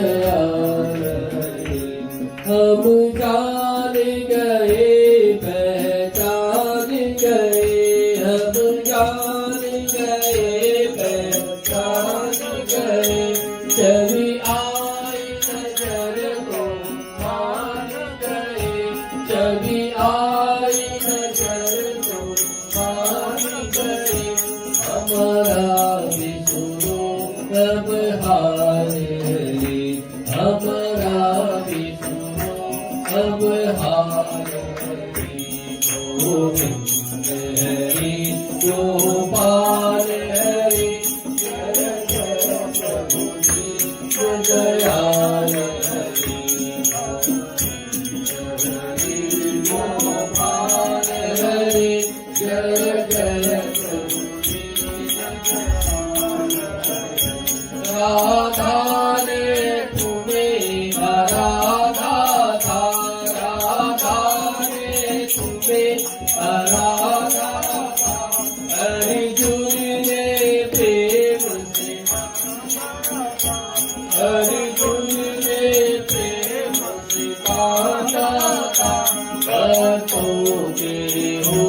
दयाल हरि। हम जान गए पहचान गए, हम जान गए पहचान गए, छवि आई नजर को मान गए, छवि आई नजर को मान गए। हमारा भी सुनो अब हाल हरि, हमारा भी सुनो अब हाल हरि। गोविंद हरि गोपाल हरि, जय जय प्रभु जी दयाल हरि। हरि गोपाल हरि, जय जय प्रभु जी दयाल हरि। राधा ने तुम्हें आराधा था, राधा ने तुम्हें आराधा था, अर्जुन ने प्रेम से, अर्जुन ने प्रेम से बांधा था। भक्तों के हो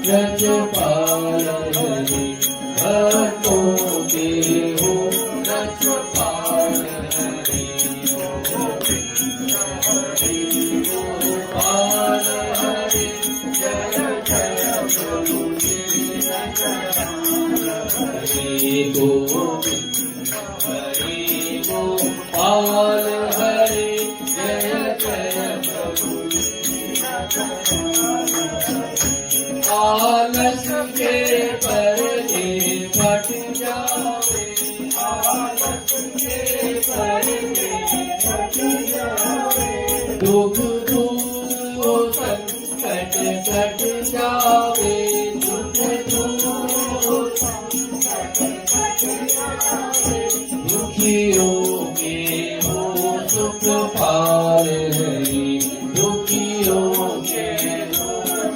रजपाल हरि, भक्तों के हो रजपाल हरि। हरि गोपाल हरि, जय जय प्रभु जी हरि। गोविंद हरि गोपाल हरि, जय जय प्रभु जी। आलस के पर्दे फट जावे, आलस के पर्दे फट जावे, दुख दूर हो संकट कट जावे, दुख दूर हो संकट कट जावे। दुखियों के हो सुख पार हरि, दुखियों के हो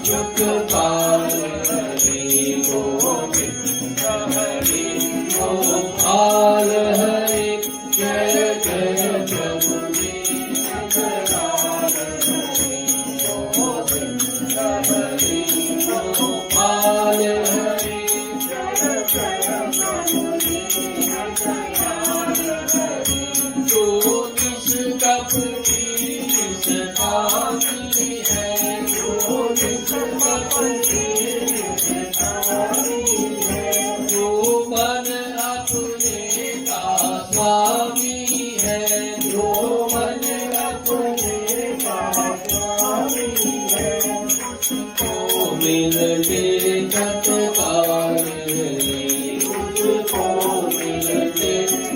सुख पार हरि। गोविंद हरि गोपाल हरि, जय जय प्रभु जी दयाल हरि। गोविंद हरि गोपाल हरि, जय जय प्रभु जी दयाल हरि। जो निष्कप की निष्ठानी है, जो निष्कप की निष्ठानी है, जो मन अपने का स्वामी है, जो मन अपने का स्वामी है, उसको मिलते तत्काल हरि, उसको मिलते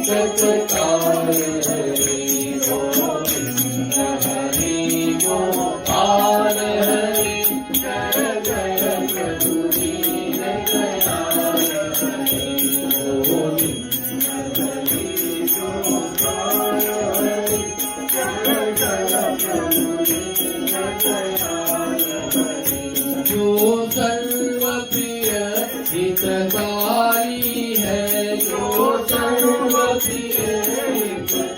तत्काल हरि। गोविंद हरि गोपाल हरि, जय जय प्रभु जी दयाल हरि। गोविंद हरि गोपाल हरि, जय जय प्रभु जी दयाल हरि। जो सर्वप्रिय हितकारी है, जो सर्वप्रिय हितकारी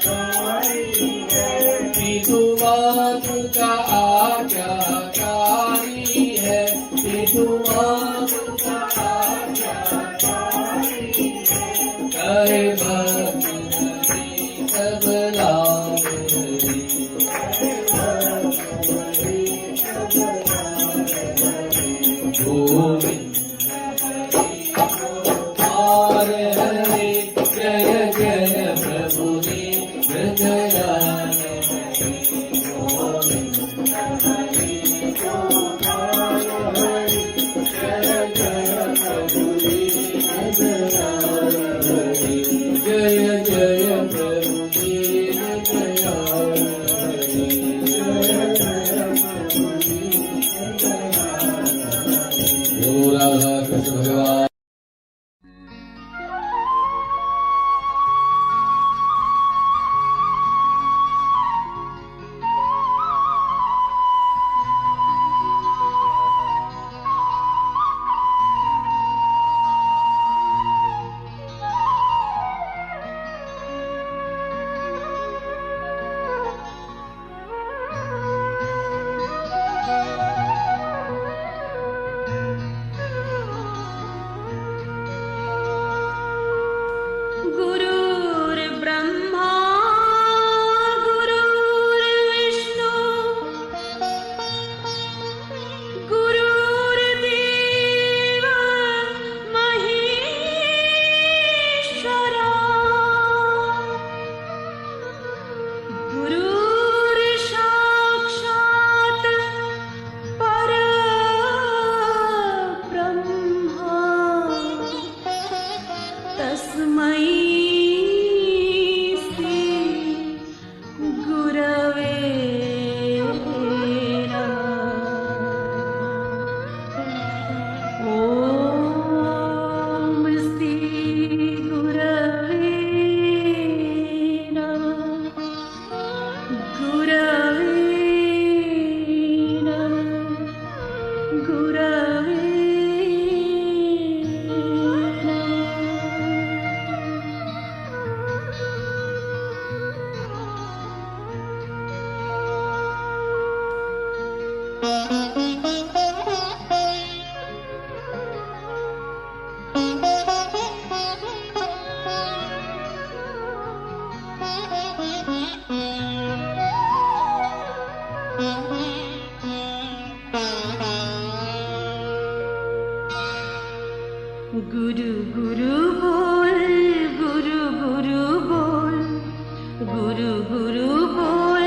गुरु बोल,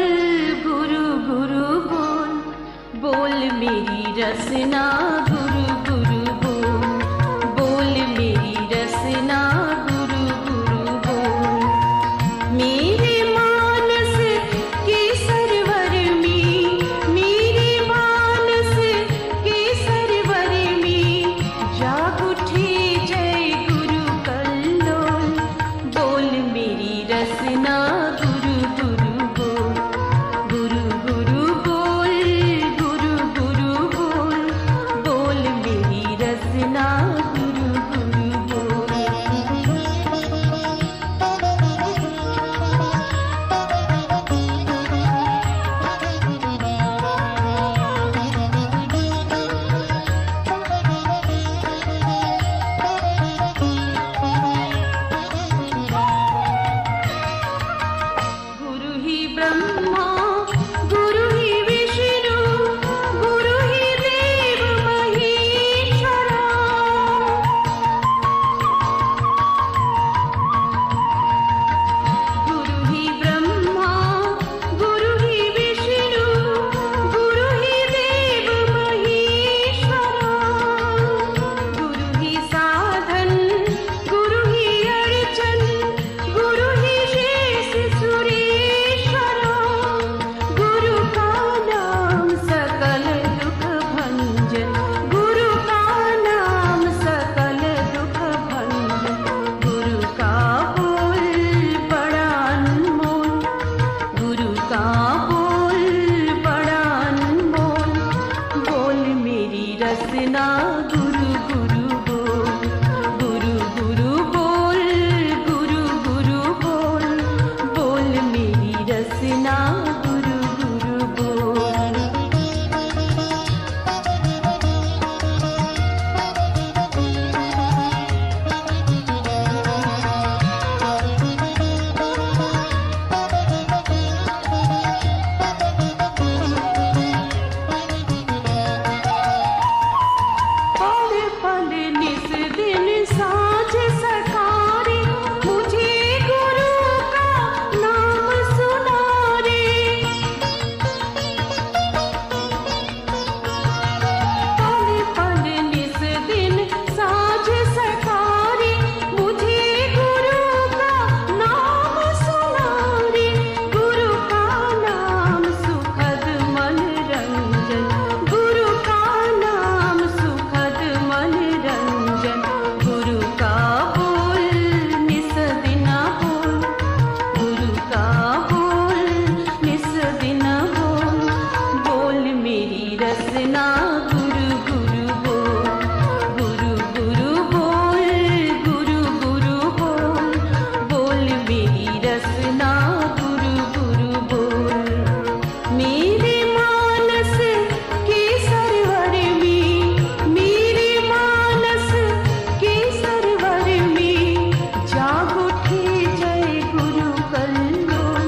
गुरु गुरु बोल, बोल मेरी रसना गुरु गुरु बोल, बोल मेरी रसना गुरु गुरु बोल। मेरे मानस के सरवर में, मेरे मानस के सरवर में जाग उठे जय गुरु कल्लोल, बोल मेरी रसना गुरु गुरु बोल, गुरु गुरु बोल, गुरु गुरु बोल, बोल मेरी रसना गुरु गुरु बोल। गुरु ही ब्रह्मा, गुरु ही विष्णु, गुरु ही देव महेश्वरा। गुरु ही ब्रह्मा, गुरु ही विष्णु, गुरु ही देव महेश्वरा। गुरु ही साधन, गुरु ही अर्चन, गुरु ही शेष सुरेश्वरा। गुरु का नाम सकल दुख भंजन, गुरु का नाम सकल दुख भंजन। गुरु का बोल बड़ा अनमोल, गुरु का बोल बड़ा अनमोल, बोल मेरी रसना गुरु गुरु बोल, गुरु गुरु बोल, गुरु गुरु बोल, बोल मेरी रसना गुरु गुरु बोल। पल पल निस दिन साँझ सकारे, मुझे गुरु का नाम सुना रे। पल पल निस दिन साँझ सकारे, मुझे गुरु का नाम सुना रे। गुरु का नाम सुखद मन रंजन, गुरु का नाम सुखद मन रंजन। गुरु का बोल निस दिना बोल, गुरु का बोल निस दिना बोल, बोल मेरी रसना गुरु गुरु बोल, गुरु गुरु बोल, गुरु गुरु बोल, बोल मेरी रसना गुरु गुरु बोल। मेरे मानस के सरवर में, मेरे मानस के सरवर में जाग उठे जय गुरु कल्लोल,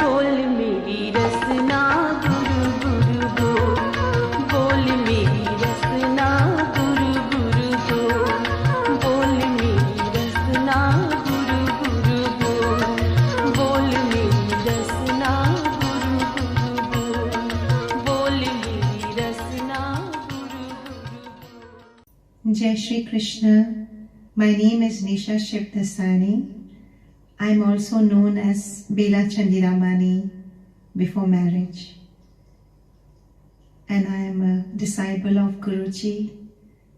बोल मेरी रसना गुरु गुरु बोल, बोल मेरी रसना गुरु गुरु बोल, बोल मेरी रसना गुरु गुरु बोल, बोल मेरी रसना गुरु गुरु बोल, बोल मेरी रसना गुरु गुरु बोल। Jai Shri Krishna. My name is Nisha Shivdasani. I am also known as Bela Chandiramani before marriage. And I am a disciple of Guruji.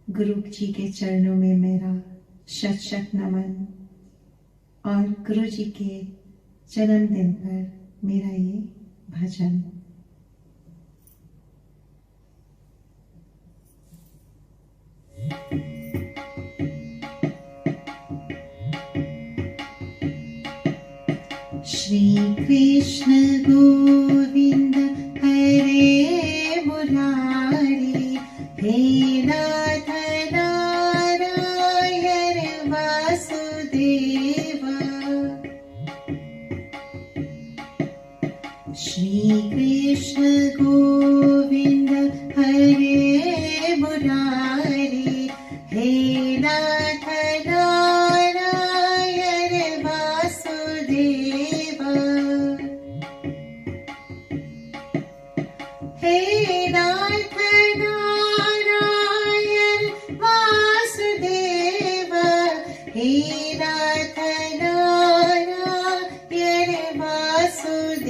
Guruji के चरणों में मेरा शत शत नमन, और गुरुजी के जन्मदिन पर मेरा ये भजन। श्री कृष्ण गोविंद हरे मुरारी, हे नाथ नारायण वासुदेव। श्री कृष्ण गोविंद हरे मुरारी, हे नाथ नारायण वासुदेव।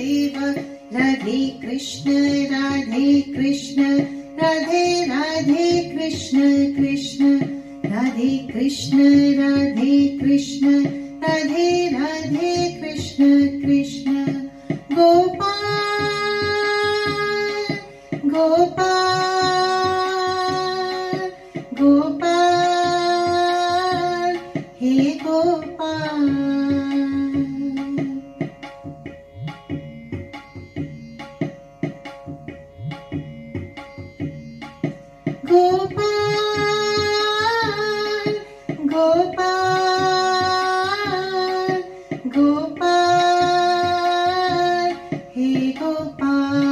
गुरुदेव राधे कृष्ण राधे राधे कृष्ण कृष्ण राधे कृष्ण राधे कृष्ण राधे राधे कृष्ण कृष्ण गोपाल गोपाल गोपाल हे गोपाल गोपाल गोपाल गोपाल हे गोपाल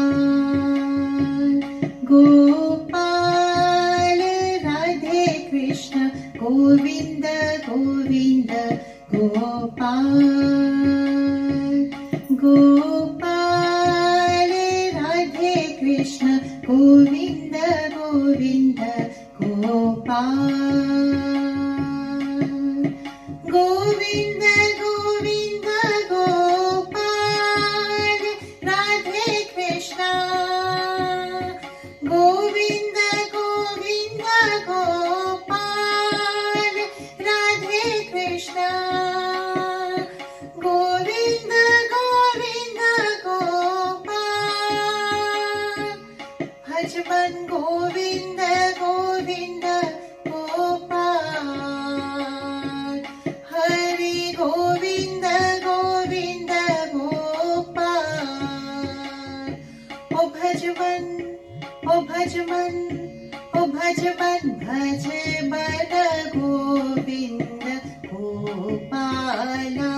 गोपाल राधे कृष्ण गोविंद गोविंद गोपाल गोपाल राधे कृष्ण गोविंद गोविंद गोपाल गोविंद गोविंद गोपाल राधे कृष्ण गोविंद गोविंद गोपाल राधे कृष्ण गोविंद गोविंद गोपाल भजबन गोविंद गोविंद गोपाल हरि गोविंद गोविंद गोपाल ओ भजबन ओ भजबन ओ भजबन भजबन गोविंद गोपाला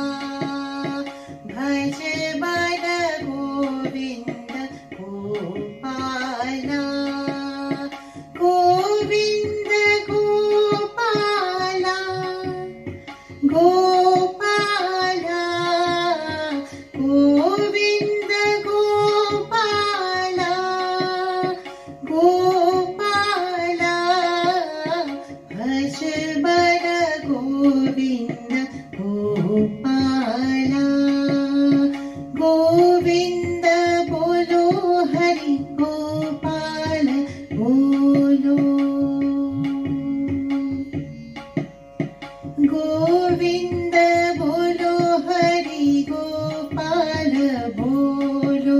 भजबन गोविंद गोपाला गोविंद गोपाला गोपाला गोविंद गोपाला गोपाला भजबन गोविंद गोपाला गोविंद बोलो हरि गोपाल बोलो गोविंद बोलो हरि गोपाल बोलो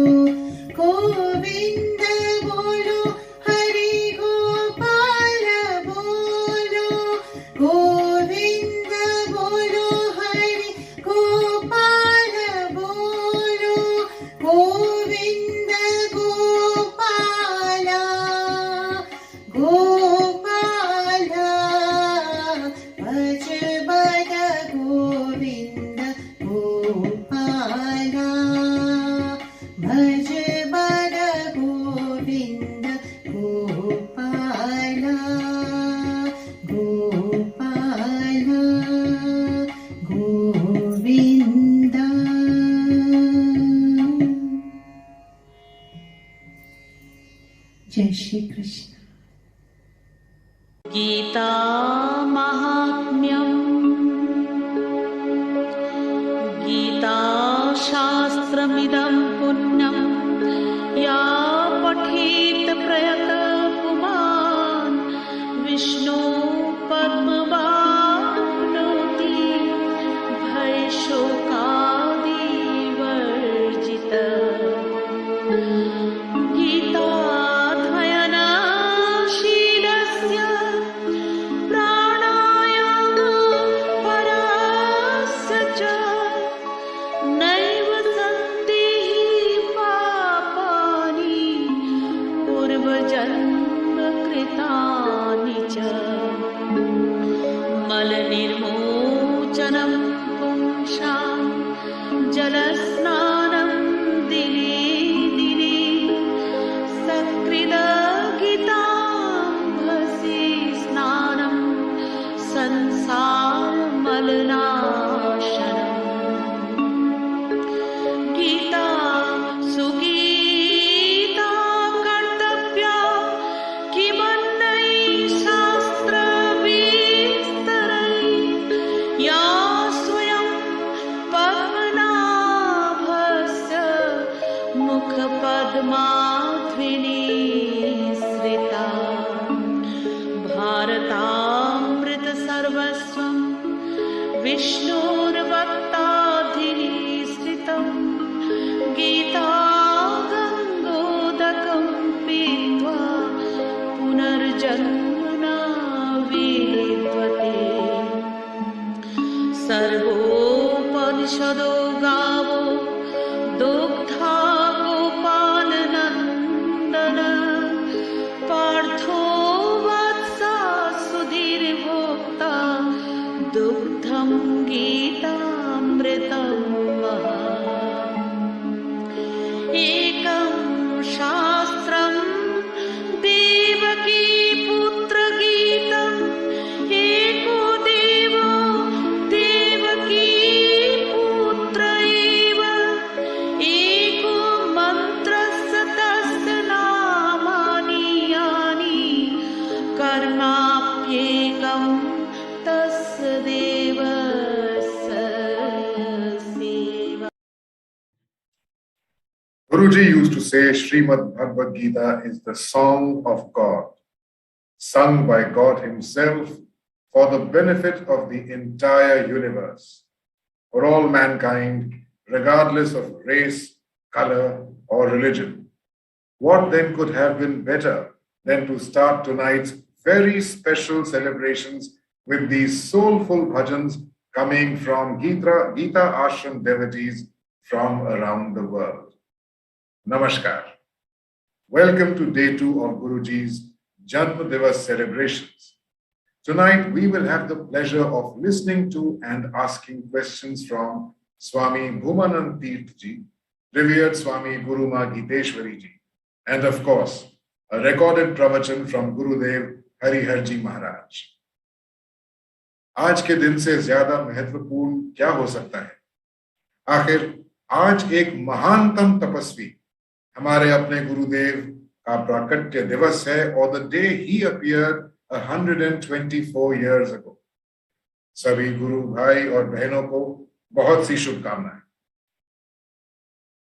गोविंद बोलो हरि गोपाल बोलो गोविंद बोलो हरि गोपाल बोलो गोविंद गोपाला गोपाला भजबन गोविंद गोपाला भजबन गोविंद गोपाला गोपाला गोविंद जय श्री कृष्ण गीता महात्म्यम् गीता शास्त्रमिदं पुण्यं या पठेत प्रयत पुमान् विष्णु पद्मवाप्नोति भयशोकादिवर्जित गीताध्वयनशीलस्य मुखपद्माध्विनिसृता भारतामृतसर्वस्वं विष्णुर्भक्ताधिनिसृतं गीता गङ्गोदकं पीत्वा पुनर्जन्म न विद्यते सर्वोपनिषदो गावो दुग्धा गोपालनन्दन पार्थो वत्सा सुधीर्भोक्ता दुग्धं गीतामृतं वहा एकं शास्त्रं देवकी पुत्रगीतम् एको देवो देवकी पुत्र एव एको मन्त्रस्य तस्य नामानि यानि कर्माप्येकं तस्य देवस्य सेवा. Guruji used to say Srimad Bhagavad Gita is the song of God, sung by God Himself for the benefit of the entire universe, for all mankind, regardless of race, color, or religion. What then could have been better than to start tonight's very special celebrations with these soulful bhajans coming from Gita Ashram devotees from around the world. Namaskar. Welcome to day 2 of Guruji's Janam Diwas celebrations. Tonight we will have the pleasure of listening to and asking questions from Swami Bhumanand Tirth Ji, revered Swami Guruma Giteshwari Ji, and of course, a recorded pravachan from Gurudev Harihar Ji Maharaj. आज के दिन से ज्यादा महत्वपूर्ण क्या हो सकता है? आखिर आज एक महानतम तपस्वी हमारे अपने गुरुदेव का प्राकट्य दिवस है, और the day he appeared 124 years ago. सभी गुरु भाई और बहनों को बहुत सी शुभकामनाएं.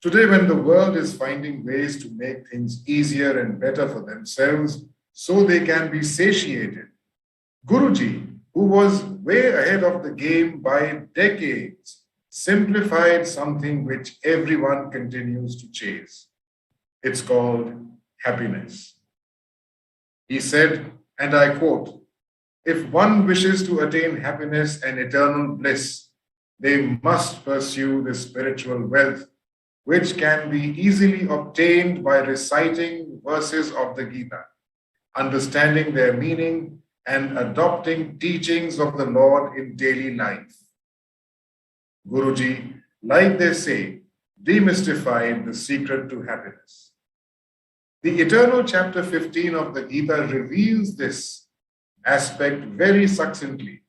Today, when the world is finding ways to make things easier and better for themselves so they can be satiated, Guruji, who was way ahead of the game by decades, simplified something which everyone continues to chase. It's called happiness. He said, and I quote, "If one wishes to attain happiness and eternal bliss, they must pursue the spiritual wealth, which can be easily obtained by reciting verses of the Gita, understanding their meaning, and adopting teachings of the Lord in daily life." Guruji, like they say, demystified the secret to happiness. The eternal chapter 15 of the Gita reveals this aspect very succinctly,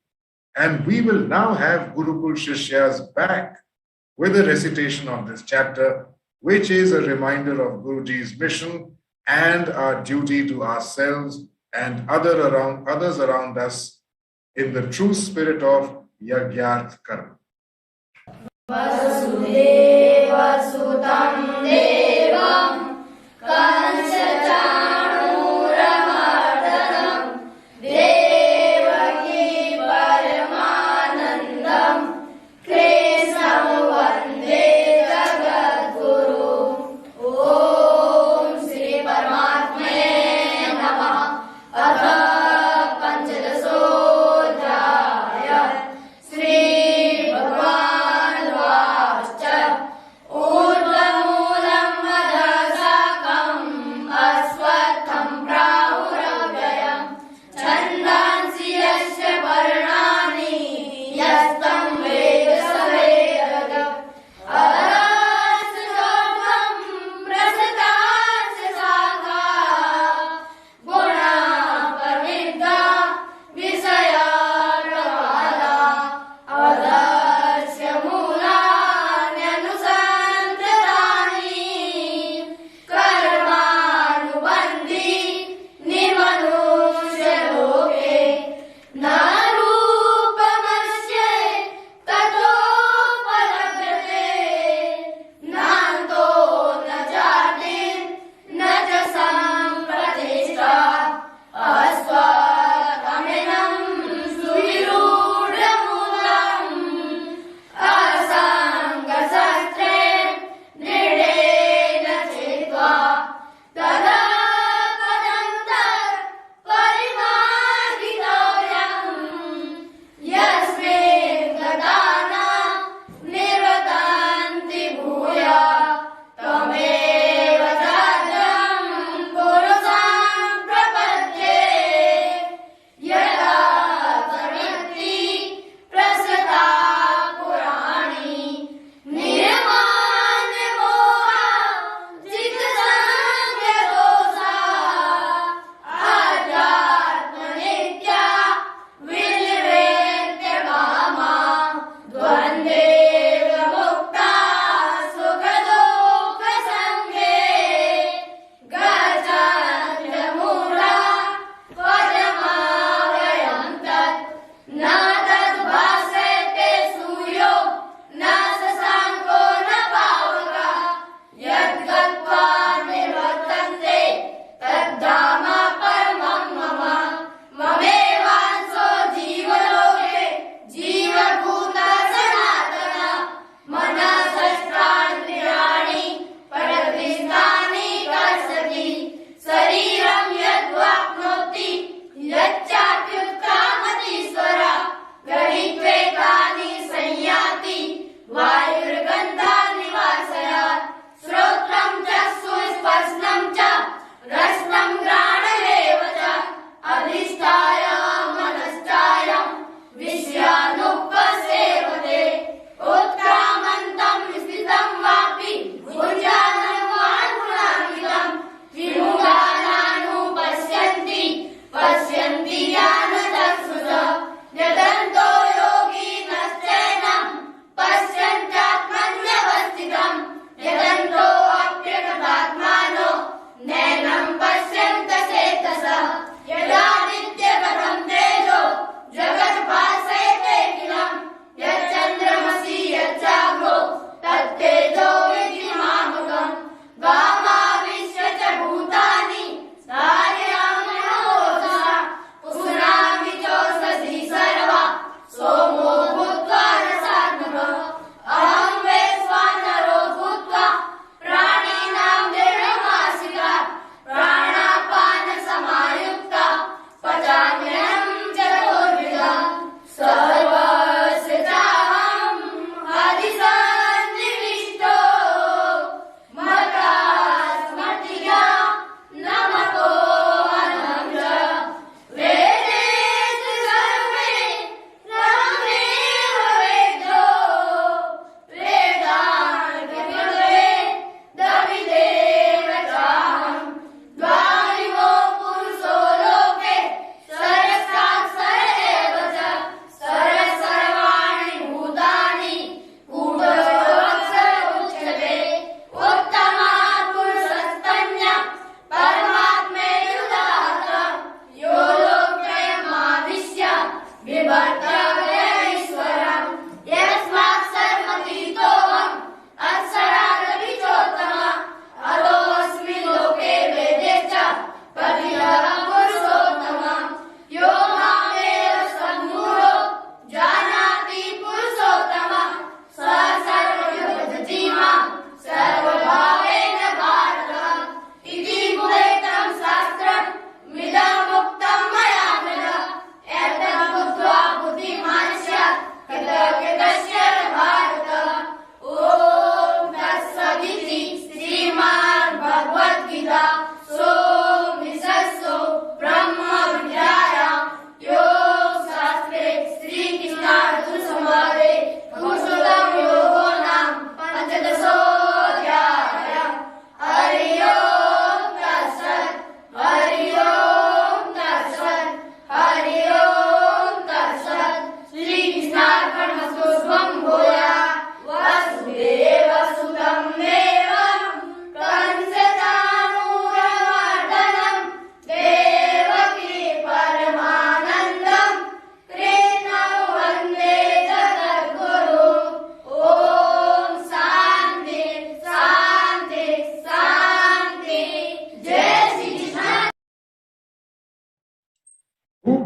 and we will now have Gurukul Shishyas back with a recitation of this chapter, which is a reminder of Guruji's mission and our duty to ourselves and others around us in the true spirit of Yagyarth Karma. Vasudeva Sutam Devam Kansachanuramardhanam Devaki Paramanandam Krishnam Vande Jagadguru. Om Shri Paramatmane Namah. Atha Panchadasodhyaya Shri Bhagavan Vascha Urdhva Moolam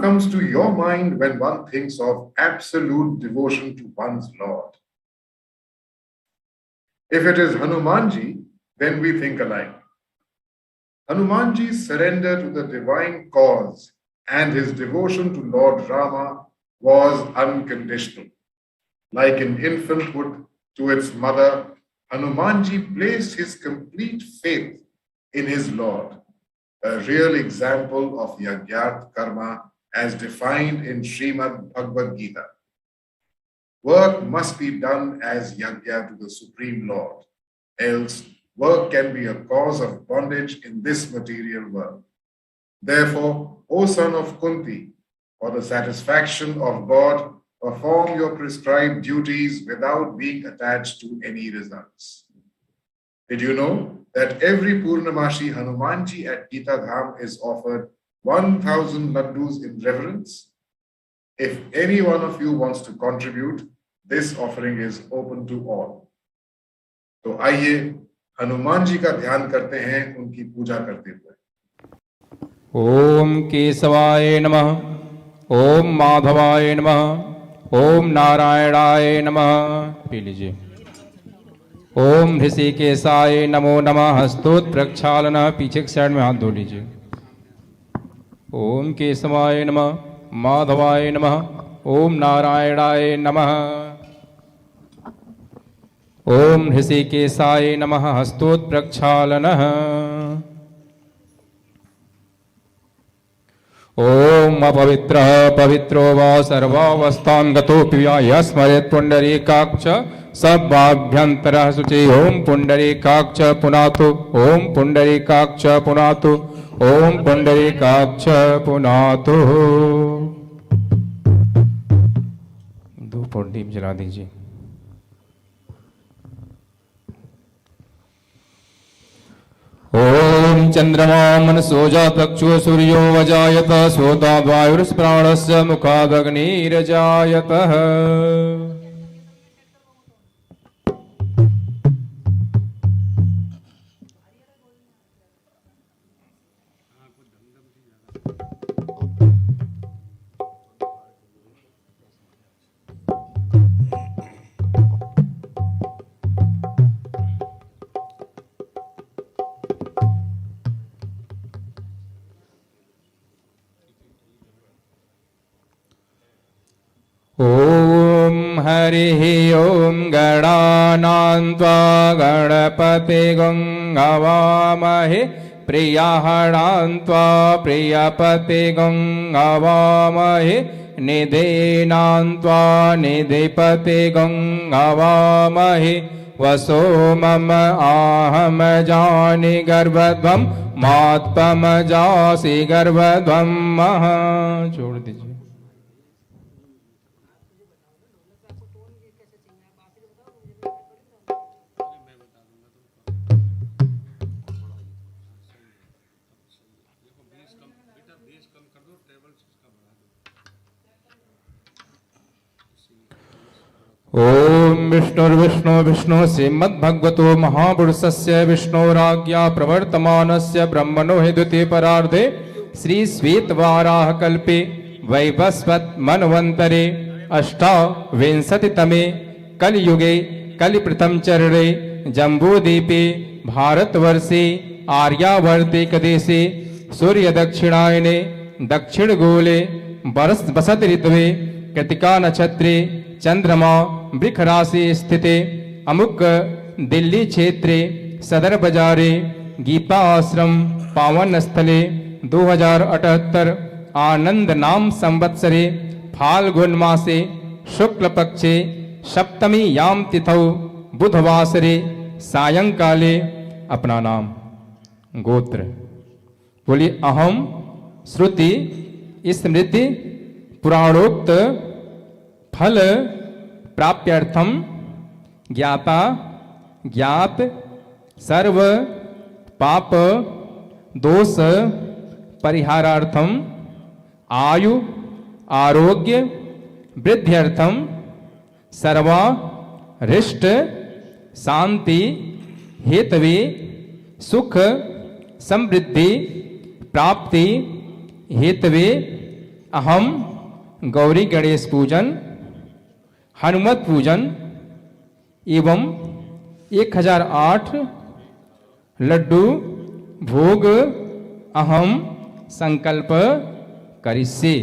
comes to your mind when one thinks of absolute devotion to one's Lord? If it is Hanumanji, then we think alike. Hanumanji's surrender to the divine cause and his devotion to Lord Rama was unconditional. Like an infant would to its mother, Hanumanji placed his complete faith in his Lord, a real example of Yagyat Karma as defined in Srimad Bhagavad Gita. Work must be done as Yagya to the Supreme Lord, else work can be a cause of bondage in this material world. Therefore, O son of Kunti, for the satisfaction of God, perform your prescribed duties without being attached to any results. Did you know that every Purnamashi Hanumanji at Geeta Dham is offered 1,000 laddus in reverence? If any one of you wants to contribute, this offering is open to all. तो आइए हनुमान जी का ध्यान करते हैं, उनकी पूजा करते हुए। ओम केशवाय नमः, ओम माधवाय नमः, ओम नारायणाय नमः। पी लीजिए। ओम ऋषिकेशाय नमो नमः। हस्तोत् प्रक्षालन, पीछे के साइड में हाथ धो लीजिए। ओम केशवाय नमः, माधवाय नमः, ओम नारायणाय नमः। ओम ऋषिकेशाय नमः। हस्तोत् प्रक्षालनः। ओम अपवित्रः पवित्रो वा सर्वावस्थां गतोऽपि वा स्मरेत् पुण्डरीकाक्ष सर्वाभ्यन्तरः शुचि। ओम पुण्डरीकाक्ष पुनातु, ओम पुण्डरीकाक्ष पुनातु, ओम पुण्डरीकाक्ष पुनातु। धूप और दीप जला दीजिए। ओम चंद्रमा मनसो जातक्षु सूर्यो वजायत सोताद् वायुर्प्राणस्य मुखादग्निरजायतः। ओम हरिः ओम गणानां त्वा गणपतिगुं हवामहे प्रियाहणां त्वा प्रियपतिगुं हवामहे निधीनां त्वा निधिपतिगुं हवामहे वसो मम आहम जानि गर्भध्वं मात्पम जासि गर्भध्वं महा। छोड़ दीजिए। ओम विष्णुर्विष्णु विष्णु श्रीमद्भगवतो महापुरुषस्य विष्णोराज्ञा प्रवर्तमानस्य ब्रह्मणो हि द्वितीय परार्धे श्री श्वेतवाराह कल्पे वैवस्वत मनवंतरे अष्टाविंशतितमे कलयुगे कलिप्रथम चरणे जम्बूद्वीपे भारतवर्षे आर्यावर्ते देशे सूर्य दक्षिणायने दक्षिण गोले बसत ऋतवे कृतिका नक्षत्रे चंद्रमा वृक्ष राशि स्थिते अमुक दिल्ली क्षेत्रे सदर बाजारे गीता आश्रम पावन स्थले 2078 आनंद नाम संवत्सरे फाल्गुन मासे शुक्ल पक्षे सप्तमी याम तिथौ बुधवासरे सायंकाले। अपना नाम गोत्र बोलिए। अहम श्रुति स्मृति पुराणोक्त फल प्राप्त्यर्थम ज्ञाता ज्ञात सर्व पाप दोष परिहारार्थम आयु आरोग्य वृद्ध्यर्थम सर्वा हृष्ट शांति हेतवे सुख समृद्धि प्राप्ति हेतवे अहम गौरी गणेश पूजन, हनुमत पूजन एवं 1008 लड्डू भोग अहम संकल्प करिष्ये।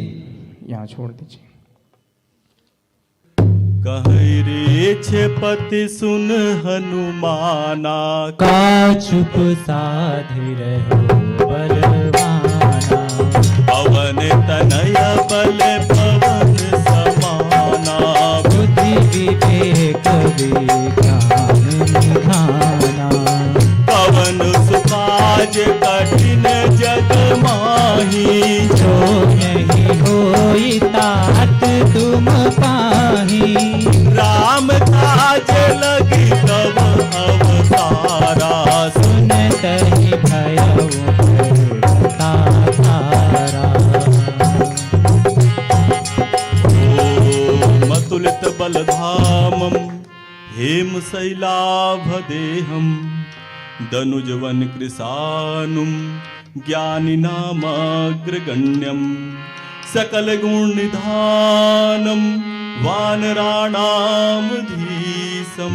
यहाँ छोड़ दीजिए। कहे रे छपति सुन हनुमाना, का चुप साधि रहो बलवाना। पवन तनय बल पवन समाना, बुद्धि विवेक विज्ञान निधाना। पवन सुकाज कठिन जग माही, जो नहीं होई तात तुम पाही। राम काज लगी तब अवतारा, सुनत ही भयउ तारा। ओम अतुलित बलधामम हेम शैलाभदेहम, दनुजवन कृशानुम ज्ञानिनामग्रगण्यम। सकल गुण निधानम वानराणाम धीशम,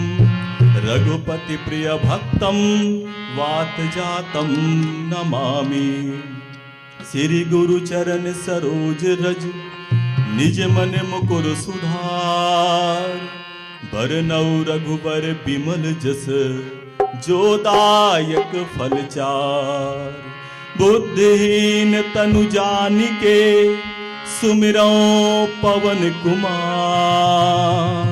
रघुपति प्रिय भक्तम वात जातम नमामि। श्री गुरु चरण सरोज रज, निज मन मुकुर सुधार। भरनऊ रघुबर बिमल जस, जो दायक फल चार। बुद्धिहीन तनु जानिके, सुमिरौ पवन कुमार।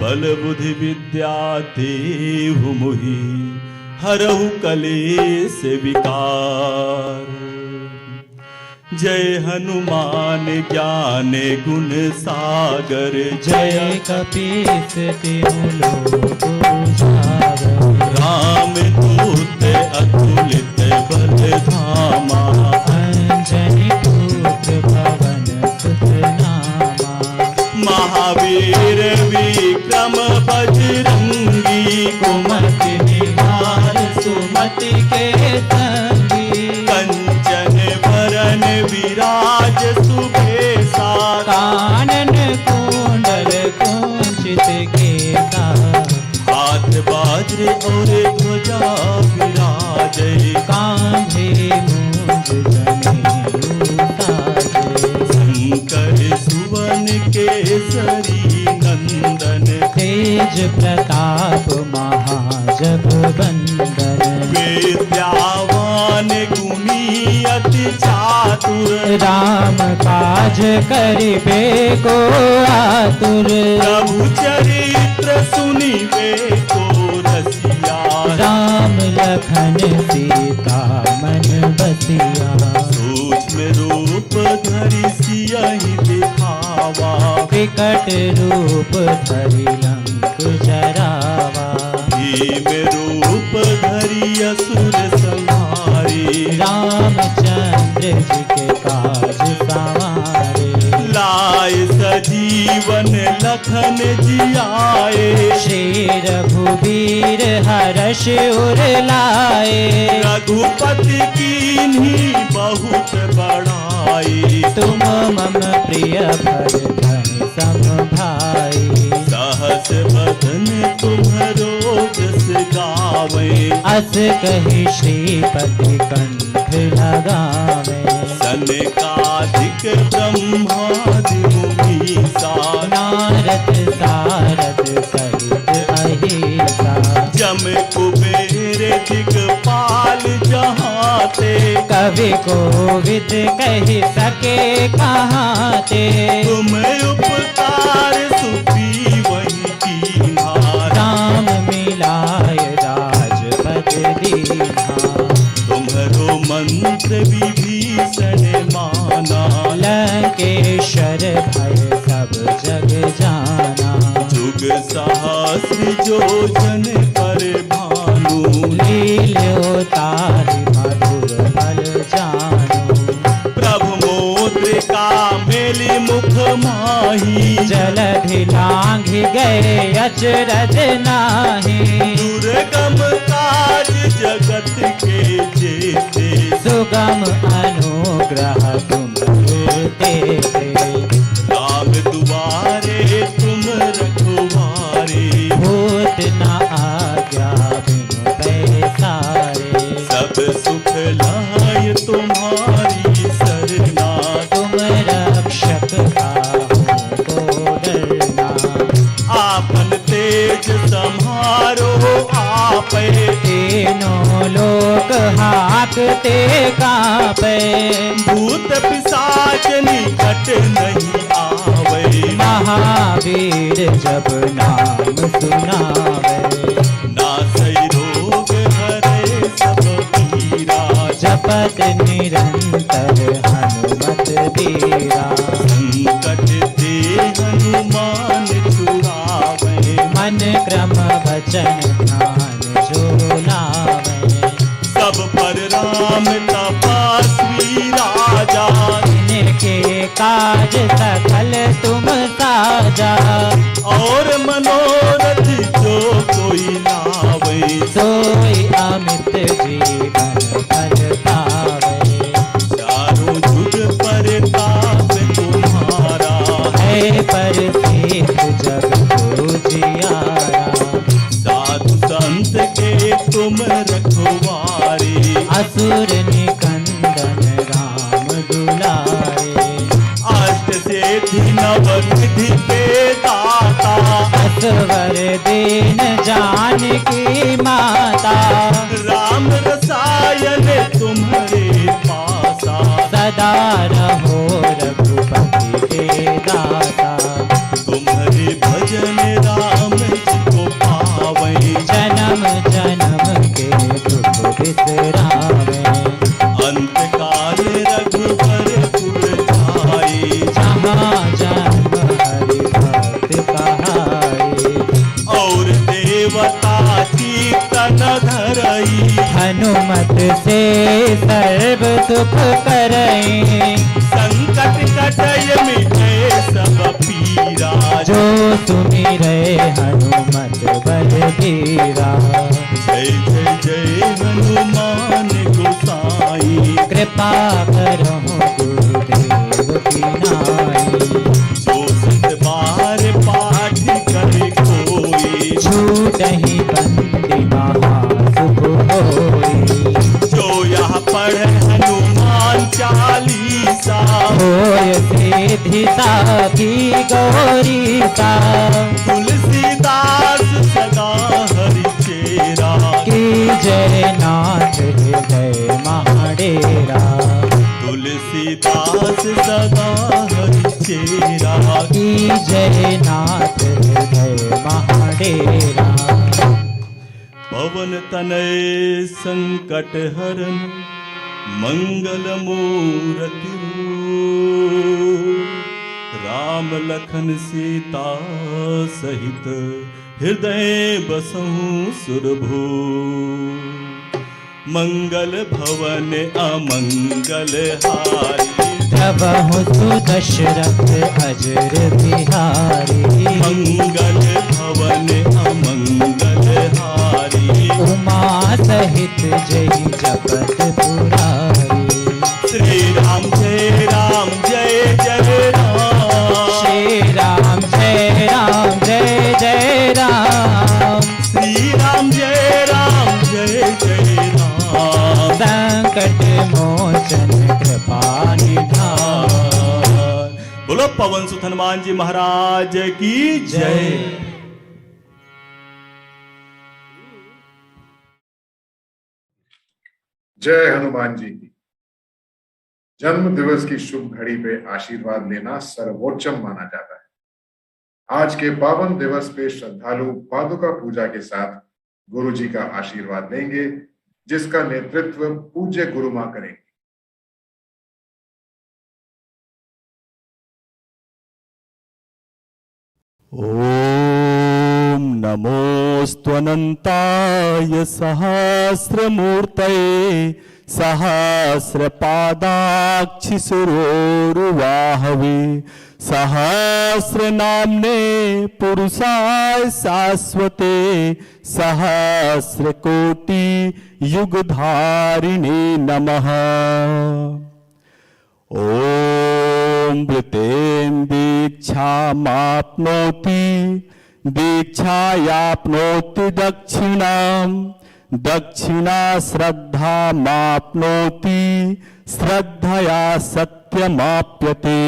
बल बुद्धि विद्या देहु मोहि, हरहु कलेश विकार। जय हनुमान ज्ञान गुण सागर, जय कपीस तिहु लोक उजागर। राम दूत अतुलित बल धामा, अंजनी पुत्र पवन सुत नामा। महावीर विक्रम बजरंगी, कुमति निहार सुमति के संगी। कंचन वरन विराज सुबेसा, कानन कुंडल कुंचित केसा। हाथ बाजरे और ध्वजा विराजे, कांधे मूंज जनेऊ साजे। शंकर सुवन केसरी नंदन, तेज प्रताप महाजग बंदन। विद्यावान गुणी अति चातुर, राम काज करिबे को आतुर। प्रभु चरित्र सुनिबे को रसिया, राम लखन सीता मन बसिया। सूक्ष्म रूप धरि सियहि दिखावा, विकट रूप धरि लंक जरावा। भीम रूप धरि असुर संहारे, रामचंद्र जी के काज सवारे। लाए सजीवन लखन जियाए, श्री रघुबीर हर्ष उर लाए। रघुपति कीन्ही बहुत बड़ाई, तुम मम प्रिय भरत सम भाई। सहस बदन तुम्हरो जस गावे, अस कहि श्रीपति कंठ लगावे। सनकादिक ब्रह्मादि मुनीसा, नारद सारद सहित अहिसा। जम कुबेर दिगपाल जहाते, कवि कोविद कहि सके कहाँ ते। तुम उपकार सुफी वही कीन्हा, राम मिलाय राजपद दीन्हा। तुम्हरो मंत्र विभीषण माना, लंकेश्वर भय सब जग जाना। जुग सहस्र योजन पर भानु, लील्यो ताहि मधुर बल जानु। प्रभु मोद्रिका मेली मुख माही, जलधि लांघि गए अचरज नाही। दुर्गम काज जगत के जेते, सुगम अनुग्रह तुम तेते। लोक हाकते कांपे। भूत पिशाच निकट नहीं आवे। महावीर जब नाम सुनावे। नासै रोग हरे सब पीरा। जपत निरंतर हनुमत बीरा। संकट ते हनुमान छुड़ावे। मन क्रम वचन ध्यान जो लावे। सब पर राम तपस्वी राजा। इनके काज सकल तुम साजा। और मनोरथ जो कोई लावे। सोई अमित जीवन फल पावे। चारों जुग परताप तुम्हारा। है परसिद्ध जग जियारा। साधु संत के तुम रखवारे। असुर निकंदन राम दुलारे। अष्ट सिद्धि नवनिधि के दाता। असवर दीन जानकी माता। राम रसायन तुम्हारे पासा। सदा रहो रघुपति के दाता। तुम्हारे भजन राम जी को पावे। जन्म जन्म के दुख बिसरावे। अंत काल रघुबर पुर जाए। जहाँ जन्म हरि भक्त कहाए। और देवता कीर्तन धरई। हनुमत से सर्व सुख करई। संकट कटय मिटे सब पीरा। जो सुमिरै हनुमत बलबीरा। जय जय जय हनुमान गोसाई। कृपा करो गुरुदेव की नाई। जो सत बार पाठ करे कोई। छूटहि बंदी महासुख होई। जो यह पढ़े हनुमान चालीसा। होय सिद्धि साखी गौरी सा। तुलसीदास सदा हरि चेरा। की जय नाथ हृदय महाडेरा। तुलसीदास सदा हरि चेरा। की जय नाथ हृदय महाडेरा। पवन तनय संकट हरन मंगल मूरति। राम लखन सीता सहित हृदय बसहु सुरभू। मंगल भवन अमंगल हारी। प्रभु सुदशरथ अजर बिहारी। मंगल भवन अमंगल हारी। उमा सहित जय जपत पुरारी। श्री राम जय जय राम। श्री राम जय जय राम। श्री राम जय जय राम। संकट मोचन कृपा निधान। बोलो पवन सुत हनुमान जी महाराज की जय। जय हनुमान जी की। जन्म दिवस की शुभ घड़ी पे आशीर्वाद लेना सर्वोच्चम माना जाता है। आज के पावन दिवस पे श्रद्धालु पादुका पूजा के साथ गुरु जी का आशीर्वाद लेंगे, जिसका नेतृत्व पूज्य गुरु मां करेंगे। ओम नमोस्त्वनंताय सहस्रमूर्तये। सहस्रपादाक्षिसुरोरुवाहवे। सहस्रनाम्ने पुरुषाय शाश्वते। सहस्रकोटि युगधारिणे नमः। ओम वृतें दीक्षामाप्नोति। दीक्षायाप्नोति दक्षिणां। दक्षिणा श्रद्धामाप्नोति। श्रद्धया सत्यमाप्यते।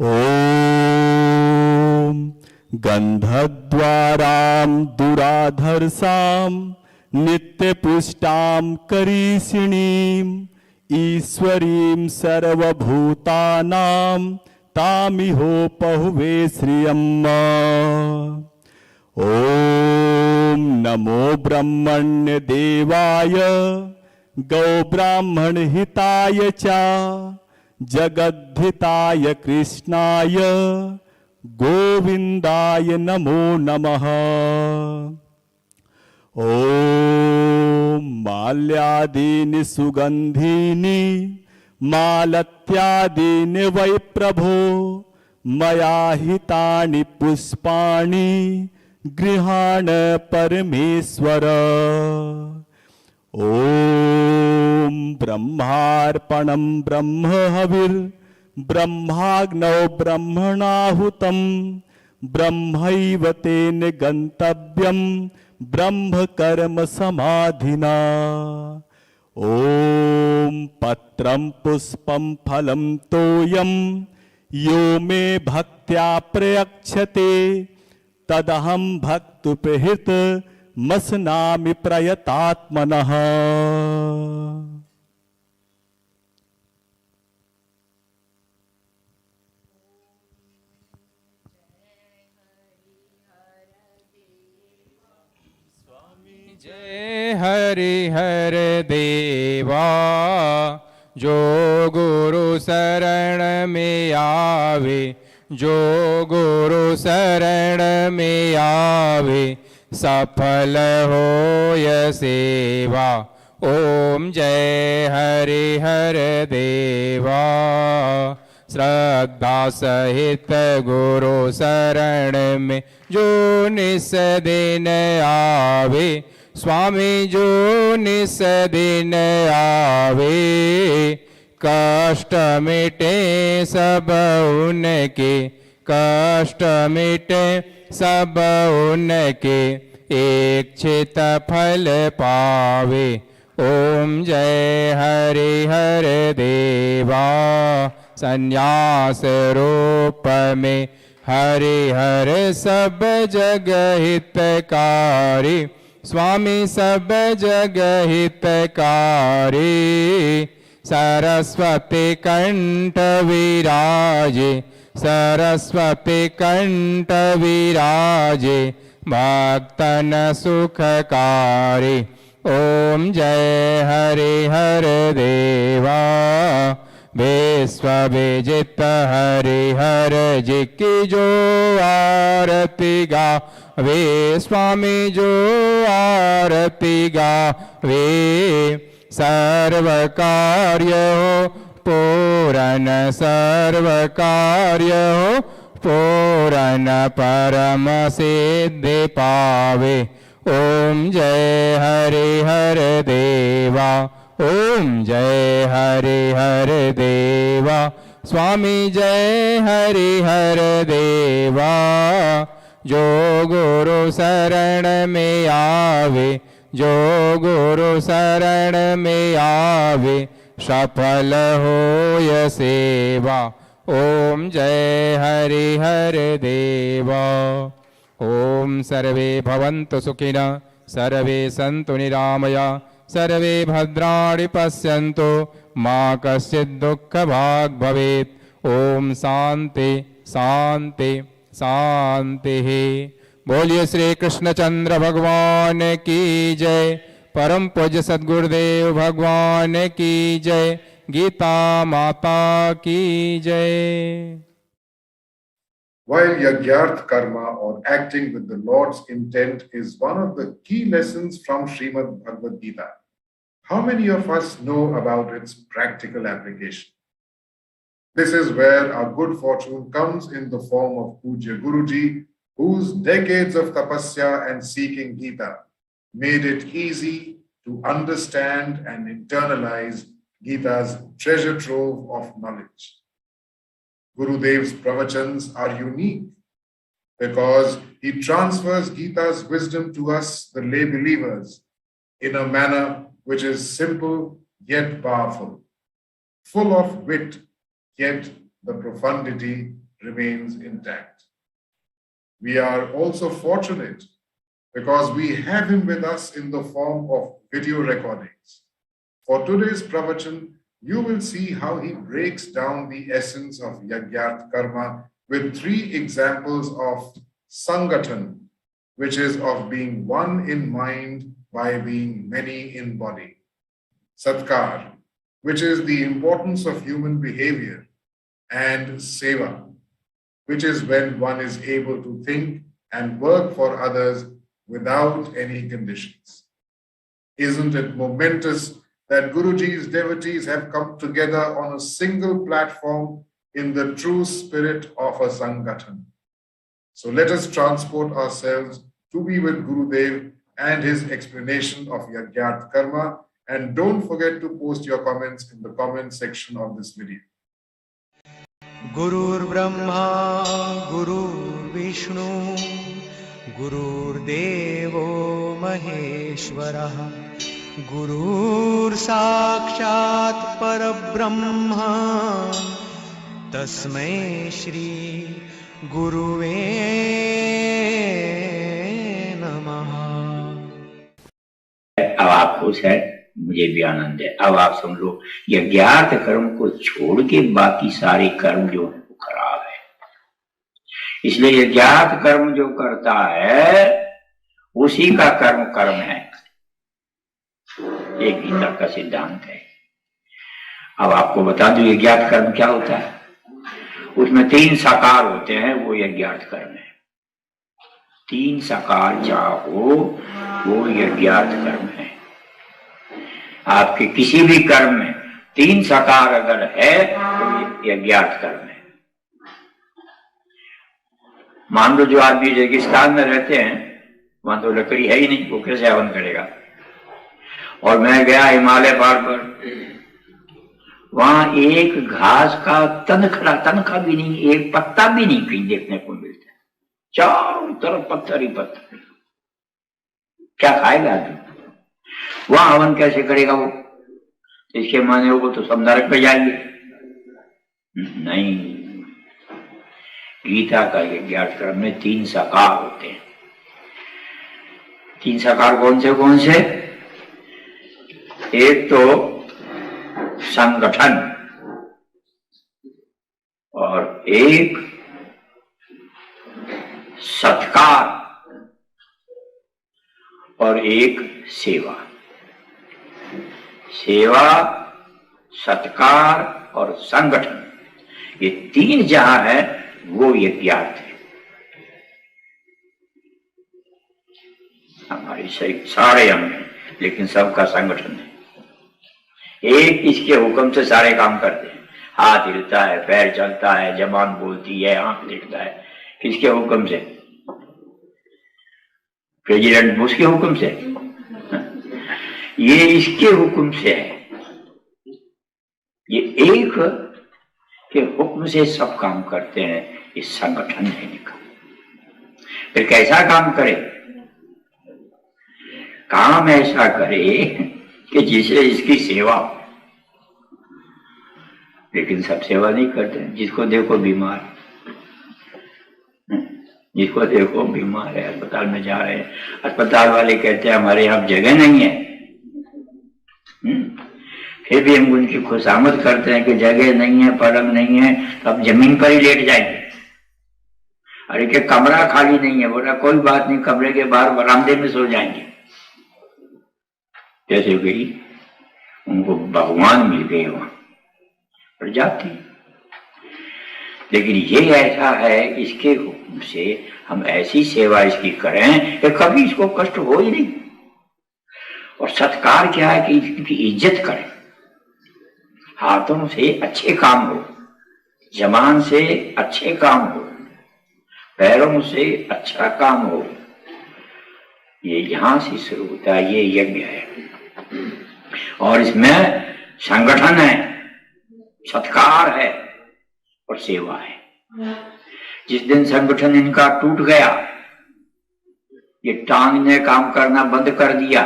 ओम गंधद्वारां दुराधर्षां। नित्यपुष्टां करीषिणीम् ईश्वरीं सर्वभूतानां तामिहोपहुवे श्रियम् ॐ नमो ब्रह्मण्य देवाय गौब्राह्मणहिताय च जगद्धिताय कृष्णाय गोविन्दाय नमो नमः ॐ माल्यादीनि सुगन्धीनि मालत्यादीनि वै प्रभो मया हितानि पुष्पाणि गृहाण परमेश्वर ॐ ब्रह्मार्पणं ब्रह्म हविर्ब्रह्माग्नौ ब्रह्मणाहुतं ब्रह्मैव तेन गन्तव्यं ब्रह्म कर्म समाधिना ॐ पत्रं पुष्पं फलं तोयं यो मे भक्त्या प्रयच्छते तदहं भक्तुपहृत मसनामि प्रयतात्मनः जय हरि हर देवा जो गुरु शरण में आवे जो गुरु शरण में आवे सफल होय सेवा ओम जय हरि हर देवा श्रद्धा सहित गुरु शरण में जो निस दिन आवे स्वामी जो निस दिन आवे कष्ट मिटे सब उनके कष्ट मिटे सब उनके इच्छित फल पावे ओम जय हरि हर देवा संन्यास रूप में हरि हर सब जग हितकारी स्वामी सब जग हितकारी सरस्वती कंठ विराजे सरस्वती कंठ विराजे भक्तन सुखकारी ओम जय हरि हर देवा विश्व विजित हरि हर जी की जो आरती गा वे स्वामी जो आरती गा वे सर्व कार्य हो पूरन सर्व कार्य हो पूरन परम सिद्धि पावे ओम जय हरि हर देवा ओम जय हरि हर देवा स्वामी जय हरि हर देवा जो गुरु शरण में आवे जो गुरु शरण में आवे सफल होय सेवा ओम जय हरि हर देवा ओम सर्वे भवन्तु सुखिनः सर्वे सन्तु निरामया सर्वे भद्राणि पश्यन्तु मा कश्चित् दुःखभाग् भवेत् ओम शांति शांति शांति बोलिए श्री कृष्णचंद्र भगवान की जय परम पूज्य सद्गुरुदेव भगवान की जय गीता माता की जय While Yagyarth Karma or acting with the Lord's intent is one of the key lessons from Srimad Bhagavad Gita, how many of us know about its practical application? This is where our good fortune comes in the form of Pujya Guruji, whose decades of tapasya and seeking Gita made it easy to understand and internalize Gita's treasure trove of knowledge. Gurudev's pravachans are unique because he transfers Gita's wisdom to us, the lay believers, in a manner which is simple yet powerful, full of wit, yet the profundity remains intact. We are also fortunate because we have him with us in the form of video recordings. For today's pravachan, you will see how he breaks down the essence of Yagyart Karma with 3 examples of Sangathan, which is of being one in mind by being many in body. Satkar, which is the importance of human behavior. And Seva, which is when one is able to think and work for others without any conditions. Isn't it momentous that Guruji's devotees have come together on a single platform in the true spirit of a Sangathan? So let us transport ourselves to be with Gurudev and his explanation of Yagyart Karma, and don't forget to post your comments in the comment section of this video. Gurur Brahma, Gurur Vishnu, Gurur Devo Maheshwara, Gurur Sakshat Parabrahma, Tasmai Shri Guruve Namaha. अब आप खुश है, मुझे भी आनंद है। अब आप समझो यज्ञार्थ कर्म को छोड़ के बाकी सारे कर्म जो है वो खराब है। इसलिए यज्ञार्थ कर्म जो करता है उसी का कर्म कर्म है। ये गीता का सिद्धांत है। अब आपको बता दूं यज्ञार्थ कर्म क्या होता है। उसमें 3 साकार होते हैं, वो यज्ञार्थ कर्म है। 3 साकार चाहो वो यज्ञार्थ कर्म है। आपके किसी भी कर्म में 3 साकार अगर है तो यज्ञार्थ कर्म है। मान लो जो आदमी रेगिस्तान में रहते हैं, वहां तो लकड़ी है ही नहीं, वो कैसे हवन करेगा। और मैं गया हिमालय पहाड़ पर, वहां एक घास का तनखा भी नहीं, एक पत्ता भी नहीं कहीं देखने को मिलता है। चारों तरफ पत्थर ही पत्थर। क्या खाएगा आदमी? वहां हवन कैसे करेगा वो? इसके माने वो तो सब नरक में जाएंगे। नहीं, गीता का यज्ञार्थ कर्म में 3 साकार होते हैं। 3 साकार कौन से? एक तो संगठन, और एक सत्कार, और एक सेवा। सेवा, सत्कार और संगठन, ये 3 जहां है वो यज्ञार्थ है। हमारी सारे अंग हैं, लेकिन सबका संगठन है। एक इसके हुक्म से सारे काम करते हैं। हाथ हिलता है, पैर चलता है, जबान बोलती है, आंख देखता है। किसके हुक्म से? प्रेसिडेंट बुश के हुक्म से? ये इसके हुक्म से है। ये एक के हुक्म से सब काम करते हैं। ये संगठन है इनका। फिर कैसा काम करे? काम ऐसा करे कि जिसे इसकी सेवा हो। लेकिन सब सेवा नहीं करते। जिसको देखो बीमार, जिसको देखो बीमार है, अस्पताल में जा रहे हैं, अस्पताल वाले कहते हैं हमारे यहाँ जगह नहीं है। फिर भी हम उनकी खुशामद करते हैं कि जगह नहीं है, पलंग नहीं है, तो अब जमीन पर ही लेट जाएंगे। अरे कि कमरा खाली नहीं है, बोला कोई बात नहीं, कमरे के बाहर बरामदे में सो जाएंगे। जैसे गई उनको भगवान मिल गए वहां पर जाती। लेकिन ये ऐसा है, इसके हुक्म से हम ऐसी सेवा इसकी करें कि कभी इसको कष्ट हो ही नहीं। और सत्कार क्या है कि इसकी इज्जत करें। हाथों से अच्छे काम हो, जबान से अच्छे काम हो, पैरों से अच्छा काम हो। ये यहां से शुरू होता है। ये यज्ञ है और इसमें संगठन है, सत्कार है और सेवा है। जिस दिन संगठन इनका टूट गया, ये टांग ने काम करना बंद कर दिया,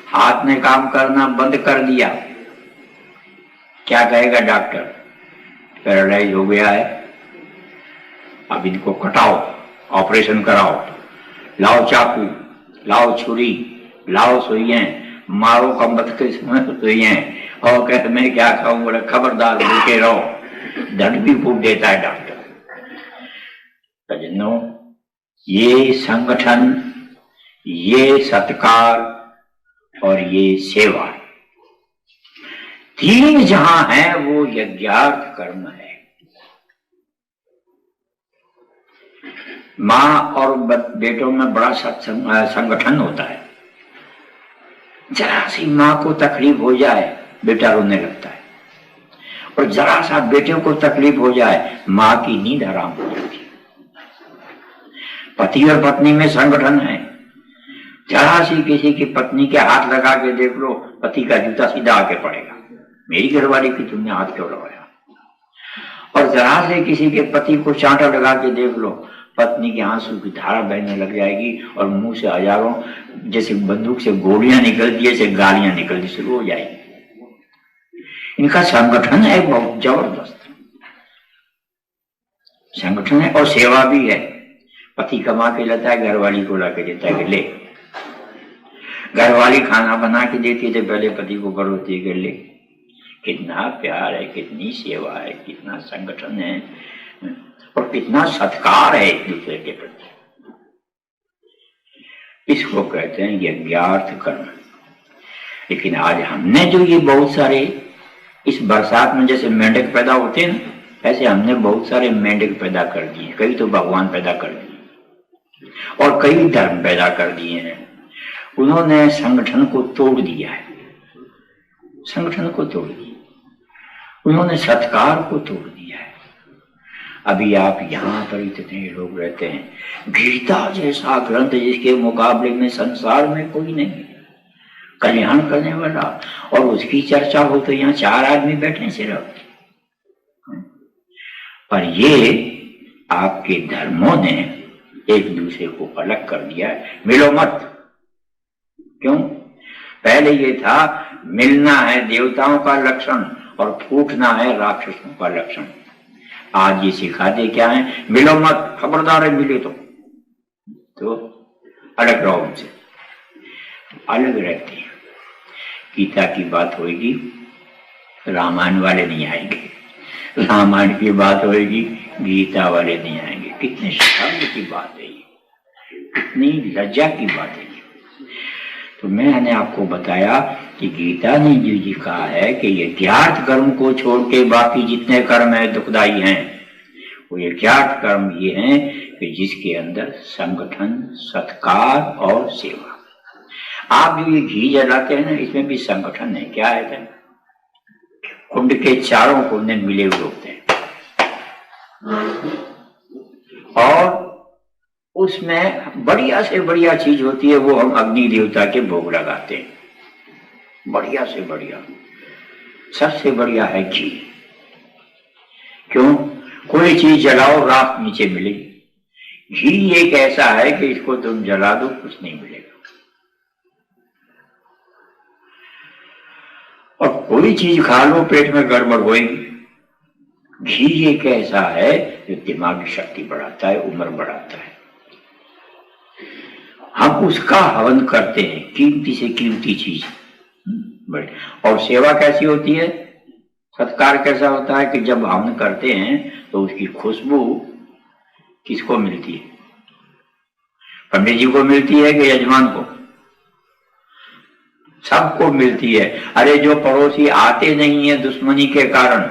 हाथ ने काम करना बंद कर दिया, क्या कहेगा डॉक्टर? पैरालाइज हो गया है, अब इनको कटाओ, ऑपरेशन कराओ, लाओ चाकू, लाओ छुरी, लाओ सुइयां, मारो कमबख्त के सुइयां, और कहते मैं क्या खाऊं, बोले खबरदार भूखे रहो, दंड भी फूट देता है डॉक्टर। सज्जनों, ये संगठन, ये सत्कार और ये सेवा, तीन जहां है वो यज्ञार्थ कर्म है। माँ और बेटों में बड़ा संगठन होता है। जरा सी माँ को तकलीफ हो जाए बेटा रोने लगता है, और जरा सा बेटे को तकलीफ हो जाए माँ की नींद हराम हो जाती है। पति और पत्नी में संगठन है। जरा सी किसी की पत्नी के हाथ लगा के देख लो, पति का जूता सीधा आके पड़ेगा, मेरी घरवाली की तुमने हाथ क्यों लगाया। और जरा से किसी के पति को चांटा लगा के देख लो, पत्नी के आंसू की धारा बहने लग जाएगी और मुंह से हजारों, जैसे बंदूक से गोलियां निकलती है, जैसे गालियां निकलनी शुरू हो जाएगी। इनका संगठन है, बहुत जबरदस्त संगठन है। और सेवा भी है। पति कमा के लाता है, घरवाली को ला के देता है कि ले। घरवाली खाना बना के देती है तो पहले पति को परोसती है कि ले। कितना प्यार है, कितनी सेवा है, कितना संगठन है और कितना सत्कार है एक दूसरे के प्रति। इसको कहते हैं यज्ञार्थ कर्म। लेकिन आज हमने जो ये बहुत सारे, इस बरसात में जैसे मेंढक पैदा होते हैं ना, ऐसे हमने बहुत सारे मेंढक पैदा कर दिए। कई तो भगवान पैदा कर दिए और कई धर्म पैदा कर दिए हैं। उन्होंने संगठन को तोड़ दिया है, संगठन को तोड़ दिया, उन्होंने सत्कार को तोड़ दिया है। अभी आप यहाँ पर इतने लोग रहते हैं, गीता जैसा ग्रंथ जिसके मुकाबले में संसार में कोई नहीं है कल्याण करने वाला, और उसकी चर्चा हो तो यहाँ 4 आदमी बैठे सिर्फ। पर ये आपके धर्मों ने एक दूसरे को अलग कर दिया है। मिलो मत। क्यों? पहले ये था मिलना है देवताओं का लक्षण और फूटना है राक्षसों का लक्षण। आज ये सिखा दे क्या है, मिलो मत, खबरदार है मिले तो अलग रहो उनसे। अलग रहते हैं। गीता की बात होगी, रामायण वाले नहीं आएंगे, रामायण की बात होगी, गीता वाले नहीं आएंगे। कितने शर्म की बात है ये, कितनी लज्जा की बात है ये। तो मैंने आपको बताया कि गीता ने जो जी कहा है कि यज्ञार्थ कर्म को छोड़ के बाकी जितने कर्म है दुखदाई हैं, वो यज्ञार्थ कर्म ये हैं कि जिसके अंदर संगठन, सत्कार और सेवा। आप जो ये घी जलाते हैं ना, इसमें भी संगठन है। क्या है? कुंड के चारों कोने मिले हुए होते हैं और उसमें बढ़िया से बढ़िया चीज होती है, वो हम अग्नि देवता के भोग लगाते हैं। बढ़िया से बढ़िया, सबसे बढ़िया है घी। क्यों? कोई चीज जलाओ राख नीचे मिलेगी। घी एक ऐसा है कि इसको तुम जला दो कुछ नहीं मिलेगा। और कोई चीज खा लो पेट में गड़बड़ होएगी। घी एक ऐसा है जो दिमागी शक्ति बढ़ाता है, उम्र बढ़ाता है। हम उसका हवन करते हैं, कीमती से कीमती चीज। और सेवा कैसी होती है, सत्कार कैसा होता है कि जब हवन करते हैं तो उसकी खुशबू किसको मिलती है? पंडित जी को मिलती है कि यजमान को? सबको मिलती है। अरे जो पड़ोसी आते नहीं है दुश्मनी के कारण,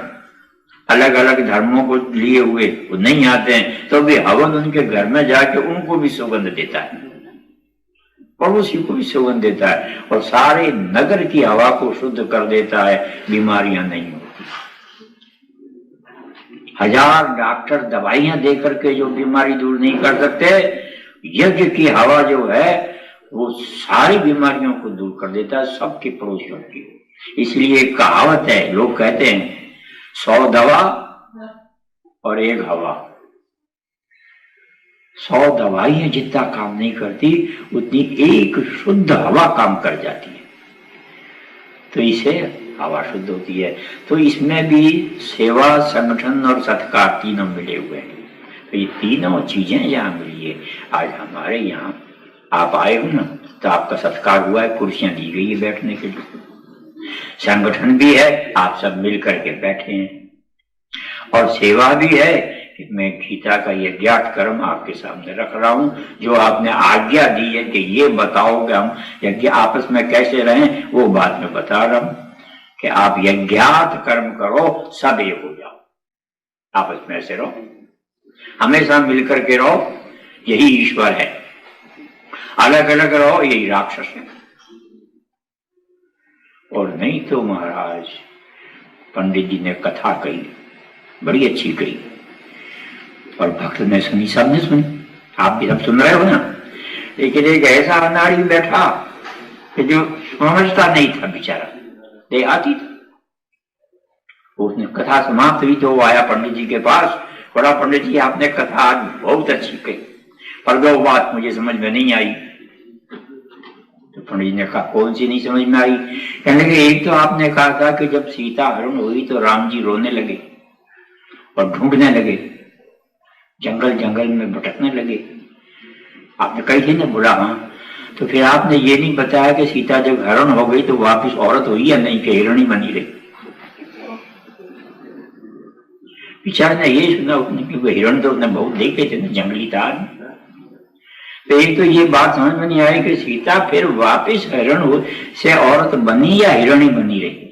अलग अलग धर्मों को लिए हुए, वो नहीं आते हैं, तो भी हवन उनके घर में जाके उनको भी सुगंध देता है, पड़ोसी को भी सुगंध देता है और सारे नगर की हवा को शुद्ध कर देता है। बीमारियां नहीं होती। 1000 डॉक्टर दवाइयां दे करके जो बीमारी दूर नहीं कर सकते, यज्ञ की हवा जो है वो सारी बीमारियों को दूर कर देता है, सबके पड़ोसियों की। इसलिए एक कहावत है, लोग कहते हैं 100 दवा और 1 हवा। 100 दवाइयां जितना काम नहीं करती, उतनी एक शुद्ध हवा काम कर जाती है, तो इसे हवा शुद्ध होती है। तो इसमें भी सेवा, संगठन और सत्कार तीनों मिले हुए हैं। तो ये तीनों चीजें यहाँ मिली है। आज हमारे यहाँ आप आए हो ना, तो आपका सत्कार हुआ है, कुर्सियां दी गई है बैठने के लिए, संगठन भी है, आप सब मिल करके बैठे हैं, और सेवा भी है कि मैं गीता का ये ज्ञात कर्म आपके सामने रख रहा हूं, जो आपने आज्ञा दी है कि ये बताओ कि हम यज्ञ आपस में कैसे रहें, वो बात मैं बता रहा हूं कि आप यज्ञात कर्म करो, सब एक हो जाओ, आपस में ऐसे रहो, हमेशा मिलकर के रहो, यही ईश्वर है। अलग अलग रहो, यही राक्षस है। और नहीं तो महाराज पंडित जी ने कथा कही, बड़ी अच्छी कही, और भक्त ने सुनी, सबने सुनी, आप भी सब सुन रहे हो ना। लेकिन एक ऐसा अनाड़ी बैठा कि जो समझता नहीं था बेचारा, दे आती था, उसने कथा समाप्त हुई तो वो आया पंडित जी के पास, बड़ा पंडित जी आपने कथा आज बहुत अच्छी कही, पर दो बात मुझे समझ में नहीं आई। तो पंडित जी ने कहा कौन सी नहीं समझ में आई? कहने लगे एक तो आपने कहा था कि जब सीता हरण हुई तो राम जी रोने लगे और ढूंढने लगे, जंगल जंगल में भटकने लगे, आपने कही थी ना, बोला हाँ। तो फिर आपने ये नहीं बताया कि सीता जब हरण हो गई तो वापिस औरत हुई या नहीं, कि हिरणी बनी रही। बेचारे ने ये सुना उसने कि हिरण तो उसने बहुत देखे थे ना, जंगली था। तो एक तो ये बात समझ में नहीं आई कि सीता फिर वापिस हिरण हो से औरत बनी या हिरणी बनी रही।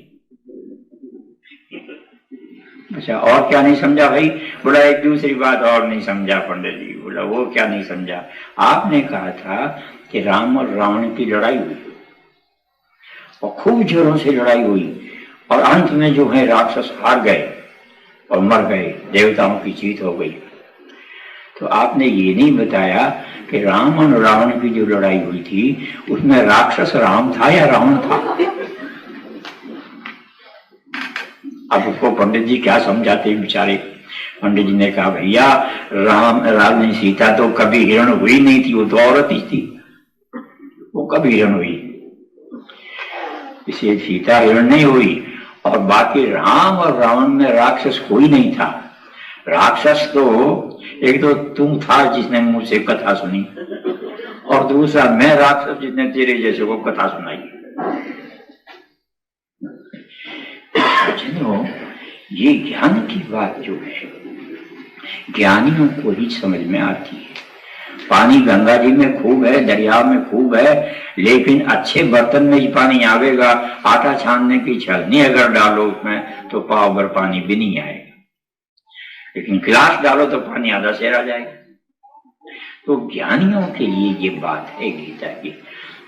अच्छा, और क्या नहीं समझा भाई? बोला एक दूसरी बात और नहीं समझा पंडित जी। बोला वो क्या नहीं समझा? आपने कहा था कि राम और रावण की लड़ाई हुई और खूब जोरों से लड़ाई हुई, और अंत में जो है राक्षस हार गए और मर गए, देवताओं की जीत हो गई। तो आपने ये नहीं बताया कि राम और रावण की जो लड़ाई हुई थी उसमें राक्षस राम था या रावण था? अब उसको पंडित जी क्या समझाते बेचारे। पंडित जी ने कहा भैया राम ने सीता तो कभी हिरण हुई नहीं थी, वो तो औरत ही थी, वो कभी हिरण हुई, इसलिए सीता हिरण नहीं हुई। और बाकी राम और रावण में राक्षस कोई नहीं था। राक्षस तो एक तो तुम था जिसने मुझसे कथा सुनी, और दूसरा मैं राक्षस जिसने तेरे जैसे को कथा सुनाई। जनों, ये ज्ञान की बात जो है ज्ञानियों को ही समझ में आती है। पानी गंगा जी में खूब है, दरिया में खूब है, लेकिन अच्छे बर्तन में ही पानी आवेगा। आटा छानने की छलनी अगर डालो उसमें तो पाव भर पानी भी नहीं आएगा, लेकिन गिलास डालो तो पानी आधा शेर आ जाएगा। तो ज्ञानियों के लिए ये बात है गीता की।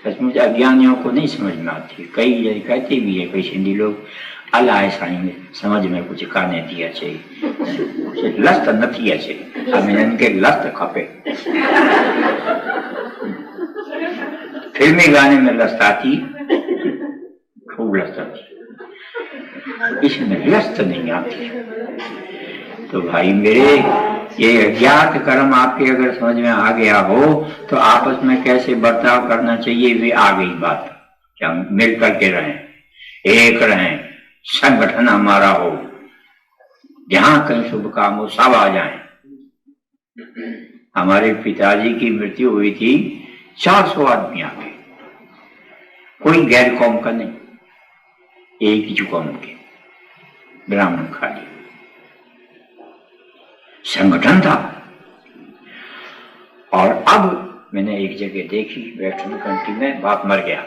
सचमुच अज्ञानियों को नहीं समझ में आती। कई कहते भी है, कई हिंदी लोग अलाए साईं में समझ में कुछ काने दिया चाहिए, लस्त न थिया चाहिए, अब इनके लस्त खपे। फिल्मी गाने में लस्त आती, खूब लस्त आती, इसमें लस्त नहीं आती। तो भाई मेरे, ये अज्ञात कर्म आपके अगर समझ में आ गया हो तो आपस में कैसे बर्ताव करना चाहिए वे आ गई बात। क्या मिल करके रहें, एक रहें, संगठन हमारा हो, जहां कहीं शुभ काम हो सब आ जाएं। हमारे पिताजी की मृत्यु हुई थी, 400 आदमी आ गए, कोई गैर कौम का नहीं, एक ही कौम के ब्राह्मण खाली, संगठन था। और अब मैंने एक जगह देखी वेस्टर्न कंट्री में, बाप मर गया,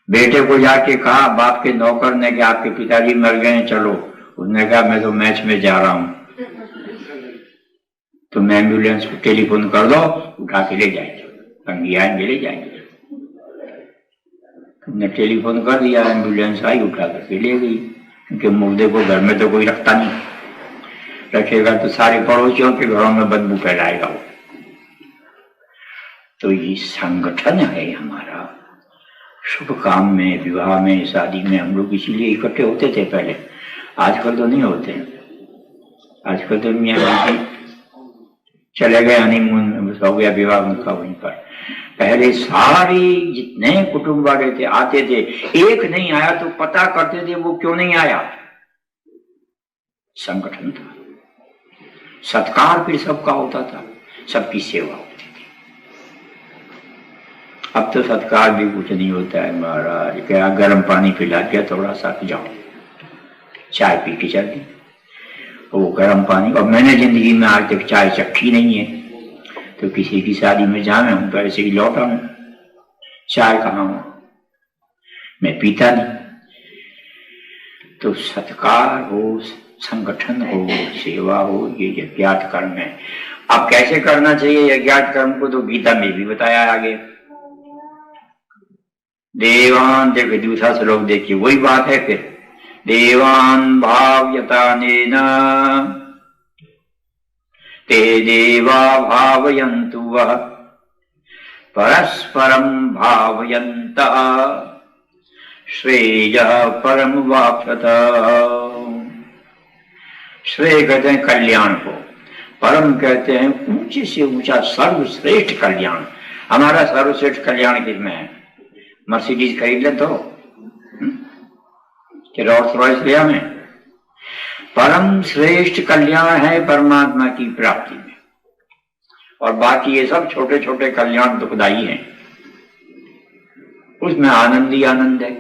बेटे को जाके कहा बाप के नौकर ने कि आपके पिताजी मर गए चलो। उसने कहा मैं तो मैच में जा रहा हूं, तुम एम्बुलेंस को टेलीफोन कर दो, उठा के ले जाएंगे, कंगी आएंगे ले जाएंगे। तुमने टेलीफोन कर दिया, एम्बुलेंस आई, उठा करके ले गई, क्योंकि मुर्दे को घर में तो कोई रखता नहीं, रखेगा तो सारे पड़ोसियों के घरों में बदबू फैलाएगा वो। तो ये संगठन है हमारा। शुभ काम में, विवाह में, शादी में हम लोग इसीलिए इकट्ठे होते थे पहले, आजकल तो नहीं होते। आजकल तो मियां बीवी चले गए हनीमून में, हो गया विवाह उनका वहीं पर। पहले सारे जितने कुटुंब वाले थे आते थे, एक नहीं आया तो पता करते थे वो क्यों नहीं आया। संगठन था, सत्कार फिर सबका होता था, सबकी सेवा होती थी। अब तो सत्कार भी कुछ नहीं होता है महाराज, क्या गर्म पानी पिला दिया थोड़ा सा, जाओ चाय पी के चल दी, वो गर्म पानी। और मैंने जिंदगी में आज तक चाय चखी नहीं है, तो किसी की शादी में जावे हूं तो ऐसे ही लौटा हूं, चाय कहाँ हूं, मैं पीता नहीं। तो सत्कार हो, संगठन हो, सेवा हो, ये यज्ञात कर्म है। अब कैसे करना चाहिए यज्ञात कर्म को, तो गीता में भी बताया आगे। देवान, देखिए दूसरा श्लोक देखिए, वही बात है फिर। देवान भाव्यतानेन ते देवा भावयन्तु वः परस्परं भावयन्तः श्रेयः परमवाप्स्यथ। श्रेय कहते हैं कल्याण को, परम कहते हैं ऊंचे से ऊंचा सर्वश्रेष्ठ कल्याण। हमारा सर्वश्रेष्ठ कल्याण किसमें है? मर्सिडीज खरीद ले तो रोल्स रॉयस लिया में, परम श्रेष्ठ कल्याण है परमात्मा की प्राप्ति में, और बाकी ये सब छोटे छोटे कल्याण दुखदाई हैं, उसमें आनंद ही आनंद है,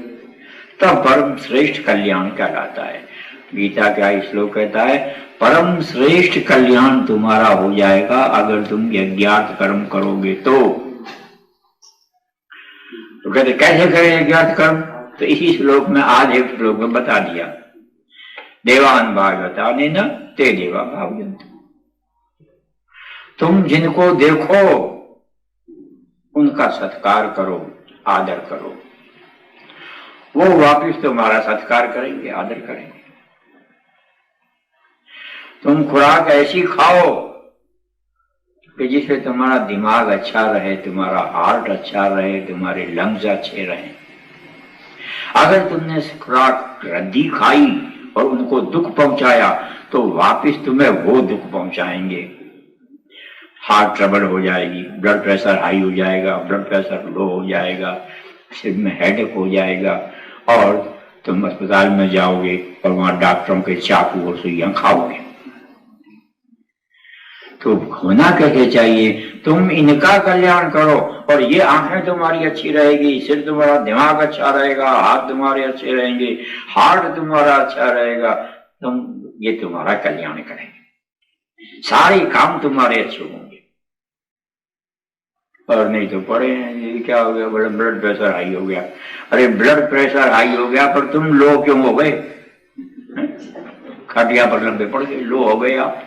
तब परम श्रेष्ठ कल्याण कहलाता है। गीता का श्लोक कहता है परम श्रेष्ठ कल्याण तुम्हारा हो जाएगा अगर तुम यज्ञार्थ कर्म करोगे तो कहते कैसे करें यज्ञार्थ कर्म, तो इसी श्लोक में आज एक श्लोक में बता दिया। देवान भागवतानेन ते देवा भावयन्तु। तुम जिनको देखो उनका सत्कार करो, आदर करो, वो वापिस तुम्हारा सत्कार करेंगे, आदर करेंगे। तुम खुराक ऐसी खाओ कि जिससे तुम्हारा दिमाग अच्छा रहे, तुम्हारा हार्ट अच्छा रहे, तुम्हारे लंग्स अच्छे रहें। अगर तुमने खुराक रद्दी खाई और उनको दुख पहुंचाया तो वापिस तुम्हें वो दुख पहुंचाएंगे। हार्ट ट्रबल हो जाएगी, ब्लड प्रेशर हाई हो जाएगा, ब्लड प्रेशर लो हो जाएगा, सिर में हेडेक हो जाएगा, और तुम अस्पताल में जाओगे और वहां डॉक्टरों के चाकू और सुइयां खाओगे। तो होना कैसे चाहिए, तुम इनका कल्याण करो और ये आंखें तुम्हारी अच्छी रहेगी, सिर तुम्हारा दिमाग अच्छा रहेगा, हाथ तुम्हारे अच्छे रहेंगे, हार्ट तुम्हारा अच्छा रहेगा, ये तुम्हारा कल्याण करेंगे, सारे काम तुम्हारे अच्छे होंगे। और नहीं तो पड़े हैं, ये क्या हो गया, बड़ा ब्लड प्रेशर हाई हो गया। अरे ब्लड प्रेशर हाई हो गया पर तुम लो क्यों हो गए? खटिया पर लंबे पड़ गए, लो हो गए आप।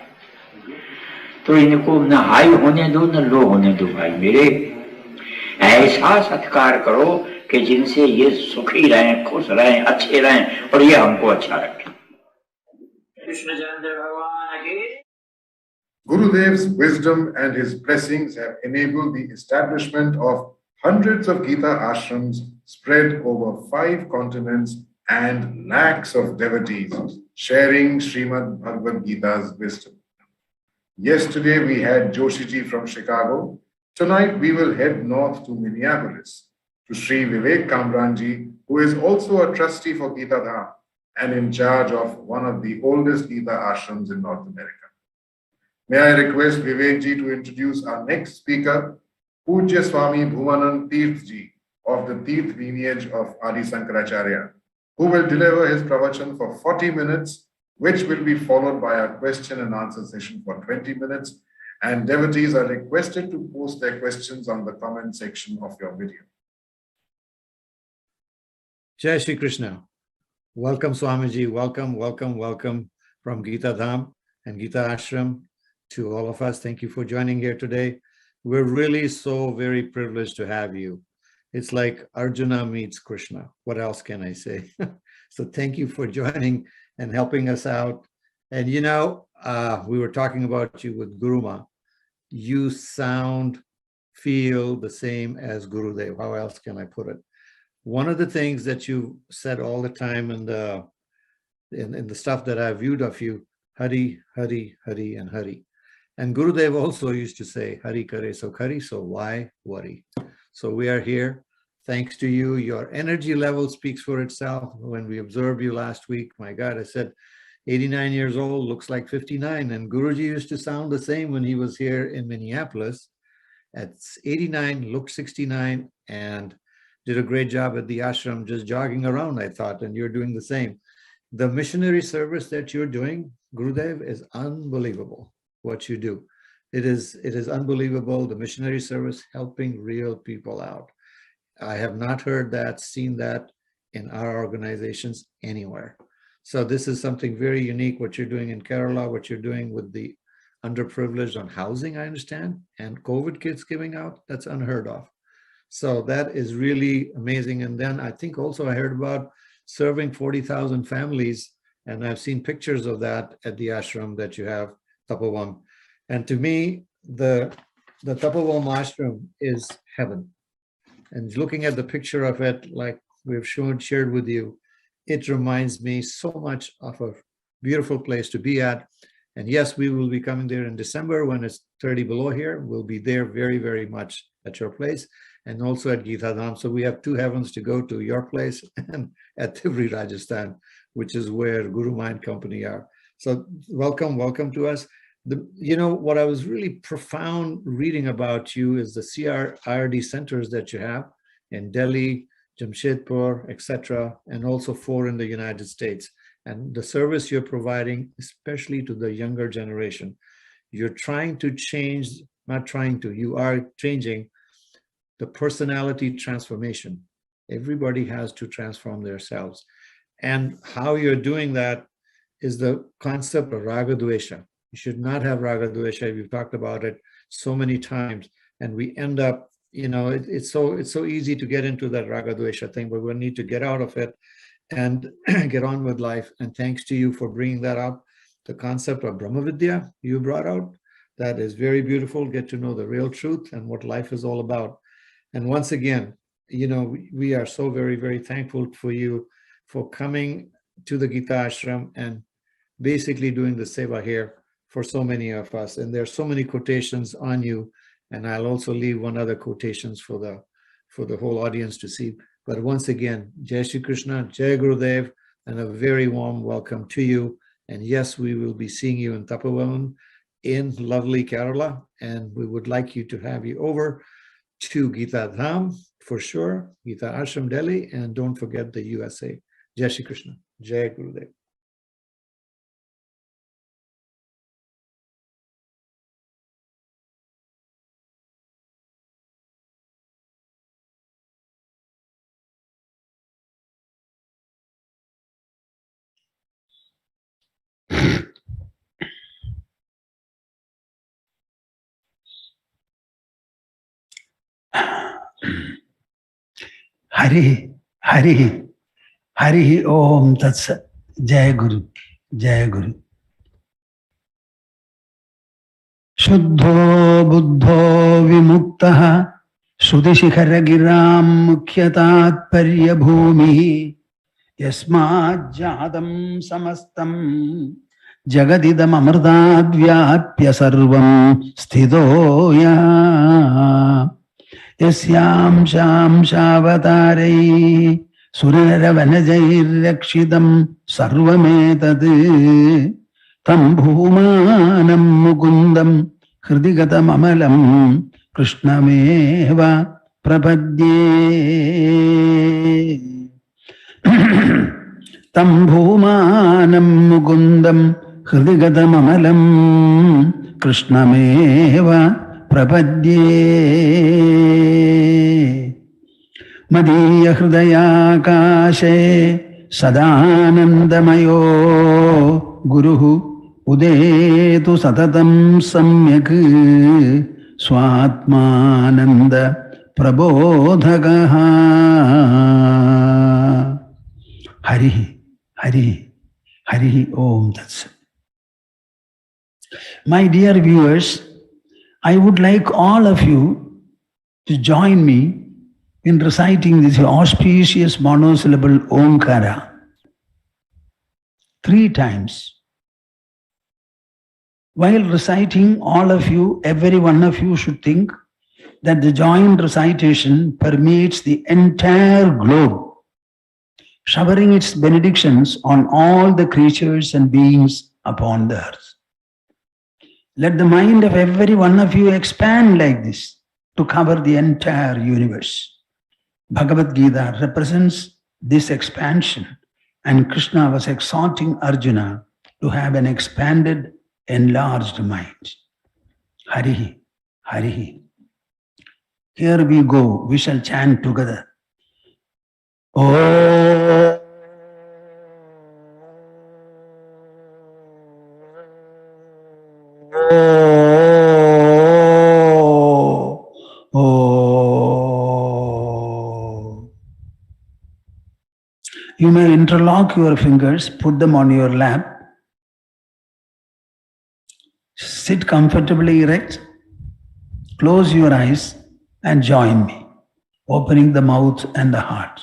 तो इनको न हाई होने दो न लो होने दो भाई मेरे। ऐसा सत्कार करो कि जिनसे ये सुखी रहें, खुश रहें, अच्छे रहें और ये हमको अच्छा रखें। कृष्ण चंद्र भगवान की। Gurudev's wisdom and his blessings have enabled the establishment of hundreds of Gita ashrams spread over 5 continents and lakhs of devotees sharing Srimad Bhagavad Gita's wisdom. Yesterday we had Joshiji from Chicago. Tonight we will head north to Minneapolis to Sri Vivek Kamranji, who is also a trustee for Geeta Dham and in charge of one of the oldest Gita ashrams in North America. May I request Vivekji to introduce our next speaker, Pujya Swami Bhuvanand Tirthji of the Tirth lineage of Adi Sankaracharya, who will deliver his pravachan for 40 minutes, which will be followed by a question and answer session for 20 minutes. And devotees are requested to post their questions on the comment section of your video. Jai Shri Krishna. Welcome Swamiji, welcome, welcome, welcome from Geeta Dham and Geeta Ashram to all of us. Thank you for joining here today. We're really so very privileged to have you. It's like Arjuna meets Krishna. What else can I say? So thank you for joining and helping us out. And you know, we were talking about you with Guruma. You sound, feel the same as Gurudev. How else can I put it? One of the things that you said all the time in the stuff that I viewed of you, Hari, Hari, Hari, and Hari. And Gurudev also used to say, Hari kare so kari, so why worry? So we are here. Thanks to you. Your energy level speaks for itself. When we observed you last week, my God, I said, 89 years old, looks like 59. And Guruji used to sound the same when he was here in Minneapolis. At 89, looked 69, and did a great job at the ashram, just jogging around, I thought, and you're doing the same. The missionary service that you're doing, Gurudev, is unbelievable what you do. It is unbelievable, the missionary service, helping real people out. I have not heard that, seen that in our organizations anywhere. So this is something very unique, what you're doing in Kerala, what you're doing with the underprivileged on housing, I understand, and COVID kits giving out, that's unheard of. So that is really amazing. And then I think also I heard about serving 40,000 families, and I've seen pictures of that at the ashram that you have, Tapovam. And to me, the Tapovam ashram is heaven. And looking at the picture of it, like we've shared with you, it reminds me so much of a beautiful place to be at. And yes, we will be coming there in December when it's 30 below here. We'll be there very, very much at your place and also at Geeta Dham. So we have two heavens to go to, your place and at Tivri, Rajasthan, which is where Guru Mind Company are. So welcome to us. You know, what I was really profound reading about you is the CRRD centers that you have in Delhi, Jamshedpur, etc., and also 4 in the United States. And the service you're providing, especially to the younger generation, you're trying to change, not trying to, you are changing the personality transformation. Everybody has to transform themselves. And how you're doing that is the concept of Raga Dvesha. You should not have Raga Dvesha. We've talked about it so many times, and we end up, you know, it's so easy to get into that Raga Dvesha thing, but we need to get out of it and get on with life. And thanks to you for bringing that up. The concept of Brahma Vidya you brought out, that is very beautiful. Get to know the real truth and what life is all about. And once again, you know, we are so very, very thankful for you for coming to the Gita Ashram and basically doing the seva here for so many of us. And there are so many quotations on you. And I'll also leave one other quotations for the whole audience to see. But once again, Jai Shri Krishna, Jai Gurudev, and a very warm welcome to you. And yes, we will be seeing you in Tapovan in lovely Kerala. And we would like you to have you over to Geeta Dham for sure, Geeta Ashram Delhi, and don't forget the USA. Jai Shri Krishna, Jai Gurudev. Hari Om Tatsat. Jai Guru, Jai Guru. Shuddho Buddho Vimuktaha Sudishikhara Giram Mukhyatatparya Bhumi Yasmad Jadam Samastam Jagadidam Amrdad Vyapya Sarvam Sthidoya Yasyam Sham Shavatare Surara Vanajair Rakshidam Sarvametad Tam Bhumanam Mukundam Hridigatam Amalam Krishnameva Prapadye Tam Bhumanam Mukundam Hridigatam Amalam Krishnameva Prapadye Madhya Hridaya Kashe Sadanandamayo Guruhu Udetu Satatam Samyak Swatmananda Prabodhagaha Hari Om Tatsat. My dear viewers, I would like all of you to join me in reciting this auspicious monosyllable Omkara 3 times. While reciting, all of you, every one of you should think that the joint recitation permeates the entire globe, showering its benedictions on all the creatures and beings upon the earth. Let the mind of every one of you expand like this to cover the entire universe. Bhagavad Gita represents this expansion, and Krishna was exhorting Arjuna to have an expanded, enlarged mind. Harihi, Harihi. Here we go, we shall chant together. Oh. You may interlock your fingers, put them on your lap. Sit comfortably erect, close your eyes and join me, opening the mouth and the heart.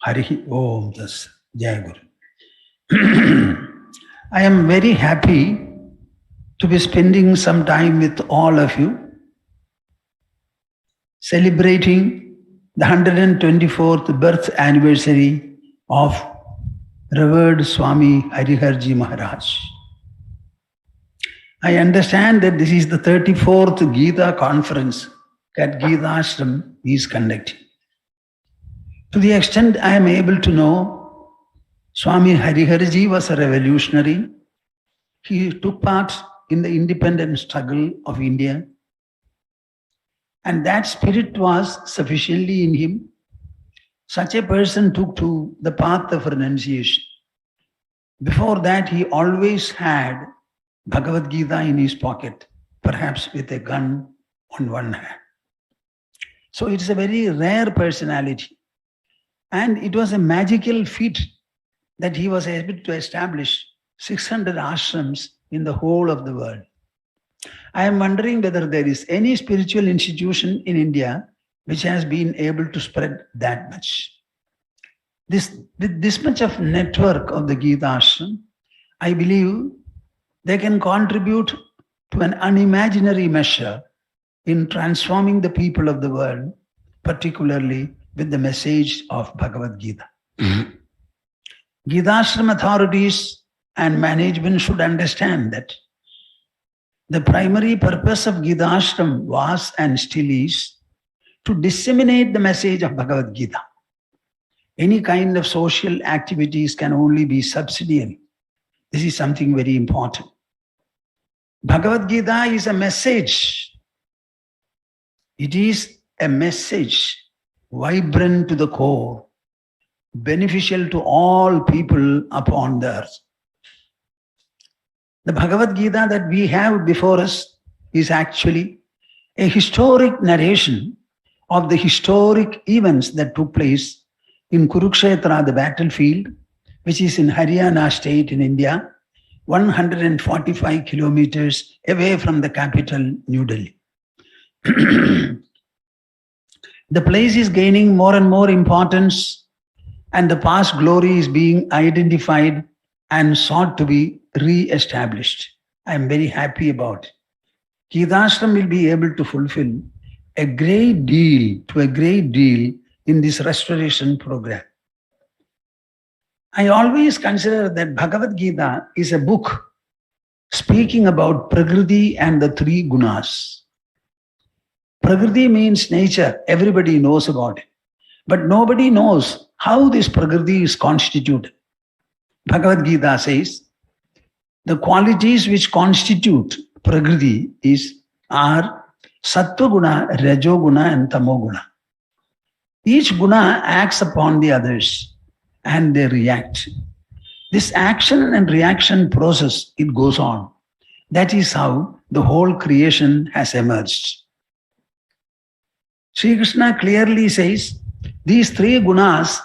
Harihi Om Das Jai Guru. I am very happy to be spending some time with all of you, celebrating the 124th birth anniversary of revered Swami Hariharji Maharaj. I understand that this is the 34th Gita conference that Geeta Ashram is conducting. To the extent I am able to know, Swami Hariharji was a revolutionary. He took part in the independent struggle of India. And that spirit was sufficiently in him. Such a person took to the path of renunciation. Before that, he always had Bhagavad Gita in his pocket, perhaps with a gun on one hand. So it's a very rare personality. And it was a magical feat that he was able to establish 600 ashrams in the whole of the world. I am wondering whether there is any spiritual institution in India which has been able to spread that much. With this much of network of the Geeta Ashram, I believe they can contribute to an unimaginary measure in transforming the people of the world, particularly with the message of Bhagavad Gita. Geeta Ashram authorities and management should understand that the primary purpose of Geeta Ashram was and still is to disseminate the message of Bhagavad Gita. Any kind of social activities can only be subsidiary. This is something very important. Bhagavad Gita is a message. It is a message vibrant to the core, beneficial to all people upon the earth. The Bhagavad Gita that we have before us is actually a historic narration of the historic events that took place in Kurukshetra, the battlefield, which is in Haryana state in India, 145 kilometers away from the capital, New Delhi. The place is gaining more and more importance, and the past glory is being identified and sought to be re-established. I am very happy about it. Geeta Ashram will be able to fulfill a great deal in this restoration program. I always consider that Bhagavad Gita is a book speaking about Prakriti and the three gunas. Prakriti means nature. Everybody knows about it. But nobody knows how this Prakriti is constituted. Bhagavad Gita says, the qualities which constitute Prakriti are Sattva Guna, Rajo Guna and Tamo Guna. Each guna acts upon the others and they react. This action and reaction process, it goes on. That is how the whole creation has emerged. Sri Krishna clearly says, these three gunas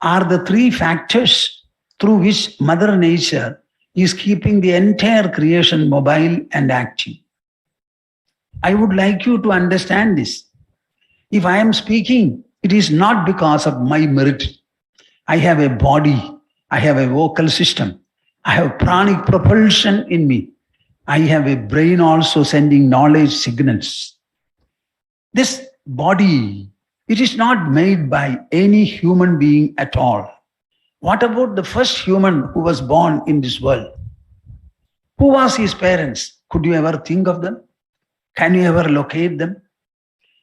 are the three factors through which Mother Nature is keeping the entire creation mobile and active. I would like you to understand this. If I am speaking, it is not because of my merit. I have a body, I have a vocal system, I have pranic propulsion in me. I have a brain also sending knowledge signals. This body, it is not made by any human being at all. What about the first human who was born in this world? Who was his parents? Could you ever think of them? Can you ever locate them?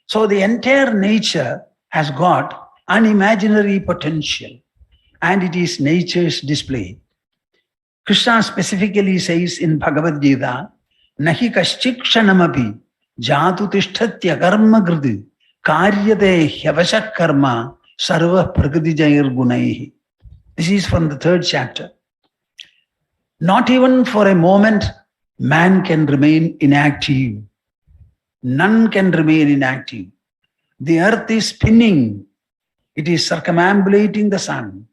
So the entire nature has got unimaginary potential, and it is nature's display. Krishna specifically says in Bhagavad Gita, Nahi kaschikshanamapi jatu tishtatya karma gridi karyate hyavashak karma sarva prakritijair gunaihi. This is from the 3rd chapter. Not even for a moment man can remain inactive. None can remain inactive. The earth is spinning. It is circumambulating the sun.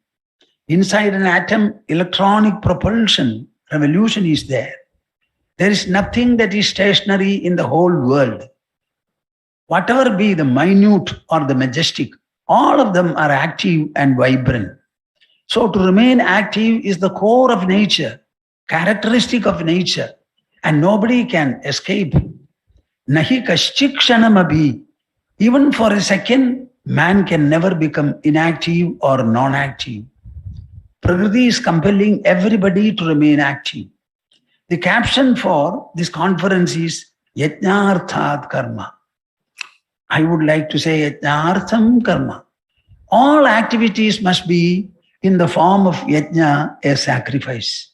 Inside an atom, electronic propulsion, revolution is there. There is nothing that is stationary in the whole world. Whatever be the minute or the majestic, all of them are active and vibrant. So to remain active is the core of nature, characteristic of nature, and nobody can escape. Nahi kaschikshanamabi. Even for a second, man can never become inactive or non-active. Prakriti is compelling everybody to remain active. The caption for this conference is Yajnarthat Karma. I would like to say Yajnartham Karma. All activities must be in the form of yajna, a sacrifice.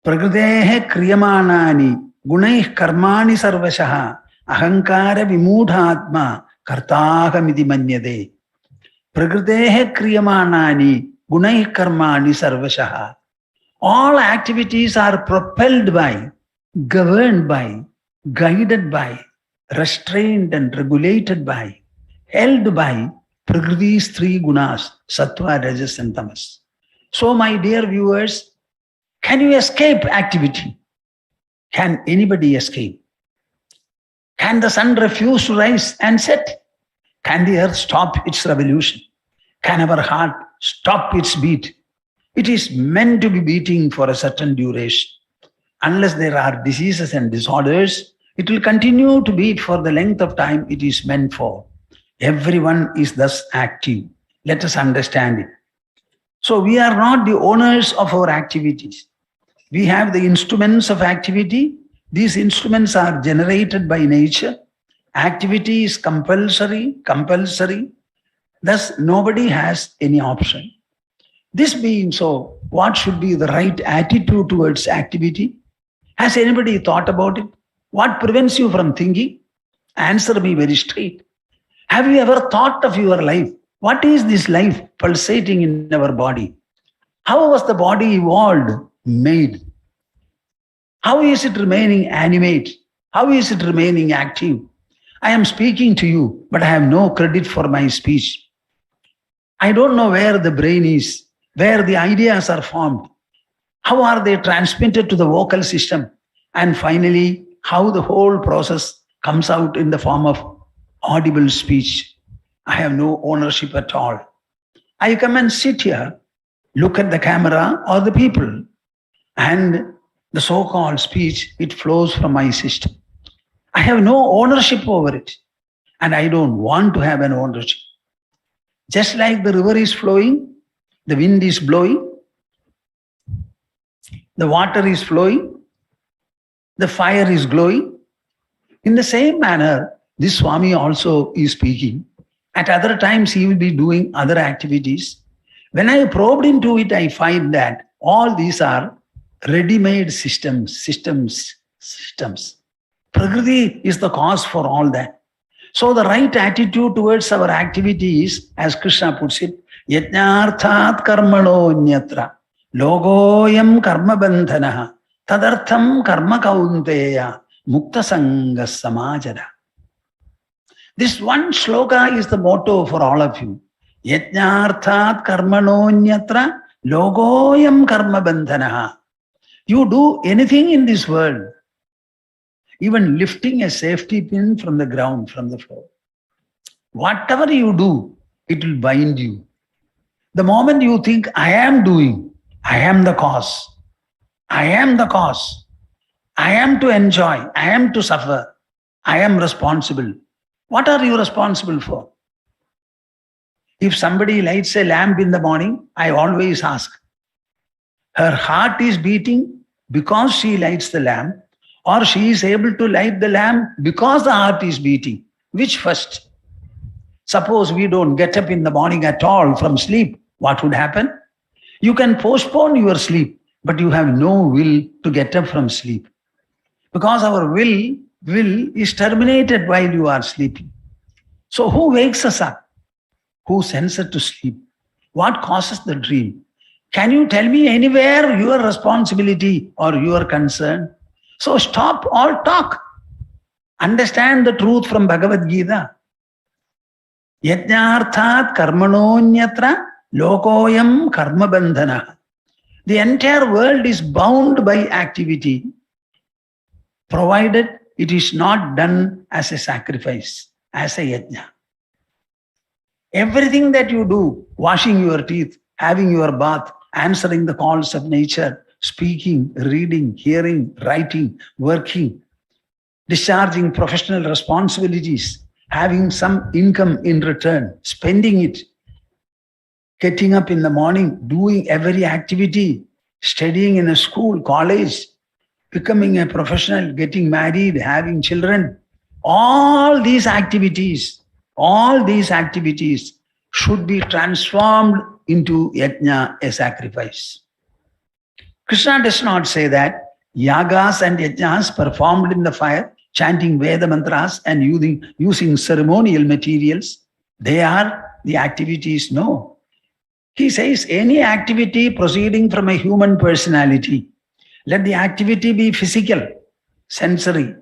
Prakritehe kriyamanani gunaih karmani sarvashaha ahankara vimudhatma kartahamiti manyade. Prakritehe kriyamanani gunaih karmani sarvashaha. All activities are propelled by, governed by, guided by, restrained and regulated by, held by Prakriti's 3 gunas, Sattva, Rajas and Tamas. So my dear viewers, can you escape activity? Can anybody escape? Can the sun refuse to rise and set? Can the earth stop its revolution? Can our heart stop its beat? It is meant to be beating for a certain duration. Unless there are diseases and disorders, it will continue to beat for the length of time it is meant for. Everyone is thus active. Let us understand it. So we are not the owners of our activities. We have the instruments of activity. These instruments are generated by nature. Activity is compulsory. Thus, nobody has any option. This being so, what should be the right attitude towards activity? Has anybody thought about it? What prevents you from thinking? Answer me very straight. Have you ever thought of your life? What is this life pulsating in our body? How was the body evolved, made? How is it remaining animate? How is it remaining active? I am speaking to you, but I have no credit for my speech. I don't know where the brain is, where the ideas are formed. How are they transmitted to the vocal system? And finally, how the whole process comes out in the form of audible speech. I have no ownership at all. I come and sit here, look at the camera or the people, and the so-called speech, it flows from my system. I have no ownership over it, and I don't want to have an ownership. Just like the river is flowing, the wind is blowing, the water is flowing, the fire is glowing. In the same manner, this Swami also is speaking. At other times, he will be doing other activities. When I probed into it, I find that all these are ready-made systems. Prakriti is the cause for all that. So the right attitude towards our activities, as Krishna puts it, Yajnarthat karmano nyatra logoyam karma bandhanaha tadartham karma kaunteya mukta sanga samajara. This one shloka is the motto for all of you. Yajnarthat karmano nyatra logoyam karma bandhanaha You do anything in this world, even lifting a safety pin from the ground, from the floor. Whatever you do, it will bind you. The moment you think, I am doing, I am the cause, I am the cause, I am to enjoy, I am to suffer, I am responsible. What are you responsible for? If somebody lights a lamp in the morning, I always ask, her heart is beating because she lights the lamp, or she is able to light the lamp because the heart is beating. Which first? Suppose we don't get up in the morning at all from sleep, what would happen? You can postpone your sleep, but you have no will to get up from sleep. Because our will is terminated while you are sleeping. So who wakes us up? Who sends us to sleep? What causes the dream? Can you tell me anywhere your responsibility or your concern? So stop all talk. Understand the truth from Bhagavad Gita. Yajnarthat karmanonyatra lokoyam karma bandhana. The entire world is bound by activity, provided it is not done as a sacrifice, as a yajna. Everything that you do, washing your teeth, having your bath, answering the calls of nature, speaking, reading, hearing, writing, working, discharging professional responsibilities, having some income in return, spending it, getting up in the morning, doing every activity, studying in a school, college, becoming a professional, getting married, having children, all these activities should be transformed into yajna, a sacrifice. Krishna does not say that yagas and yajnas performed in the fire, chanting Veda mantras and using ceremonial materials, they are the activities. No. He says any activity proceeding from a human personality, let the activity be physical, sensory,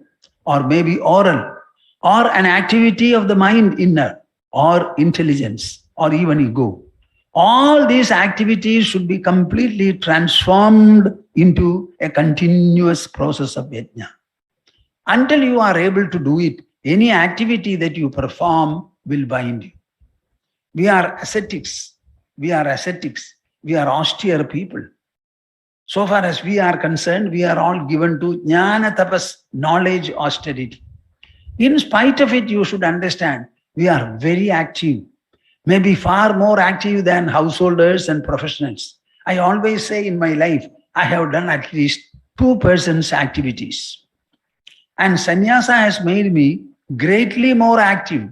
or maybe oral, or an activity of the mind inner, or intelligence, or even ego. All these activities should be completely transformed into a continuous process of yajna. Until you are able to do it, any activity that you perform will bind you. We are ascetics. We are austere people. So far as we are concerned, we are all given to jnana tapas, knowledge, austerity. In spite of it, you should understand, we are very active, maybe far more active than householders and professionals. I always say in my life, I have done at least 2 persons' activities. And sannyasa has made me greatly more active.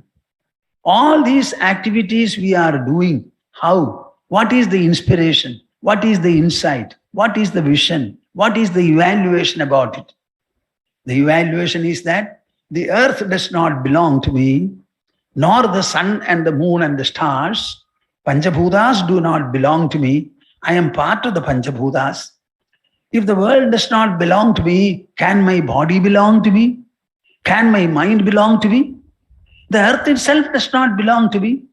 All these activities we are doing, how? What is the inspiration? What is the insight? What is the vision? What is the evaluation about it? The evaluation is that the earth does not belong to me, nor the sun and the moon and the stars. Panchabhutas do not belong to me. I am part of the Panchabhutas. If the world does not belong to me, can my body belong to me? Can my mind belong to me? The earth itself does not belong to me.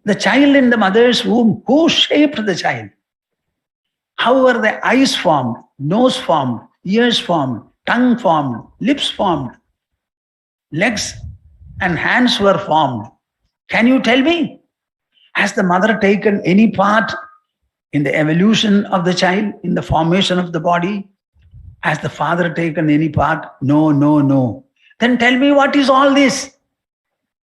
The child in the mother's womb, who shaped the child? How were the eyes formed, nose formed, ears formed, tongue formed, lips formed, legs and hands were formed? Can you tell me? Has the mother taken any part in the evolution of the child, in the formation of the body? Has the father taken any part? No, no, no. Then tell me, what is all this?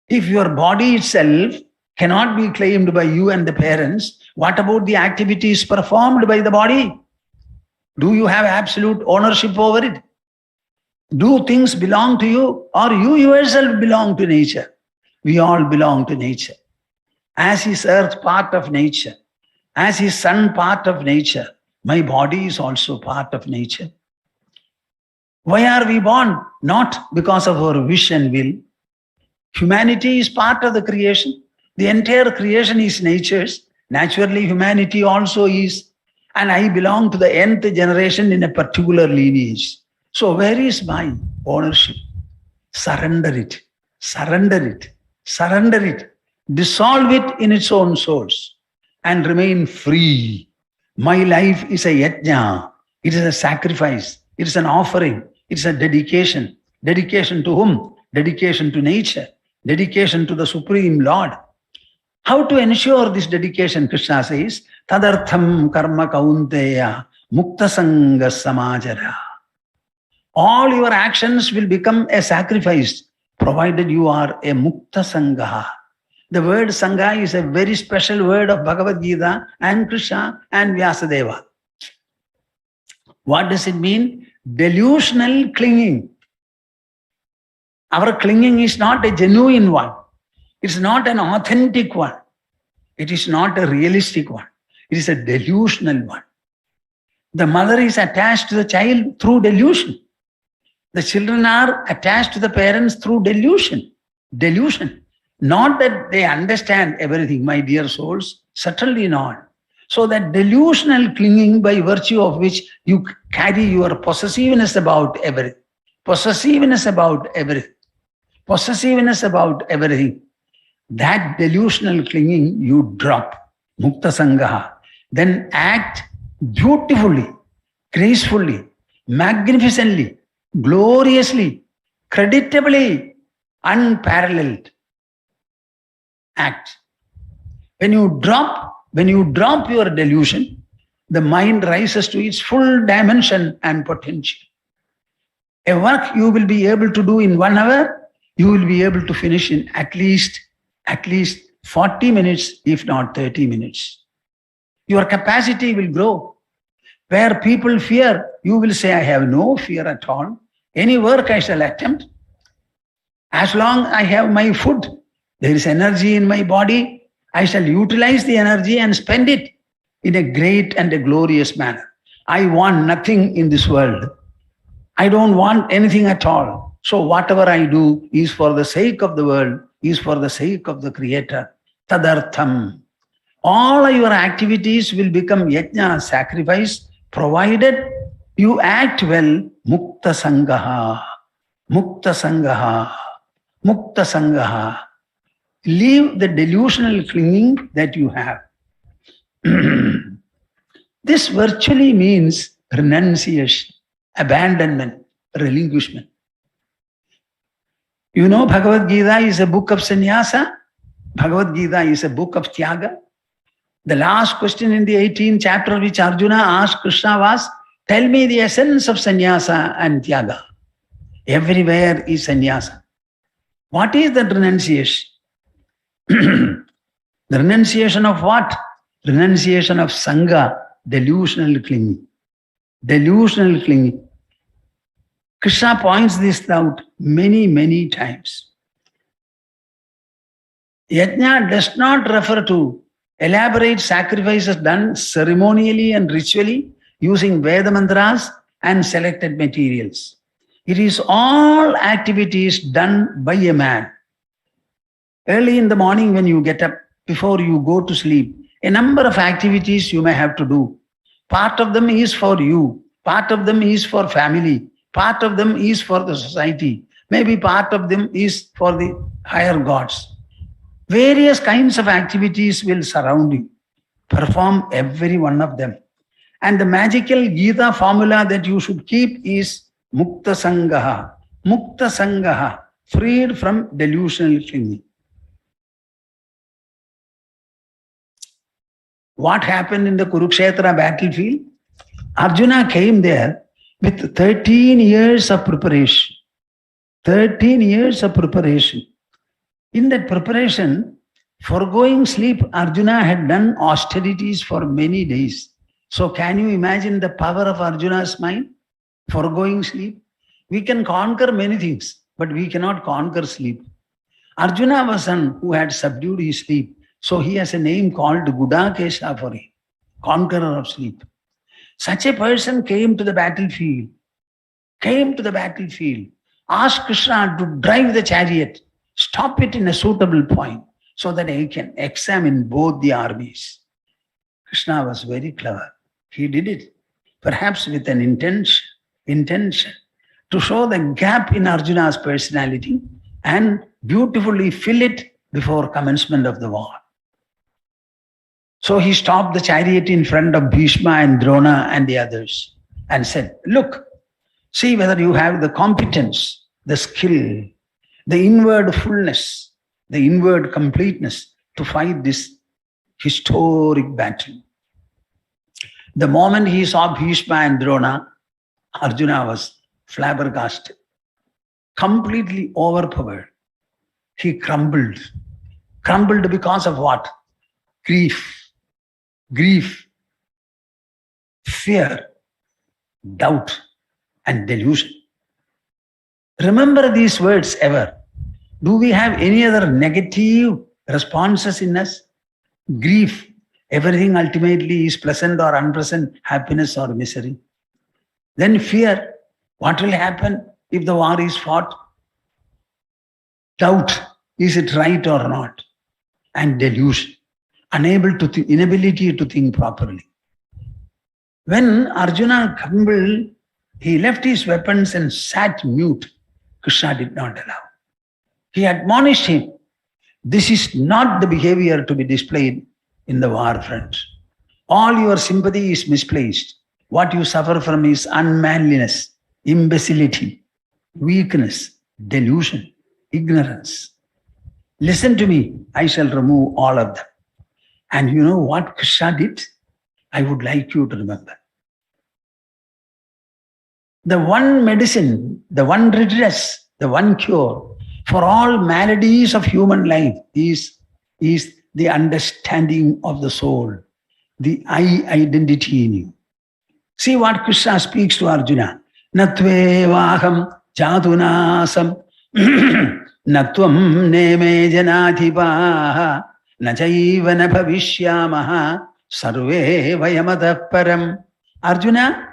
If your body itself cannot be claimed by you and the parents, what about the activities performed by the body? Do you have absolute ownership over it? Do things belong to you, or you yourself belong to nature? We all belong to nature. As is earth part of nature, as is sun part of nature, my body is also part of nature. Why are we born? Not because of our wish and will. Humanity is part of the creation. The entire creation is nature's. Naturally, humanity also is. And I belong to the nth generation in a particular lineage. So where is my ownership? Surrender it. Surrender it. Surrender it. Dissolve it in its own source and remain free. My life is a yajna. It is a sacrifice. It is an offering. It's a dedication. Dedication to whom? Dedication to nature. Dedication to the Supreme Lord. How to ensure this dedication? Krishna says, Tadartham karma kaunteya mukta sangha samajara. All your actions will become a sacrifice, provided you are a mukta sangha. The word sangha is a very special word of Bhagavad Gita and Krishna and Vyasadeva. What does it mean? Delusional clinging. Our clinging is not a genuine one. It's not an authentic one. It is not a realistic one. It is a delusional one. The mother is attached to the child through delusion. The children are attached to the parents through delusion. Delusion. Not that they understand everything, my dear souls. Certainly not. So that delusional clinging by virtue of which you carry your possessiveness about everything. Possessiveness about everything. Possessiveness about everything. That delusional clinging you drop. Mukta Sangaha. Then act beautifully, gracefully, magnificently, gloriously, creditably, unparalleled. Act. When you drop your delusion, the mind rises to its full dimension and potential. A work you will be able to do in 1 hour, you will be able to finish in at least 40 minutes, if not 30 minutes. Your capacity will grow. Where people fear, you will say, I have no fear at all. Any work I shall attempt. As long as I have my food, there is energy in my body, I shall utilize the energy and spend it in a great and a glorious manner. I want nothing in this world. I don't want anything at all. So whatever I do is for the sake of the world, is for the sake of the Creator. Tadartham. All your activities will become yajna, sacrifice, provided you act well. Mukta Sangaha. Mukta Sangaha. Mukta Sangaha. Leave the delusional clinging that you have. This virtually means renunciation, abandonment, relinquishment. You know, Bhagavad Gita is a book of sannyasa. Bhagavad Gita is a book of tyaga. The last question in the 18th chapter which Arjuna asked Krishna was, tell me the essence of sannyasa and tyaga. Everywhere is sannyasa. What is the renunciation? The renunciation of what? Renunciation of sangha, delusional clinging. Delusional clinging. Krishna points this out many, many times. Yajna does not refer to elaborate sacrifices done ceremonially and ritually using Veda mantras and selected materials. It is all activities done by a man. Early in the morning when you get up, before you go to sleep, a number of activities you may have to do. Part of them is for you. Part of them is for family. Part of them is for the society. Maybe part of them is for the higher gods. Various kinds of activities will surround you. Perform every one of them. And the magical Gita formula that you should keep is Mukta Sangaha. Mukta Sangaha. Freed from delusional clinging. What happened in the Kurukshetra battlefield? Arjuna came there with 13 years of preparation. 13 years of preparation. In that preparation, foregoing sleep, Arjuna had done austerities for many days. So can you imagine the power of Arjuna's mind? Foregoing sleep. We can conquer many things, but we cannot conquer sleep. Arjuna was one who had subdued his sleep. So he has a name called Gudakesha for him, conqueror of sleep. Such a person came to the battlefield, asked Krishna to drive the chariot, stop it in a suitable point so that he can examine both the armies. Krishna was very clever. He did it, perhaps with an intention to show the gap in Arjuna's personality and beautifully fill it before commencement of the war. So he stopped the chariot in front of Bhishma and Drona and the others and said, look, see whether you have the competence, the skill, the inward fullness, the inward completeness to fight this historic battle. The moment he saw Bhishma and Drona, Arjuna was flabbergasted, completely overpowered. He crumbled. Crumbled because of what? Grief, fear, doubt, and delusion. Remember these words ever. Do we have any other negative responses in us? Grief. Everything ultimately is pleasant or unpleasant, happiness or misery. Then fear. What will happen if the war is fought? Doubt. Is it right or not? And delusion. Inability to think properly. When Arjuna crumbled, he left his weapons and sat mute. Krishna did not allow. He admonished him. This is not the behavior to be displayed in the war front. All your sympathy is misplaced. What you suffer from is unmanliness, imbecility, weakness, delusion, ignorance. Listen to me, I shall remove all of them. And you know what Krishna did? I would like you to remember. The one medicine, the one redress, the one cure for all maladies of human life is the understanding of the soul, the I identity in you. See what Krishna speaks to Arjuna. Natvevaham jadunasam natvam neme janadhipaha nachaiva na bhavishyamaha sarve vayamatav param. Arjuna,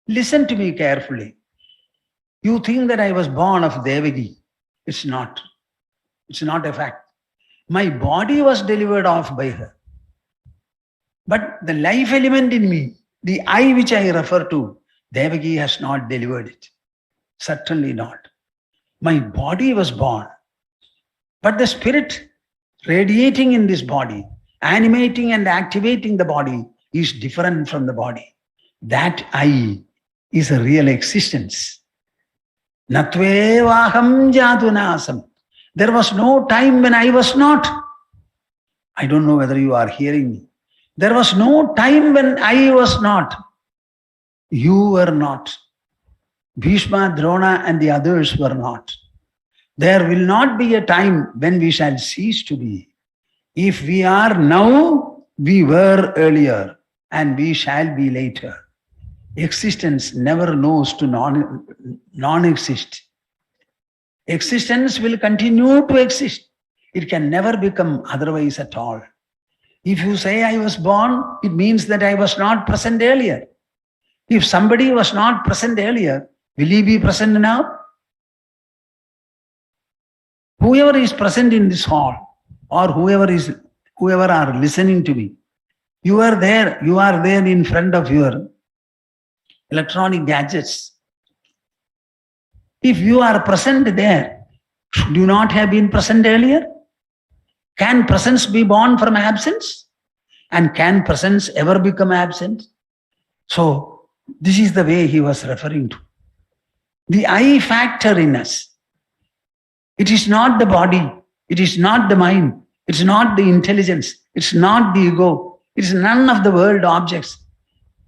listen to me carefully. You think that I was born of Devaki. It's not. It's not a fact. My body was delivered off by her. But the life element in me, the I which I refer to, Devaki has not delivered it. Certainly not. My body was born. But the spirit radiating in this body, animating and activating the body is different from the body. That I is a real existence. Natvevaham jadunasam. There was no time when I was not. I don't know whether you are hearing me. There was no time when I was not. You were not. Bhishma, Drona and the others were not. There will not be a time when we shall cease to be. If we are now, we were earlier and we shall be later. Existence never knows to non-exist. Existence will continue to exist. It can never become otherwise at all. If you say I was born, it means that I was not present earlier. If somebody was not present earlier, will he be present now? Whoever is present in this hall, or whoever are listening to me, you are there in front of your electronic gadgets. If you are present there, should you not have been present earlier? Can presence be born from absence? And can presence ever become absent? So, this is the way he was referring to. The I factor in us. It is not the body. It is not the mind. It's not the intelligence. It's not the ego. It's none of the world objects.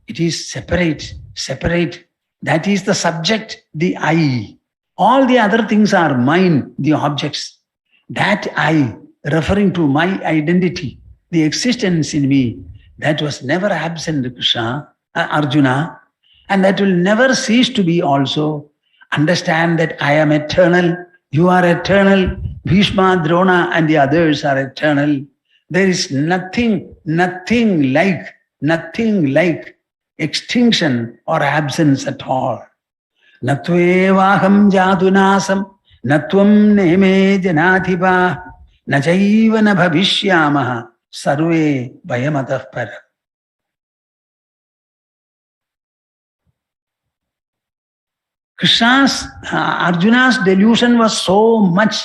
It is separate. That is the subject, the I. All the other things are mine, the objects. That I, referring to my identity, the existence in me, that was never absent, Arjuna, and that will never cease to be also. Understand that I am eternal, you are eternal, Bhishma, Drona and the others are eternal. There is nothing like extinction or absence at all. Natvevaham jadunasam natvam neme janadhipa nachaiva na bhavishyamaha sarve vayamatav para. Arjuna's delusion was so much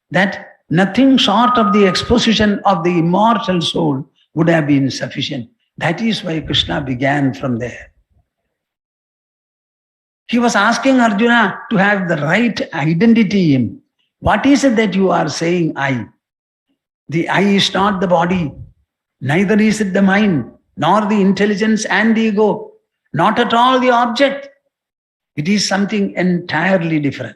that nothing short of the exposition of the immortal soul would have been sufficient. That is why Krishna began from there. He was asking Arjuna to have the right identity in. What is it that you are saying I? The I is not the body, neither is it the mind, nor the intelligence and the ego, not at all the object. It is something entirely different.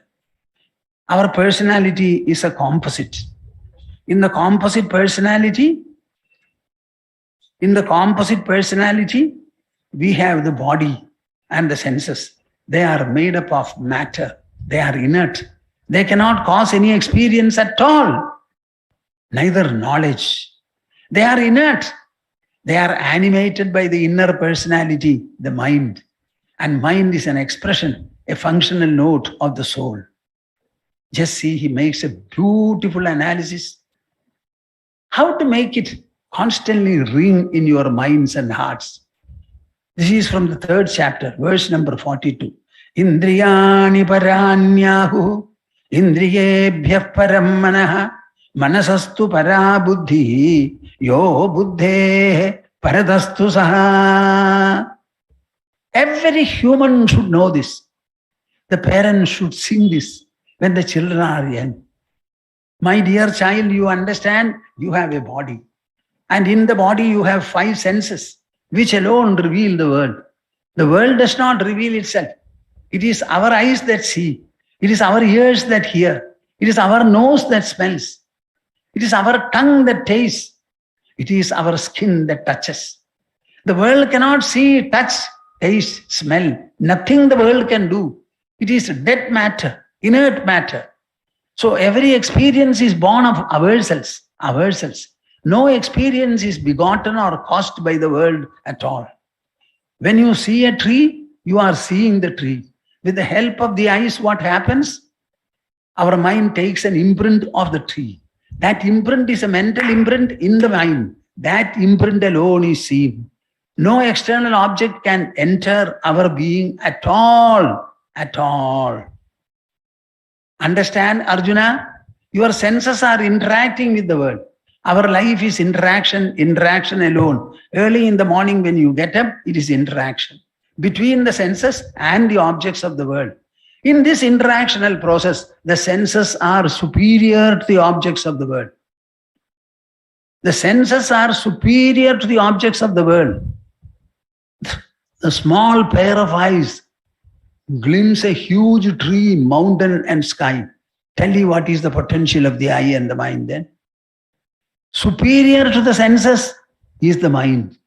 Our personality is a composite. In the composite personality, we have the body and the senses. They are made up of matter. They are inert. They cannot cause any experience at all, neither knowledge. They are inert. They are animated by the inner personality, the mind. And mind is an expression, a functional note of the soul. Just see, he makes a beautiful analysis. How to make it constantly ring in your minds and hearts. This is from the 3rd chapter, verse number 42. Indriyani paranyahu, indriyebhyah param manaha, manasastu para buddhi, yo buddhe paradastu saha. Every human should know this. The parents should sing this when the children are young. My dear child, you understand, you have a body. And in the body you have 5 senses, which alone reveal the world. The world does not reveal itself. It is our eyes that see. It is our ears that hear. It is our nose that smells. It is our tongue that tastes. It is our skin that touches. The world cannot see, touch, taste, smell. Nothing the world can do. It is dead matter, inert matter. So every experience is born of ourselves. No experience is begotten or caused by the world at all. When you see a tree, you are seeing the tree. With the help of the eyes, what happens? Our mind takes an imprint of the tree. That imprint is a mental imprint in the mind. That imprint alone is seen. No external object can enter our being at all. Understand, Arjuna? Your senses are interacting with the world. Our life is interaction alone. Early in the morning when you get up, it is interaction between the senses and the objects of the world. In this interactional process, the senses are superior to the objects of the world. The senses are superior to the objects of the world. A small pair of eyes glimpse a huge tree, mountain and sky. Tell you what is the potential of the eye and the mind then. Superior to the senses is the mind.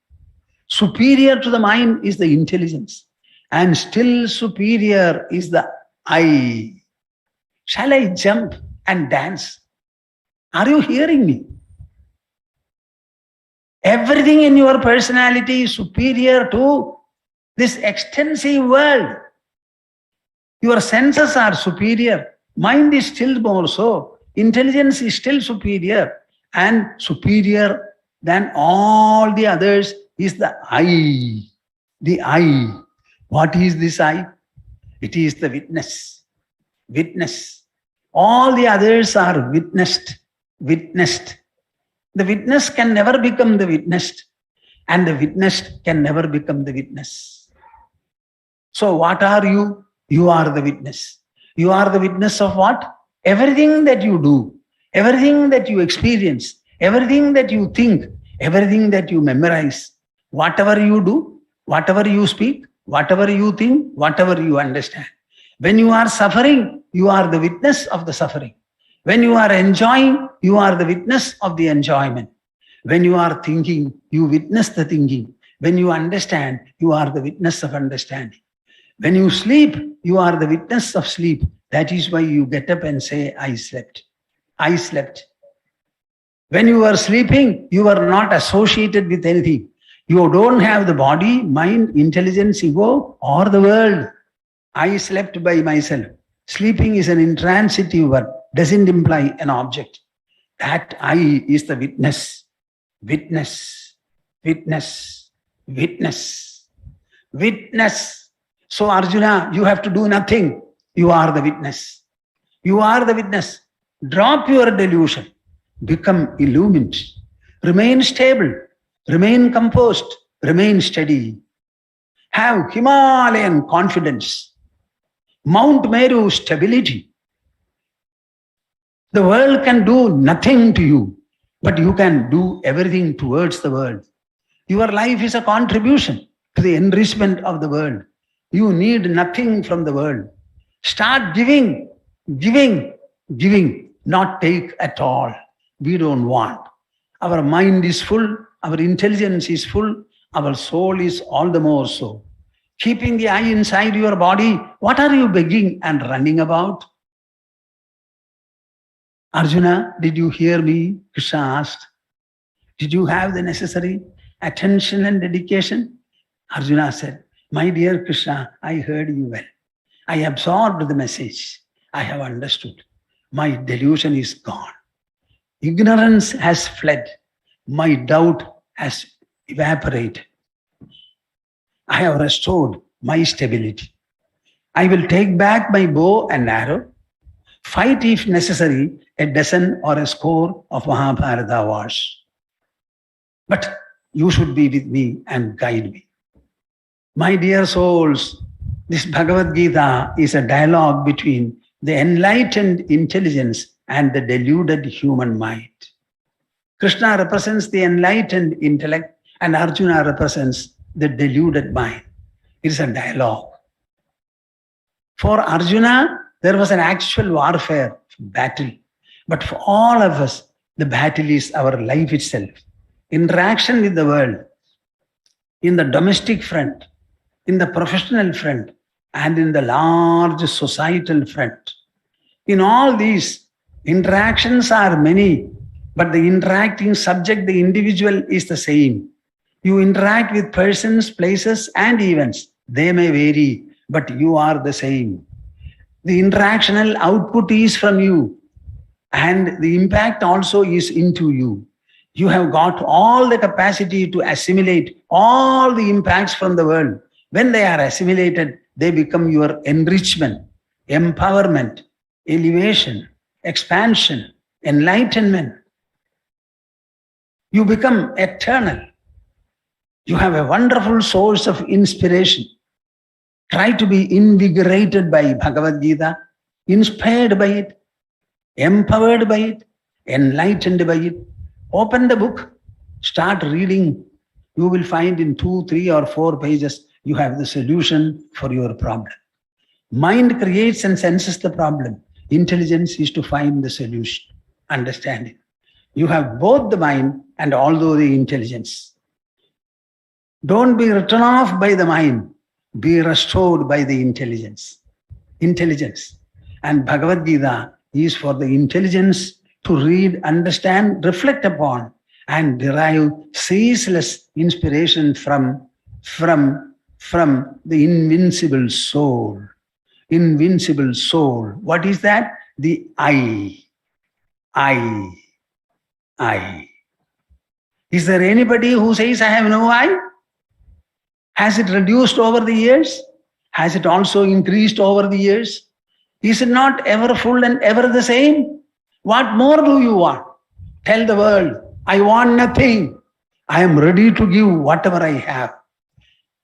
Superior to the mind is the intelligence. And still superior is the eye. Shall I jump and dance? Are you hearing me? Everything in your personality is superior to this extensive world. Your senses are superior. Mind is still more so. Intelligence is still superior. And superior than all the others is the I. The I. What is this I? It is the witness. Witness. All the others are witnessed. Witnessed. The witness can never become the witnessed. And the witnessed can never become the witness. So what are you? You are the witness. You are the witness of what? Everything that you do. Everything that you experience, everything that you think, everything that you memorize, whatever you do, whatever you speak, whatever you think, whatever you understand. When you are suffering, you are the witness of the suffering. When you are enjoying, you are the witness of the enjoyment. When you are thinking, you witness the thinking. When you understand, you are the witness of understanding. When you sleep, you are the witness of sleep. That is why you get up and say, I slept. I slept. When you are sleeping, you are not associated with anything. You don't have the body, mind, intelligence, ego, or the world. I slept by myself. Sleeping is an intransitive word, doesn't imply an object. That I is the witness. Witness. Witness. Witness. Witness. So Arjuna, you have to do nothing. You are the witness. You are the witness. Drop your delusion. Become illumined. Remain stable. Remain composed. Remain steady. Have Himalayan confidence. Mount Meru, stability. The world can do nothing to you, but you can do everything towards the world. Your life is a contribution to the enrichment of the world. You need nothing from the world. Start giving, giving, giving, not take at all. We don't want. Our mind is full, our intelligence is full, our soul is all the more so. Keeping the eye inside your body, what are you begging and running about? Arjuna, did you hear me? Krishna asked. Did you have the necessary attention and dedication? Arjuna said, my dear Krishna, I heard you well. I absorbed the message. I have understood. My delusion is gone. Ignorance has fled. My doubt has evaporated. I have restored my stability. I will take back my bow and arrow, fight if necessary a dozen or a score of Mahabharata wars. But you should be with me and guide me. My dear souls, this Bhagavad Gita is a dialogue between the enlightened intelligence and the deluded human mind. Krishna represents the enlightened intellect and Arjuna represents the deluded mind. It is a dialogue. For Arjuna, there was an actual warfare, battle. But for all of us, the battle is our life itself. Interaction with the world, in the domestic front, in the professional front, and in the large societal front. In all these, interactions are many, but the interacting subject, the individual, is the same. You interact with persons, places, and events. They may vary, but you are the same. The interactional output is from you, and the impact also is into you. You have got all the capacity to assimilate all the impacts from the world. When they are assimilated, they become your enrichment, empowerment, elevation, expansion, enlightenment. You become eternal. You have a wonderful source of inspiration. Try to be invigorated by Bhagavad Gita, inspired by it, empowered by it, enlightened by it. Open the book, start reading. You will find in 2, 3, or 4 pages, you have the solution for your problem. Mind creates and senses the problem. Intelligence is to find the solution, understanding. You have both the mind and also the intelligence. Don't be written off by the mind. Be restored by the intelligence. Intelligence. And Bhagavad Gita is for the intelligence to read, understand, reflect upon, and derive ceaseless inspiration from the invincible soul. Invincible soul. What is that? The I. Is there anybody who says, I have no I? Has it reduced over the years? Has it also increased over the years? Is it not ever full and ever the same? What more do you want? Tell the world, I want nothing. I am ready to give whatever I have.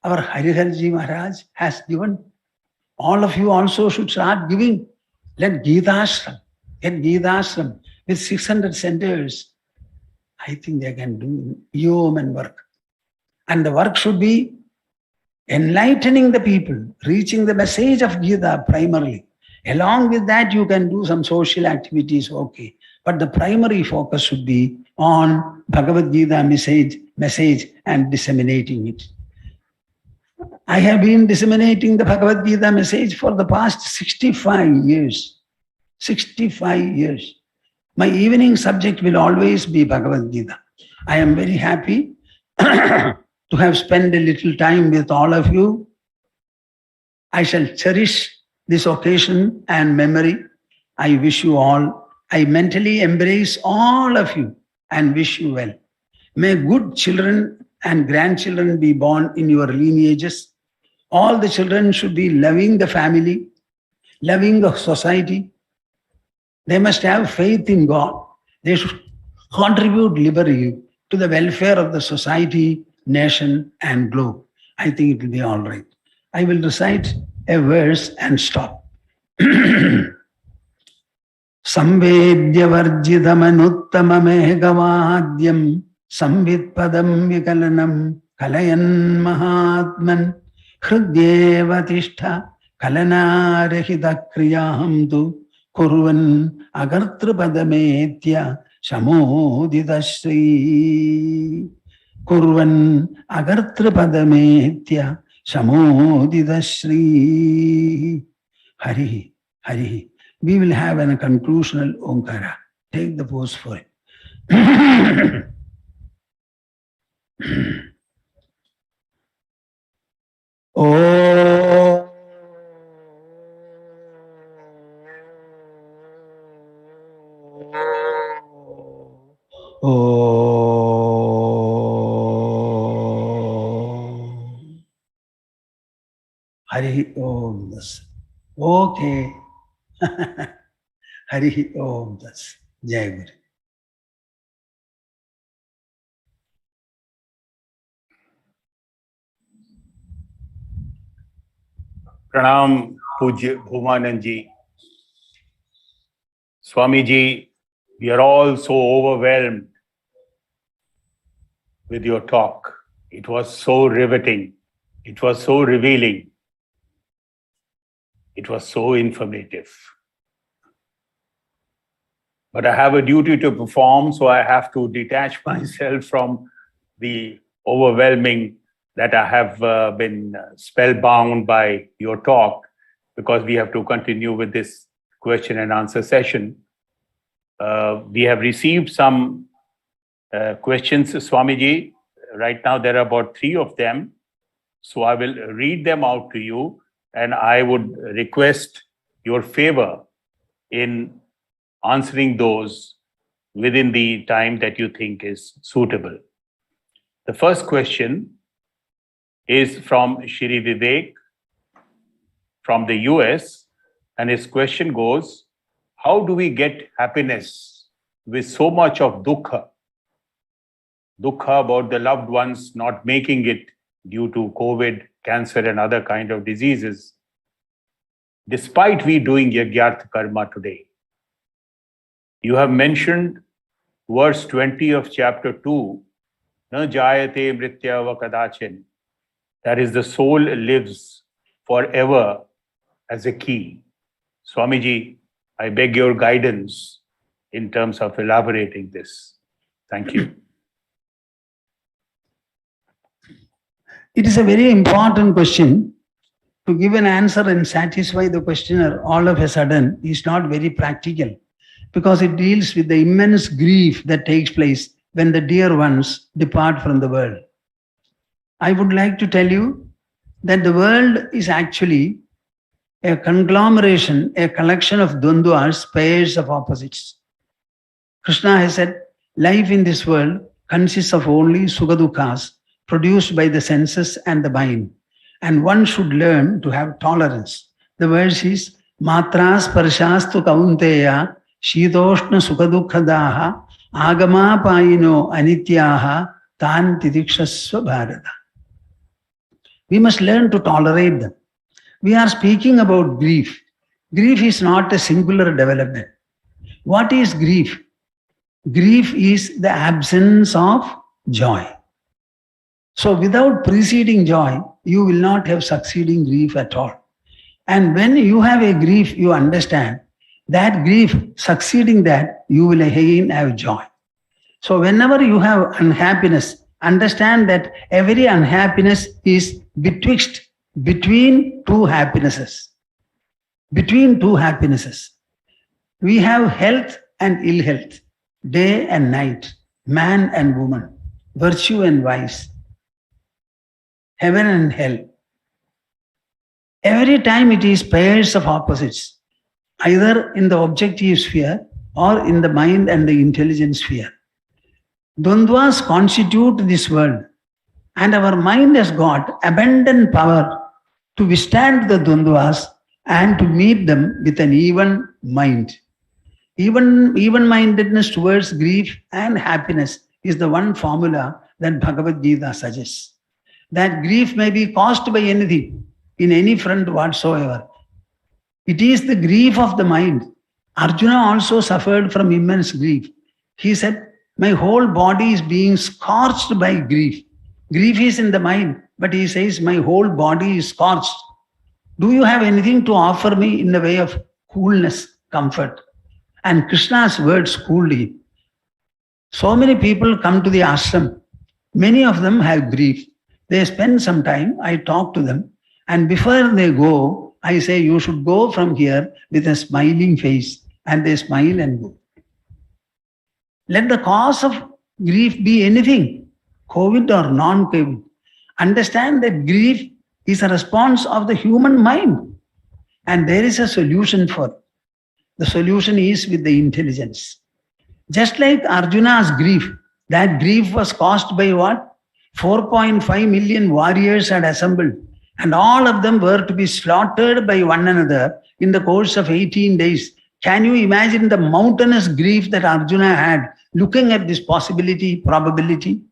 Our Hariharji Maharaj has given. All of you also should start giving. Let Geeta Ashram with 600 centers. I think they can do yeoman work. And the work should be enlightening the people, reaching the message of Gita primarily. Along with that, you can do some social activities, okay. But the primary focus should be on Bhagavad Gita message and disseminating it. I have been disseminating the Bhagavad Gita message for the past 65 years. 65 years. My evening subject will always be Bhagavad Gita. I am very happy to have spent a little time with all of you. I shall cherish this occasion and memory. I wish you all, I mentally embrace all of you and wish you well. May good children and grandchildren be born in your lineages. All the children should be loving the family, loving the society. They must have faith in God. They should contribute liberally to the welfare of the society, nation, and globe. I think it will be all right. I will recite a verse and stop. संवेद्यवर्जितमनुत्तममेघवाद्यं संवित्पदं विकलनं कलयन् महात्मन् हृद्येव तिष्ठ कलनारहितक्रियां तु कुर्वन् अकर्तृपदमेत्य शमोदितश्री कुर्वन् अकर्तृपदमेत्य शमोदितश्री Hari Hari. We will have a conclusional Omkara. Take the pose for it. Oh. Hari Om. Okay. Hari Om. Jai Guru. Pranam Pujya Bhumanand ji. Swami ji, we are all so overwhelmed with your talk. It was so riveting. It was so revealing. It was so informative. But I have a duty to perform, so I have to detach myself from the overwhelming that I have been spellbound by your talk, because we have to continue with this question and answer session. We have received some questions, Swamiji. Right now there are about 3 of them. So I will read them out to you, and I would request your favor in answering those within the time that you think is suitable. The first question is from Shri Vivek from the US, and his question goes, how do we get happiness with so much of dukkha? Dukkha about the loved ones not making it due to COVID, cancer and other kind of diseases, despite we doing Yagyartha Karma today. You have mentioned verse 20 of chapter 2, Na jayate mritya va kadachin. That is, the soul lives forever as a key. Swamiji, I beg your guidance in terms of elaborating this. Thank you. It is a very important question. To give an answer and satisfy the questioner all of a sudden is not very practical, because it deals with the immense grief that takes place when the dear ones depart from the world. I would like to tell you that the world is actually a conglomeration, a collection of dvandvas, pairs of opposites. Krishna has said, life in this world consists of only sukha-dukkhas produced by the senses and the mind. And one should learn to have tolerance. The verse is, Matras parshastu kaunteya shitoshna sukha-dukkhadaha agama payino anityaha tan tidikshasva bharata. We must learn to tolerate them. We are speaking about grief. Grief is not a singular development. What is grief? Grief is the absence of joy. So without preceding joy, you will not have succeeding grief at all. And when you have a grief, you understand that grief, succeeding that, you will again have joy. So whenever you have unhappiness, understand that every unhappiness is between two happinesses. Between two happinesses. We have health and ill health, day and night, man and woman, virtue and vice, heaven and hell. Every time it is pairs of opposites, either in the objective sphere or in the mind and the intelligence sphere. Dvandvas constitute this world, and our mind has got abundant power to withstand the dvandvas and to meet them with an even mind. Even-mindedness towards grief and happiness is the one formula that Bhagavad Gita suggests. That grief may be caused by anything, in any front whatsoever. It is the grief of the mind. Arjuna also suffered from immense grief. He said, my whole body is being scorched by grief. Grief is in the mind, but he says, my whole body is scorched. Do you have anything to offer me in the way of coolness, comfort? And Krishna's words cooled him. So many people come to the ashram. Many of them have grief. They spend some time, I talk to them, and before they go, I say, you should go from here with a smiling face. And they smile and go. Let the cause of grief be anything, COVID or non-COVID. Understand that grief is a response of the human mind. And there is a solution for it. The solution is with the intelligence. Just like Arjuna's grief, that grief was caused by what? 4.5 million warriors had assembled, and all of them were to be slaughtered by one another in the course of 18 days. Can you imagine the mountainous grief that Arjuna had looking at this possibility, probability?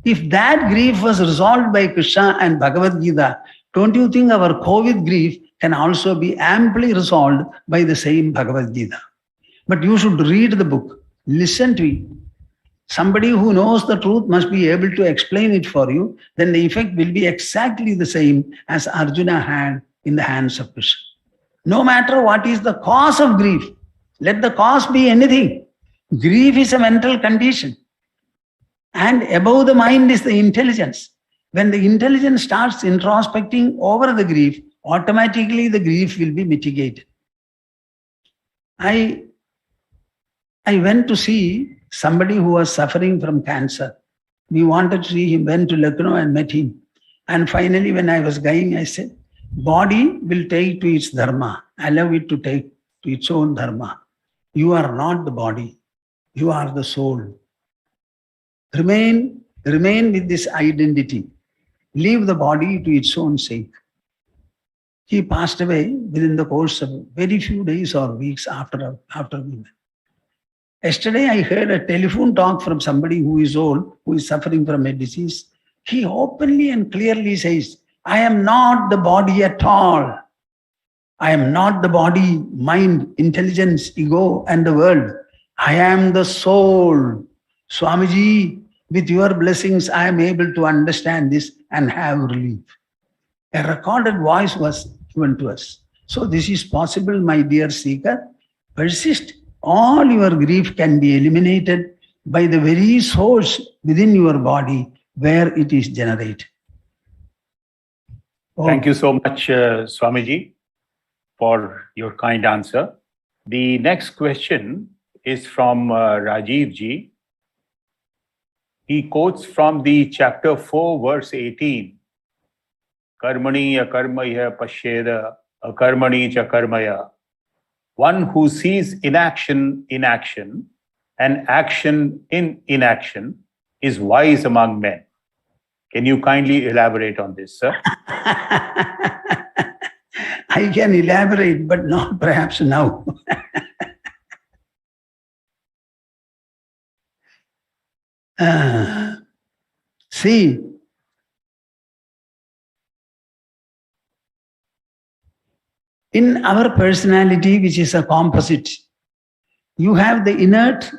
If that grief was resolved by Krishna and Bhagavad Gita, don't you think our COVID grief can also be amply resolved by the same Bhagavad Gita? But you should read the book, listen to it. Somebody who knows the truth must be able to explain it for you. Then the effect will be exactly the same as Arjuna had in the hands of Krishna. No matter what is the cause of grief, let the cause be anything. Grief is a mental condition. And above the mind is the intelligence. When the intelligence starts introspecting over the grief, automatically the grief will be mitigated. I went to see somebody who was suffering from cancer. We wanted to see him, went to Lucknow and met him. And finally, when I was going, I said, body will take to its dharma. Allow it to take to its own dharma. You are not the body. You are the soul. Remain with this identity. Leave the body to its own sake. He passed away within the course of very few days or weeks after we met. Yesterday, I heard a telephone talk from somebody who is old, who is suffering from a disease. He openly and clearly says, I am not the body at all. I am not the body, mind, intelligence, ego, and the world. I am the soul. Swamiji, with your blessings, I am able to understand this and have relief. A recorded voice was given to us. So this is possible, my dear seeker. Persist. All your grief can be eliminated by the very source within your body where it is generated. Thank you so much, Swamiji, for your kind answer. The next question is from Rajiv ji. He quotes from the chapter 4, verse 18. Karmani akarmaya pashyeda akarmani cha karmaya. One who sees inaction in action and action in inaction is wise among men. Can you kindly elaborate on this, sir? I can elaborate, but not perhaps now. See, in our personality, which is a composite, you have the inert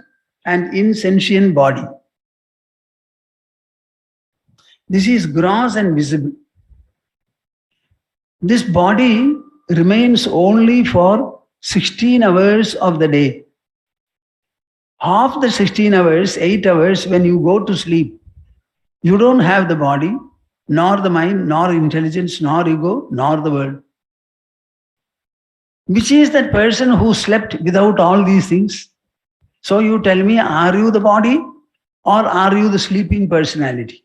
and insentient body. This is gross and visible. This body remains only for 16 hours of the day. Half the 16 hours, 8 hours, when you go to sleep, you don't have the body, nor the mind, nor intelligence, nor ego, nor the world. Which is that person who slept without all these things? So you tell me, are you the body or are you the sleeping personality?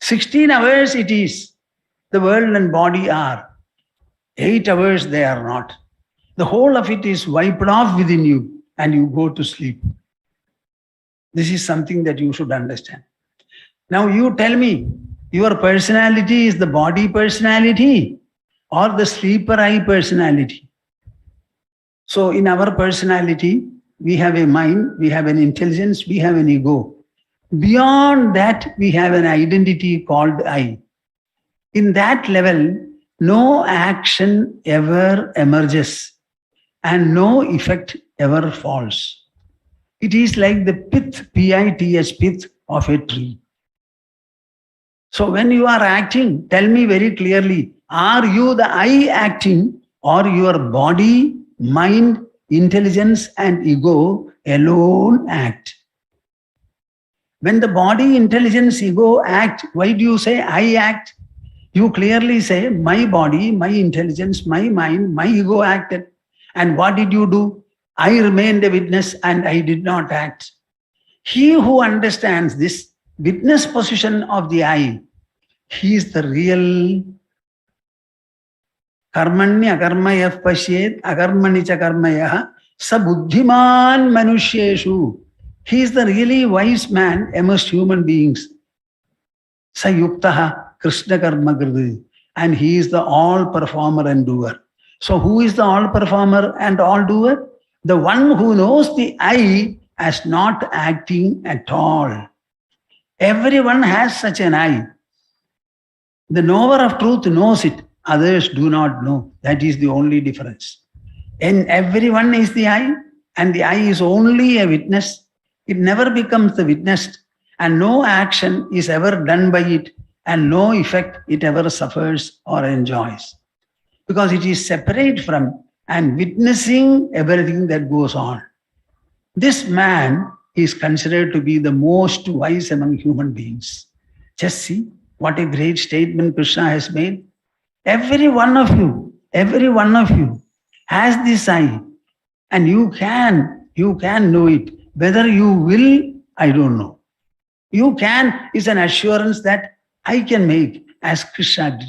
16 hours it is. The world and body are. 8 hours they are not. The whole of it is wiped off within you and you go to sleep. This is something that you should understand. Now you tell me, your personality is the body personality or the sleeper eye personality. So in our personality, we have a mind, we have an intelligence, we have an ego. Beyond that, we have an identity called I. In that level, no action ever emerges and no effect ever falls. It is like the pith, P-I-T-H, pith of a tree. So when you are acting, tell me very clearly, are you the I acting or your body, mind, intelligence and ego alone act? When the body, intelligence, ego act, why do you say I act? You clearly say my body, my intelligence, my mind, my ego acted. And what did you do? I remained a witness and I did not act. He who understands this witness position of the I, he is the real karmanya karmayah pashyet akarmani cha karmayah sabuddhiman manushyeshu. He is the really wise man amongst human beings. Sayuktaha Krishna karma Gurudev. And he is the all performer and doer. So who is the all performer and all doer? The one who knows the I as not acting at all. Everyone has such an I. The knower of truth knows it. Others do not know. That is the only difference. And everyone is the I, and the I is only a witness. It never becomes the witnessed, and no action is ever done by it, and no effect it ever suffers or enjoys. Because it is separate from and witnessing everything that goes on. This man is considered to be the most wise among human beings. Just see what a great statement Krishna has made. Every one of you has this I, and you can know it. Whether you will, I don't know. You can is an assurance that I can make as Krishna did.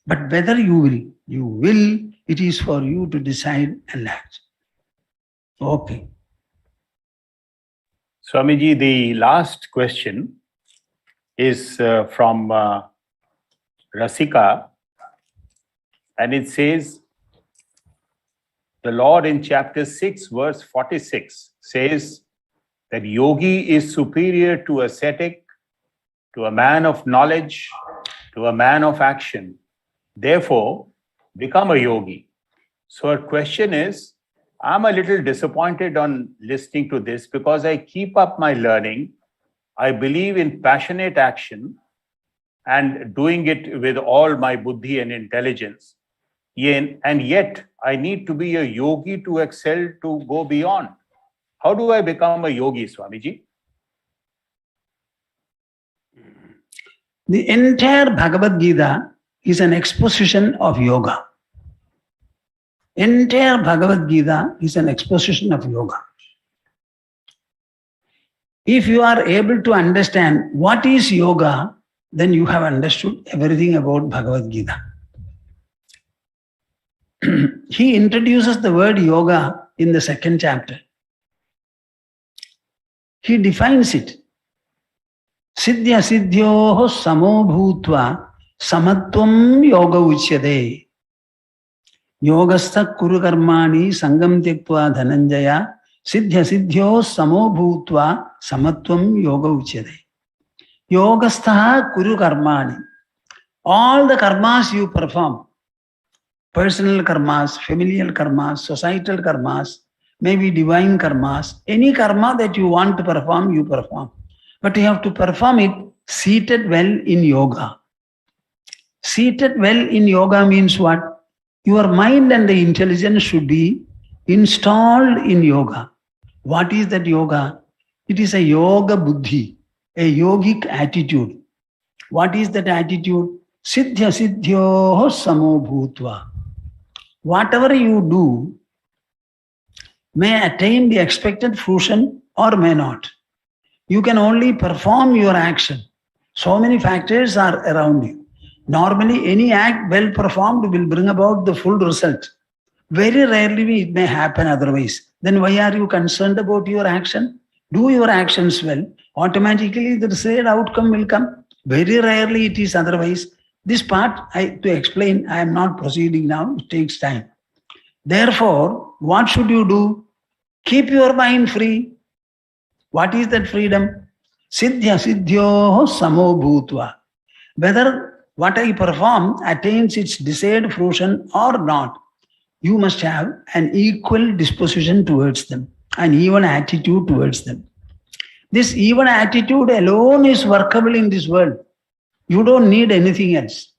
But whether you will, it is for you to decide and act. Okay. Swamiji, the last question is from Rasika, and it says, the Lord in chapter 6, verse 46 says that yogi is superior to ascetic, to a man of knowledge, to a man of action. Therefore, become a yogi. So her question is, I'm a little disappointed on listening to this because I keep up my learning. I believe in passionate action and doing it with all my buddhi and intelligence. And yet, I need to be a yogi to excel, to go beyond. How do I become a yogi, Swamiji? The entire Bhagavad Gita is an exposition of yoga. Entire Bhagavad Gita is an exposition of yoga. If you are able to understand what is yoga, then you have understood everything about Bhagavad Gita. He introduces the word yoga in the 2nd chapter. He defines it. Siddhya siddhyoho samo bhutva samatvam yoga uchyate. Yogastha kuru karmani sangam tyaktva dhananjaya siddhya siddhyo samo bhutva samatvam yoga uchyate. Yogastha kuru karmani. All the karmas you perform, personal karmas, familial karmas, societal karmas, maybe divine karmas, any karma that you want to perform, you perform. But you have to perform it seated well in yoga. Seated well in yoga means what? Your mind and the intelligence should be installed in yoga. What is that yoga? It is a yoga buddhi, a yogic attitude. What is that attitude? Siddhya siddhyoho samo bhutva. Whatever you do may attain the expected fruition or may not. You can only perform your action. So many factors are around you. Normally, any act well performed will bring about the full result. Very rarely it may happen otherwise. Then why are you concerned about your action? Do your actions well. Automatically the desired outcome will come. Very rarely it is otherwise. This part, to explain, I am not proceeding now. It takes time. Therefore, what should you do? Keep your mind free. What is that freedom? Siddhya siddhyoho samo bhutva. Whether what I perform attains its desired fruition or not, you must have an equal disposition towards them, an even attitude towards them. This even attitude alone is workable in this world. You don't need anything else.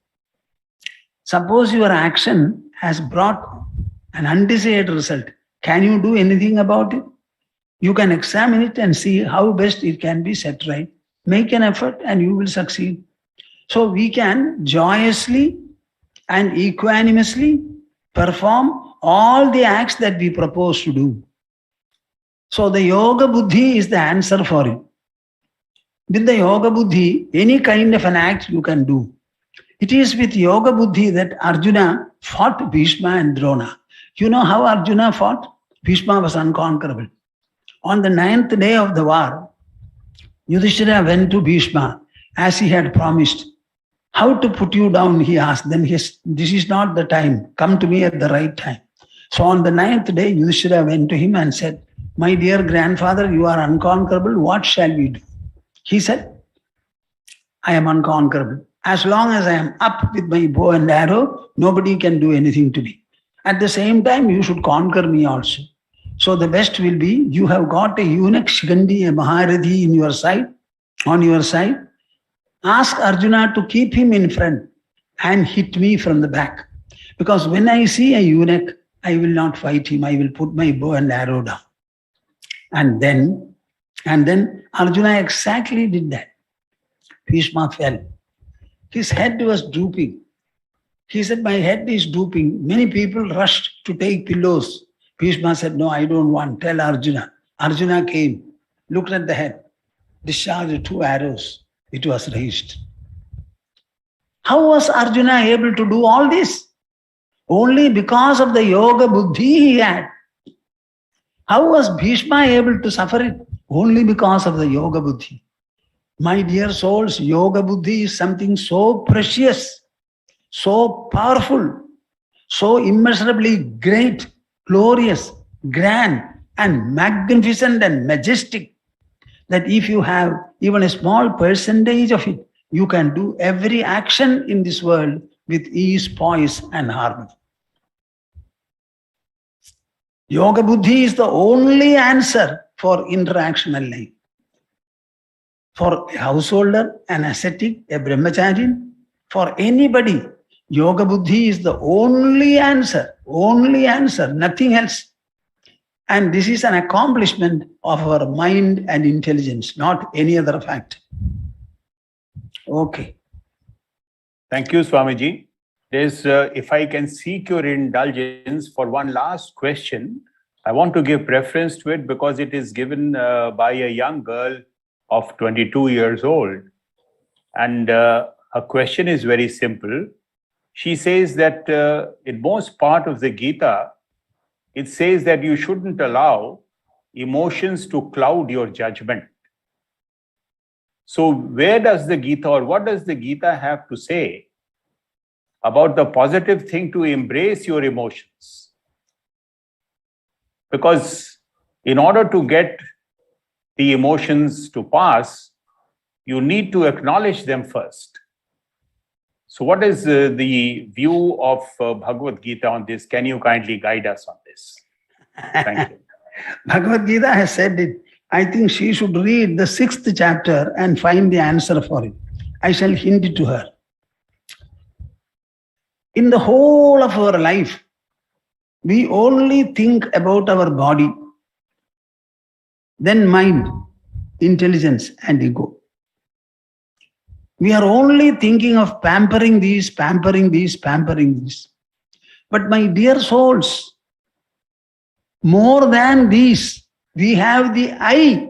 Suppose your action has brought an undesired result. Can you do anything about it? You can examine it and see how best it can be set right. Make an effort and you will succeed. So we can joyously and equanimously perform all the acts that we propose to do. So the Yoga Buddhi is the answer for it. With the Yoga Buddhi, any kind of an act you can do. It is with Yoga Buddhi that Arjuna fought Bhishma and Drona. You know how Arjuna fought? Bhishma was unconquerable. On the 9th day of the war, Yudhishthira went to Bhishma as he had promised. How to put you down, he asked. Then this is not the time. Come to me at the right time. So on the 9th day, Yudhishthira went to him and said, my dear grandfather, you are unconquerable. What shall we do? He said, I am unconquerable. As long as I am up with my bow and arrow, nobody can do anything to me. At the same time, you should conquer me also. So the best will be, you have got a eunuch, Shigandi, a Maharathi on your side. Ask Arjuna to keep him in front and hit me from the back. Because when I see a eunuch, I will not fight him. I will put my bow and arrow down. And then Arjuna exactly did that. Bhishma fell. His head was drooping. He said, my head is drooping. Many people rushed to take pillows. Bhishma said, no, I don't want. Tell Arjuna. Arjuna came, looked at the head, discharged 2 arrows. It was raised. How was Arjuna able to do all this? Only because of the Yoga Buddhi he had. How was Bhishma able to suffer it? Only because of the Yoga Buddhi. My dear souls, Yoga Buddhi is something so precious, so powerful, so immeasurably great, glorious, grand, and magnificent and majestic that if you have even a small percentage of it, you can do every action in this world with ease, poise, and harmony. Yoga Buddhi is the only answer for interactional life. For a householder, an ascetic, a brahmachari, for anybody, Yoga Buddhi is the only answer, nothing else. And this is an accomplishment of our mind and intelligence, not any other fact. Okay. Thank you, Swamiji. There's, if I can seek your indulgence for one last question, I want to give preference to it because it is given by a young girl of 22 years old. And her question is very simple. She says that in most part of the Gita, it says that you shouldn't allow emotions to cloud your judgment. So where does the Gita, or what does the Gita have to say about the positive thing to embrace your emotions? Because in order to get the emotions to pass, you need to acknowledge them first. So what is the view of Bhagavad Gita on this? Can you kindly guide us on this? Thank you. Bhagavad Gita has said it. I think she should read the 6th chapter and find the answer for it. I shall hint it to her. In the whole of our life, we only think about our body, then mind, intelligence, and ego. We are only thinking of pampering these. But my dear souls, more than these, we have the eye.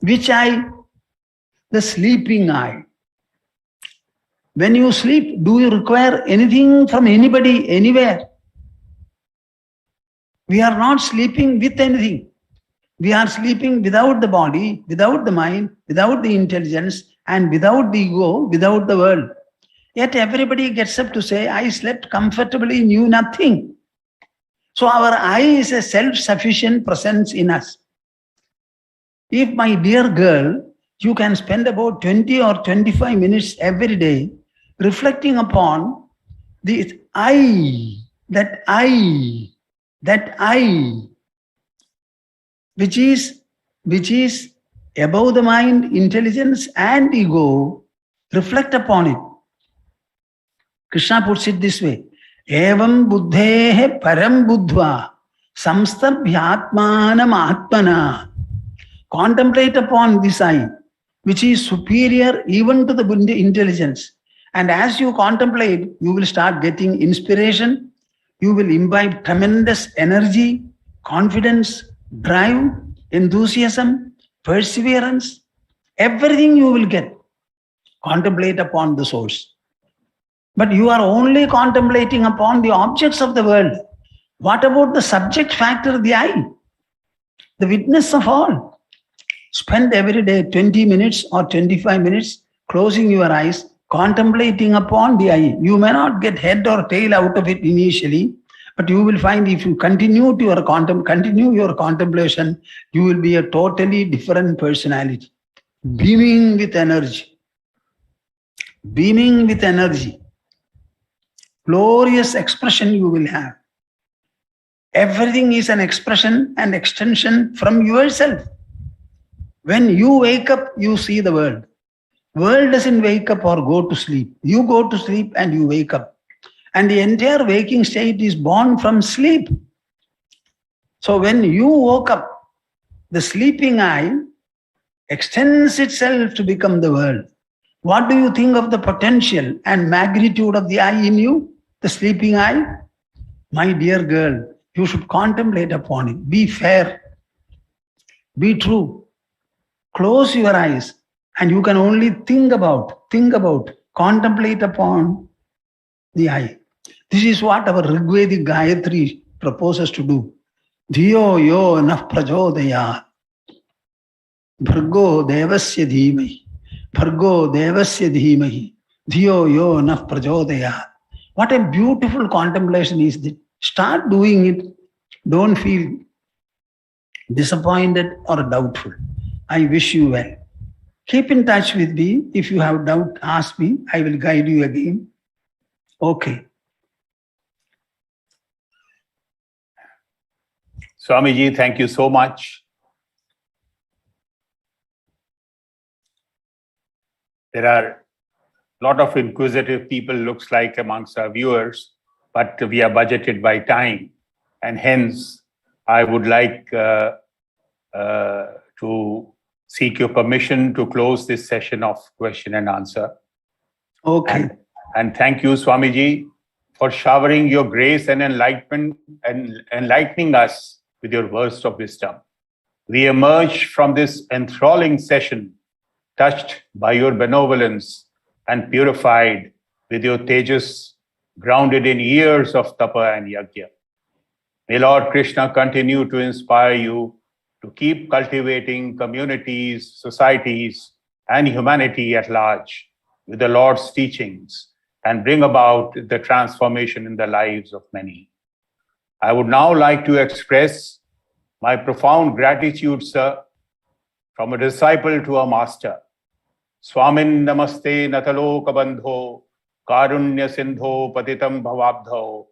Which eye? The sleeping eye. When you sleep, do you require anything from anybody, anywhere? We are not sleeping with anything. We are sleeping without the body, without the mind, without the intelligence, and without the ego, without the world. Yet everybody gets up to say, I slept comfortably, knew nothing. So our I is a self-sufficient presence in us. If, my dear girl, you can spend about 20 or 25 minutes every day reflecting upon the I, that I, which is above the mind, intelligence and ego, reflect upon it. Krishna puts it this way, evam buddhehe param buddhva samstabhyatmanam atmana. Contemplate upon this I, which is superior even to the intelligence. And as you contemplate, you will start getting inspiration, you will imbibe tremendous energy, confidence, drive, enthusiasm, perseverance, everything you will get. Contemplate upon the source. But you are only contemplating upon the objects of the world. What about the subject factor, the I, the witness of all? Spend every day 20 minutes or 25 minutes closing your eyes, contemplating upon the I. You may not get head or tail out of it initially, but you will find if you continue your contemplation, you will be a totally different personality, beaming with energy. Beaming with energy. Glorious expression you will have. Everything is an expression and extension from yourself. When you wake up, you see the world. World doesn't wake up or go to sleep. You go to sleep and you wake up. And the entire waking state is born from sleep. So when you woke up, the sleeping I extends itself to become the world. What do you think of the potential and magnitude of the I in you, the sleeping I? My dear girl, you should contemplate upon it. Be fair. Be true. Close your eyes and you can only think about, contemplate upon the I. This is what our Rigvedic Gayatri proposes to do. Dhiyo yo nah prajodaya bhargo devasya dhimahi bhargo devasya dhimahi dhiyo yo nah prajodaya. What a beautiful contemplation is this. Start doing it. Don't feel disappointed or doubtful. I wish you well. Keep in touch with me. If you have doubt, ask me. I will guide you again. Okay. Swamiji, thank you so much. There are a lot of inquisitive people, looks like, amongst our viewers, but we are budgeted by time. And hence, I would like to seek your permission to close this session of question and answer. Okay. And thank you, Swamiji, for showering your grace and enlightenment and enlightening us with your words of wisdom. We emerge from this enthralling session touched by your benevolence and purified with your tejas, grounded in years of tapa and yajna. May Lord Krishna continue to inspire you to keep cultivating communities, societies, and humanity at large with the Lord's teachings and bring about the transformation in the lives of many. I would now like to express my profound gratitude, sir, from a disciple to a master. Swamin namaste nataloka bandho karunya sindho patitam bhavabdho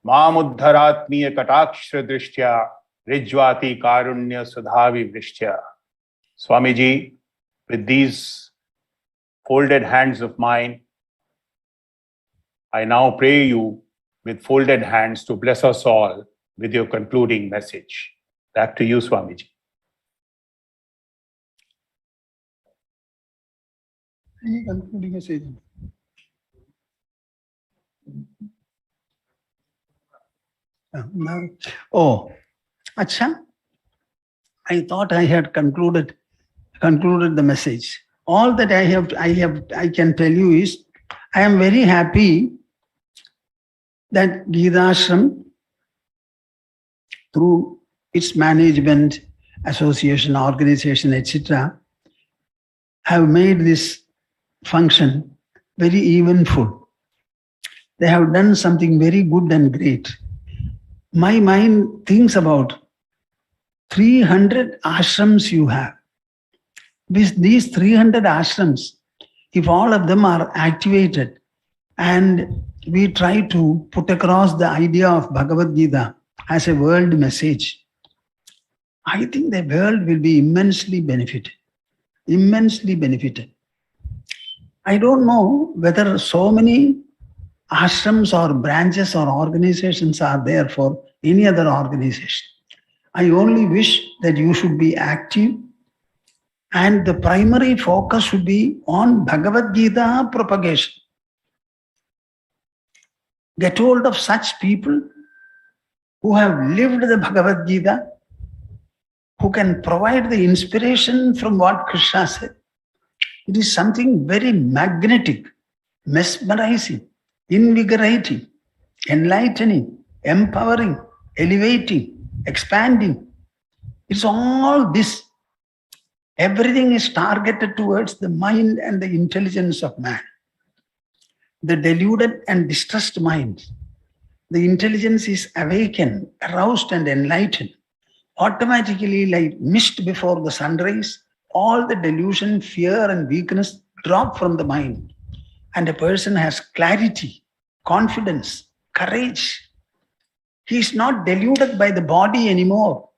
mamuddharatmiya katakshra drishtya rijvati karunya sudhavi vrishtya. Swamiji, with these folded hands of mine, I now pray you with folded hands to bless us all with your concluding message. Back to you, Swamiji. Any concluding message? Oh, Acha, I thought I had concluded the message. All that I can tell you is, I am very happy that Geeta Ashram, through its management, association, organization, etc., have made this function very eventful. They have done something very good and great. My mind thinks about 300 ashrams you have. These 300 ashrams, if all of them are activated, and we try to put across the idea of Bhagavad Gita as a world message, I think the world will be immensely benefited. Immensely benefited. I don't know whether so many ashrams or branches or organizations are there for any other organization. I only wish that you should be active and the primary focus should be on Bhagavad Gita propagation. Get hold of such people who have lived the Bhagavad Gita, who can provide the inspiration from what Krishna said. It is something very magnetic, mesmerizing, invigorating, enlightening, empowering, elevating, expanding. It's all this. Everything is targeted towards the mind and the intelligence of man. The deluded and distressed mind, the intelligence is awakened, aroused and enlightened. Automatically, like mist before the sunrise, all the delusion, fear and weakness drop from the mind. And a person has clarity, confidence, courage. He is not deluded by the body anymore.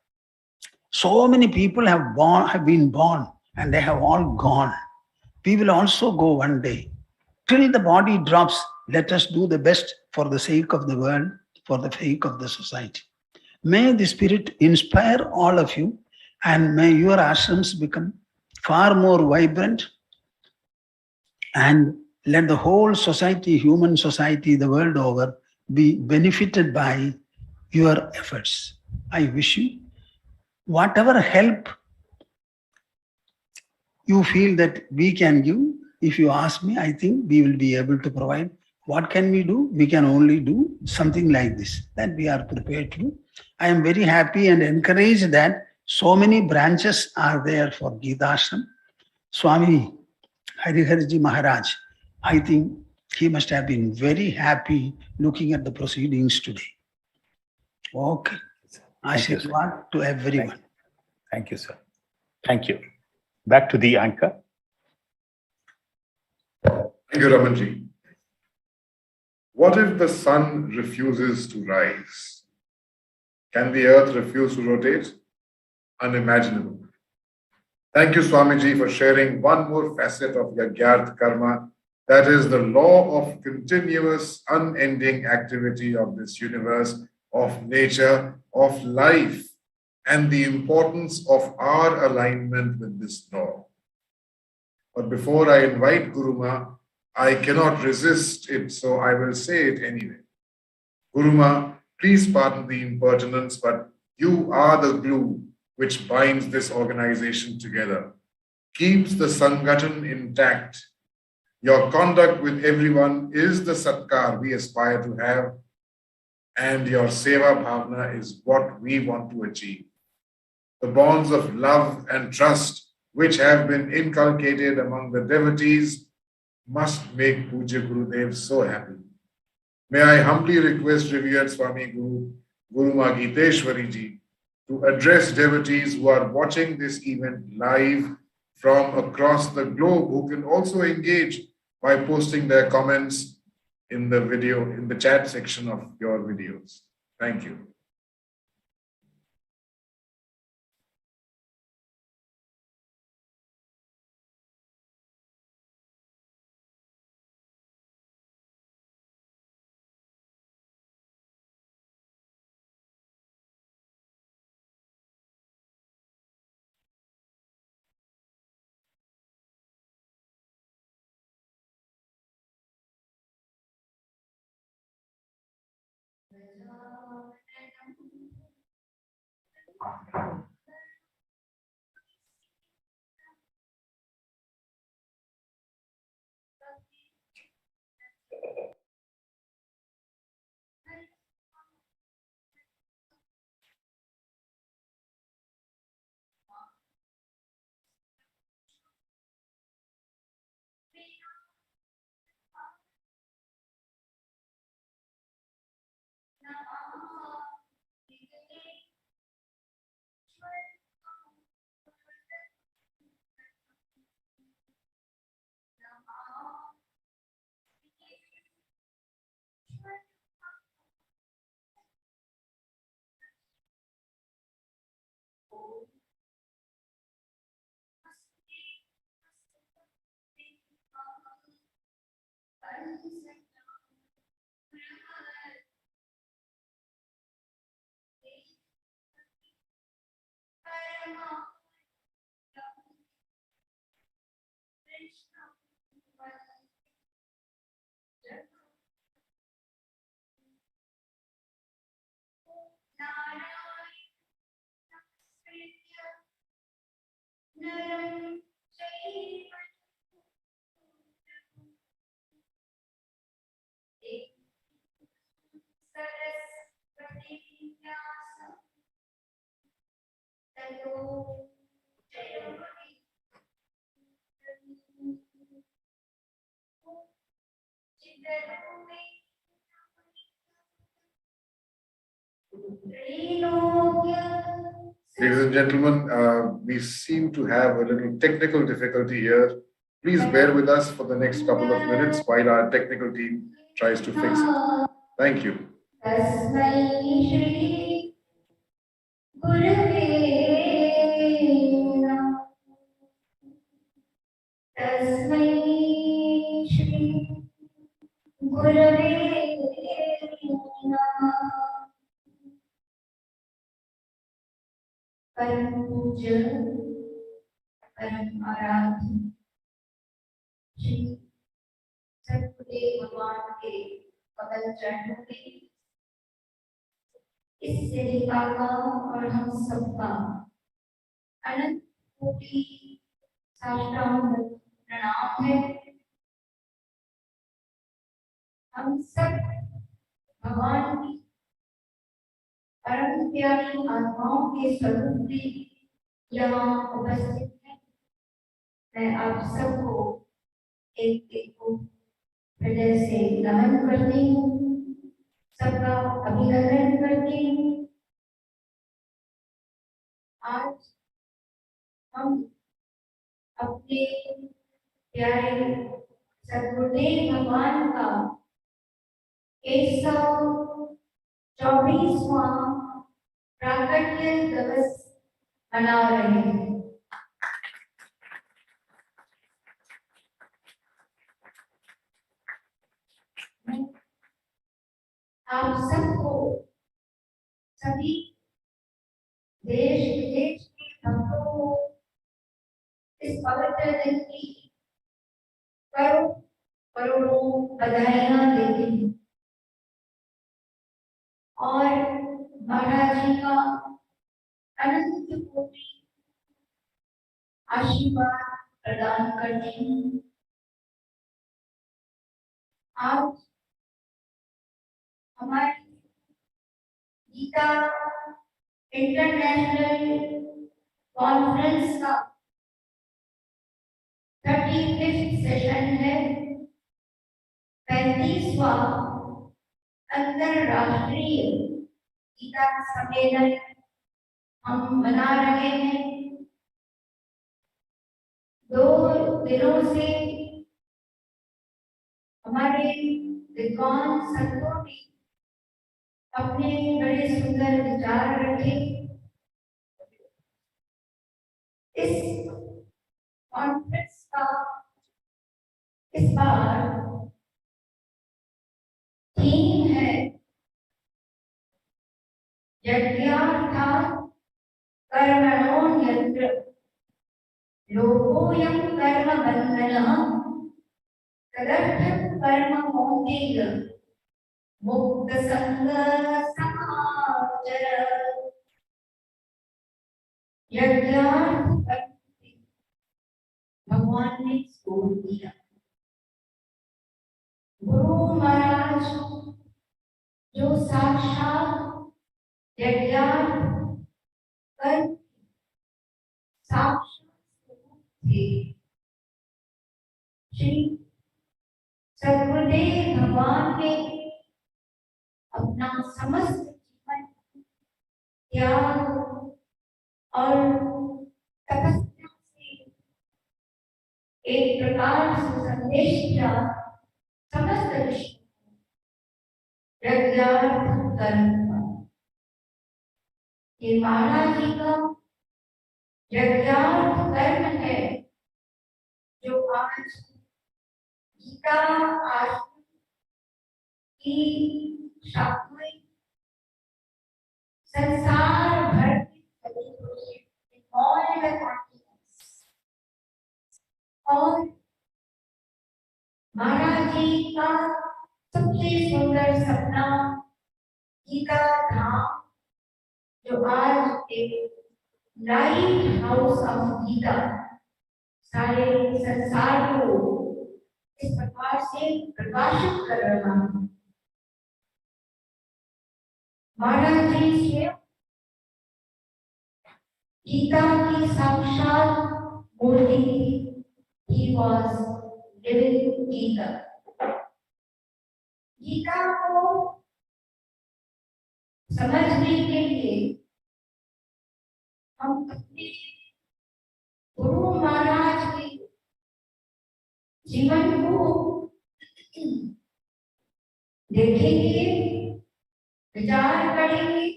So many people have been born and they have all gone. We will also go one day. Till the body drops, let us do the best for the sake of the world, for the sake of the society. May the Spirit inspire all of you, and may your ashrams become far more vibrant, and let the whole society, human society, the world over, be benefited by your efforts. I wish you whatever help you feel that we can give. If you ask me, I think we will be able to provide. What can we do? We can only do something like this, that we are prepared to do. I am very happy and encouraged that so many branches are there for Gita Ashram. Swami Hariharji Maharaj, I think he must have been very happy looking at the proceedings today. Okay. Ashirwad to everyone. Thank you, sir. Thank you. Back to the anchor. Thank you, Ramanji. What if the sun refuses to rise? Can the earth refuse to rotate? Unimaginable. Thank you, Swamiji, for sharing one more facet of Yagyart Karma, that is the law of continuous, unending activity of this universe, of nature, of life, and the importance of our alignment with this law. But before I invite Guruma, I cannot resist it, so I will say it anyway. Guruma, please pardon the impertinence, but you are the glue which binds this organization together, keeps the Sangathan intact. Your conduct with everyone is the satkar we aspire to have, and your seva bhavna is what we want to achieve. The bonds of love and trust which have been inculcated among the devotees must make Puja Gurudev so happy. May I humbly request Revered Swami Guru, Guruma Giteshwari Ji, to address devotees who are watching this event live from across the globe, who can also engage by posting their comments in the video, in the chat section of your videos. Thank you. Ladies and gentlemen, we seem to have a little technical difficulty here. Please bear with us for the next couple of minutes while our technical team tries to fix it. Thank you. परम पूज्य परम आराध्य श्री सतगुरुदेव भगवान के कमल चरणों में इस सेविका का और हम सबका अनंत कोटि साष्टांग प्रणाम है। हम सब भगवान की परम प्यारी आत्माओं के स्वरूप में यहाँ उपस्थित हैं। मैं आप सबको एक एक को हृदय से नमन करती हूँ, सबका अभिनंदन करती हूँ। आज हम अपने प्यारे सद्गुरुदेव भगवान का 124वां प्राकट्य दिवस मना रहे हैं। आप सबको, सभी देश विदेश के भक्तों को इस पवित्र दिन की करोड़ों बधाइयां देती हूँ और महाराज जी का अनंत कोटि आशीर्वाद प्रदान करती हूँ। आज हमारी गीता इंटरनेशनल कॉन्फ्रेंस का 35th सेशन है। 35वां अंतरराष्ट्रीय गीता सम्मेलन हम मना रहे हैं। 2 दिनों से हमारे विद्वान संतों ने अपने बड़े सुंदर विचार रखे। इस कॉन्फ्रेंस का इस बार थीम है यज्ञार्थात् कर्मणोऽन्यत्र लोकोऽयं कर्म बन्धनः तदर्थं कर्म कौन्तेय मुक्त संग समाचर। यज्ञार्थ भगवान ने स्कोर दिया। गुरु महाराज जो साक्षात यज्ञार्थ कर साक्षात थे, श्री सद्गुरुदेव भगवान ने अपना समस्त जीवन त्याग और तपस्या से एक प्रकार से संदेश दिया समस्त विश्व यज्ञार्थ कर्म का। ये महाराज जी का यज्ञार्थ कर्म है जो आज गीता आश्रम की शाखाएं संसार भर में फैली हुई है, in all the continents। और महाराज जी का सबसे सुंदर सपना गीता धाम, जो आज एक लाइट हाउस ऑफ गीता सारे संसार को इस प्रकार से प्रकाशित कर रहा है। महाराज जी स्वयं गीता की साक्षात मूर्ति थी। He was living Gita. Gita को समझने के लिए हम अपने गुरु महाराज के जीवन को देखेंगे, विचार करेंगे,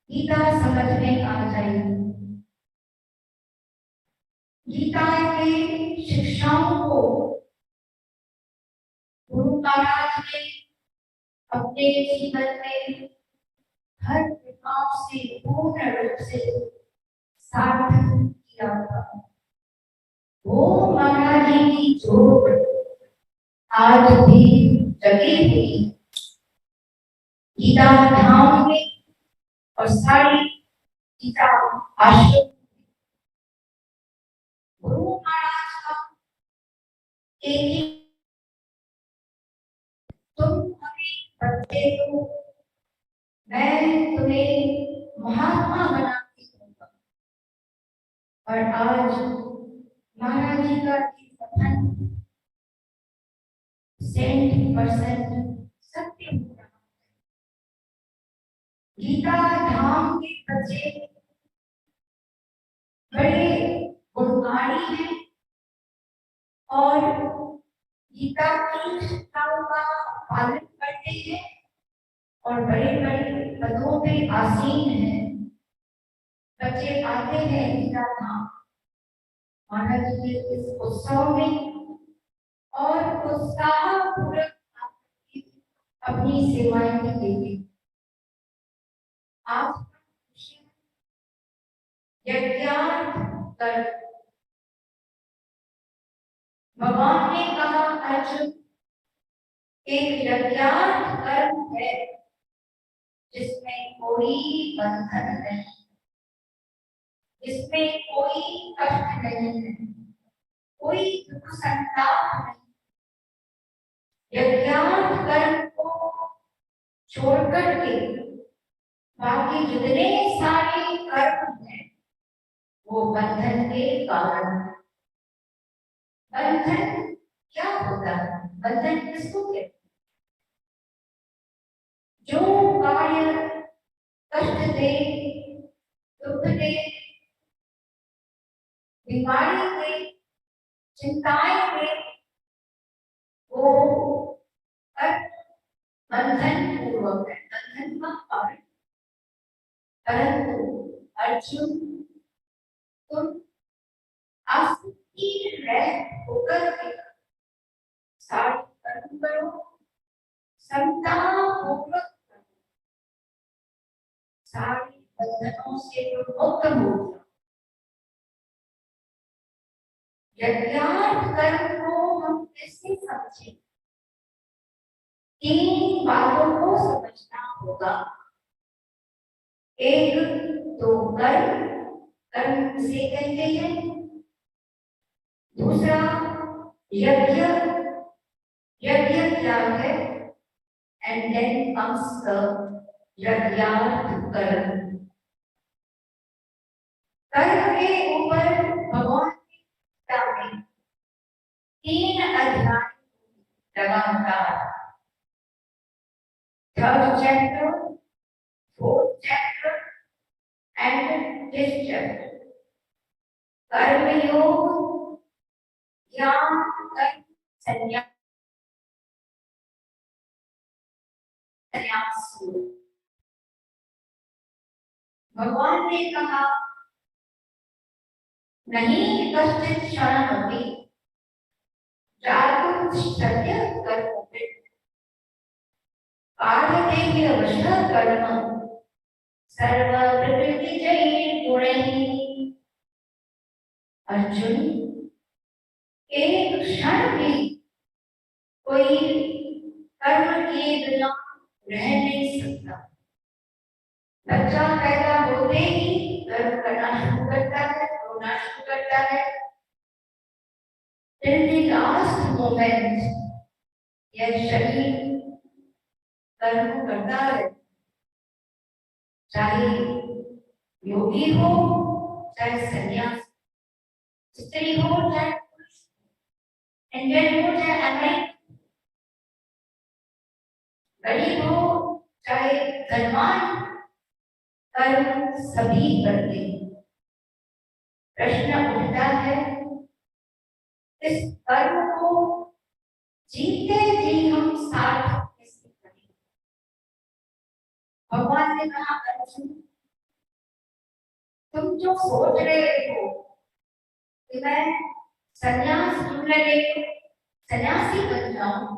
गीता समझ में आ जाएगी। गीता के शिक्षाओं को गुरु महाराज ने अपने जीवन में हर प्रकार से पूर्ण रूप से सार्थक किया था। वो महाराज जी की जोत आज भी जगी हुई गीता धाम में और सारी गीता आश्रम। गुरु महाराज का एक ही, तुम हमें बदले हो, मैं तुम्हें महात्मा बनाती हूँ। और आज महाराज जी का कथन 100% सत्य हो रहा है। गीता धाम के बच्चे बड़े गुणकारी हैं और गीता की शिक्षाओं का पालन करते हैं और बड़े बड़े पदों पे आसीन हैं। बच्चे आते हैं गीता धाम महाराज जी के इस उत्सव में और उत्साहपूर्वक अपनी सेवाएं देते। आज यज्ञार्थ कर, भगवान ने कहा अर्जुन, एक यज्ञार्थ कर्म है जिसमें कोई बंधन नहीं, जिसमें कोई कष्ट नहीं है, कोई दुख संताप नहीं। यज्ञार्थ कर्म को छोड़कर के बाकी जितने सारे कर्म हैं वो बंधन के कारण। बंधन क्या होता है? बंधन किसको कहते हैं? जो कार्य कष्ट दे, दुख दे, बीमारी दे, चिंताएं दे, वो बंधन पूर्वक है, बंधन का कारण। परंतु अर्जुन, तुम आसक्ति रहित होकर के सारे कर्म करो, समता पूर्वक करो, सारे बंधनों से मुक्त हो जाओ। यज्ञार्थ कर्म को हम कैसे समझें? 3 बातों को समझना होगा। एक तो कर्म, कर्म किसे कहते हैं? दूसरा यज्ञ, यज्ञ क्या है? एंड देन कम्स द यज्ञार्थ कर्म। कर्म के ऊपर भगवान में 3 अध्याय लगातार, 3rd chapter, 4th chapter and 5th chapter। कर्म योग, ज्ञान, कर्म, संन्यास, भगवान ने कहा नहीं कश्चित् क्षणमपि जातुं सत्य कर्मभिः पाठते वश कर्म सर्व प्रकृति जय गुणैः। अर्जुन, एक क्षण भी कोई कर्म किए बिना रह नहीं सकता। बच्चा पैदा होते ही कर्म करना शुरू करता है, रोना शुरू करता है। Till the last moment यह शरीर कर्म करता है, चाहे योगी हो, चाहे सन्यासी, स्त्री हो चाहे पुरुष, इंडियन हो चाहे अमेरिकन, गरीब हो चाहे धनवान, कर्म सभी करते हैं। प्रश्न उठता है, इस कर्म को जीते जी हम साथ कैसे करें? भगवान ने कहा, अर्जुन, तुम जो सोच रहे हो कि मैं संन्यास क्यों न ले, सन्यासी बन जाऊं,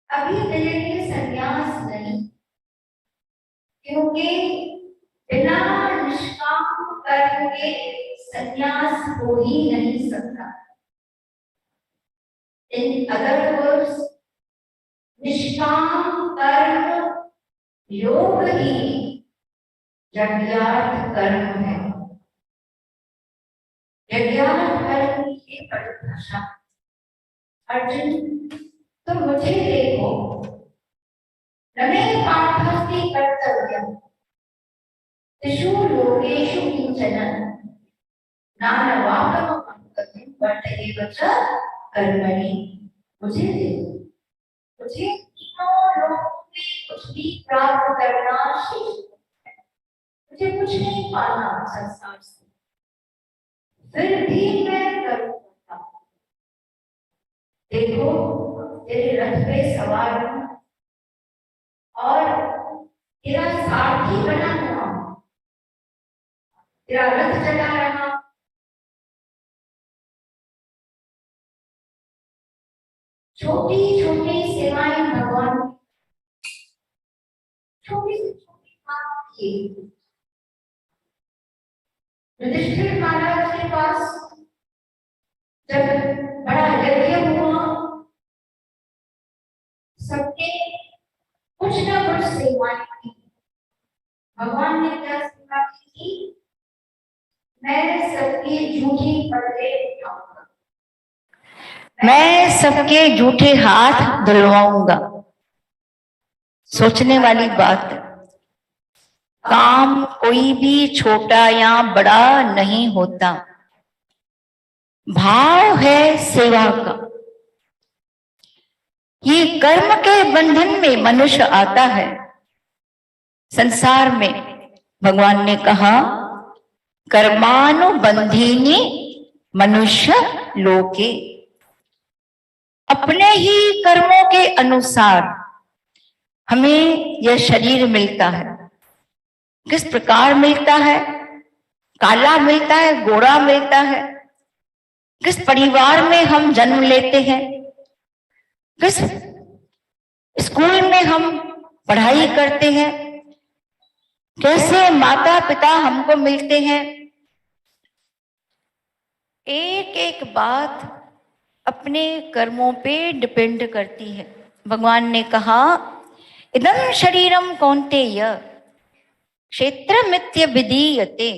अभी तेरे लिए संन्यास नहीं, क्योंकि बिना निष्काम कर्म के संन्यास हो ही नहीं सकता। इन अदर वर्ड्स, निष्काम कर्म योग ही यज्ञार्थ कर्म है। यज्ञार्थ कर्म की परिभाषा, अर्जुन तुम मुझे देखो, न मे पार्थस्ति कर्तव्यम् त्रिषु लोकेषु किंचन नानवाप्तमहं गतिं वर्तते च कर्मणि। मुझे देखो, मुझे तीनों लोकों में कुछ भी प्राप्त करना शेष है, मुझे कुछ नहीं पाना संसार से, फिर भी मैं कर्म करता हूँ। देखो, तेरे रथ पे सवार हूँ और तेरा सारथी बना हुआ हूँ, तेरा रथ चला रहा, छोटी छोटी सेवाएं भगवान, छोटी से छोटी बात किए। युधिष्ठिर महाराज के पास जब बड़ा यज्ञ हुआ, सबने कुछ न कुछ सेवाएं की। भगवान ने क्या सेवा की थी? मैं सबकी झूठी पर्दे उठाऊंगा, मैं सबके झूठे हाथ धुलवाऊंगा। सोचने वाली बात, काम कोई भी छोटा या बड़ा नहीं होता, भाव है सेवा का। ये कर्म के बंधन में मनुष्य आता है। संसार में भगवान ने कहा, कर्मानुबंधिनी मनुष्य लोके, अपने ही कर्मों के अनुसार हमें यह शरीर मिलता है। किस प्रकार मिलता है? काला मिलता है, गोरा मिलता है। किस परिवार में हम जन्म लेते हैं, किस स्कूल में हम पढ़ाई करते हैं, कैसे माता पिता हमको मिलते हैं, एक एक बात अपने कर्मों पे डिपेंड करती है। भगवान ने कहा, इदं शरीरम कौन्तेय क्षेत्रमित्य विधीयते,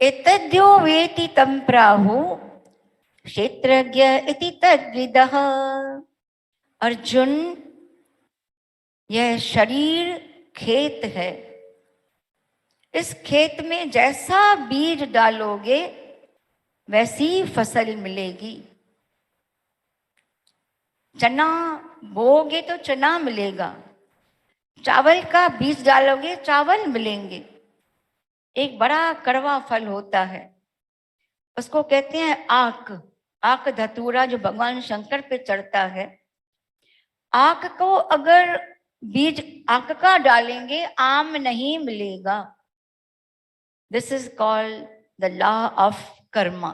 एतद्यो वेति तं प्राहु क्षेत्रज्ञ इति तद्विदः। अर्जुन, यह शरीर खेत है। इस खेत में जैसा बीज डालोगे वैसी फसल मिलेगी। चना बोओगे तो चना मिलेगा, चावल का बीज डालोगे चावल मिलेंगे। एक बड़ा कड़वा फल होता है, उसको कहते हैं आक। आक धतूरा जो भगवान शंकर पे चढ़ता है। आक को अगर बीज आक का डालेंगे, आम नहीं मिलेगा। This is called the law of Karma.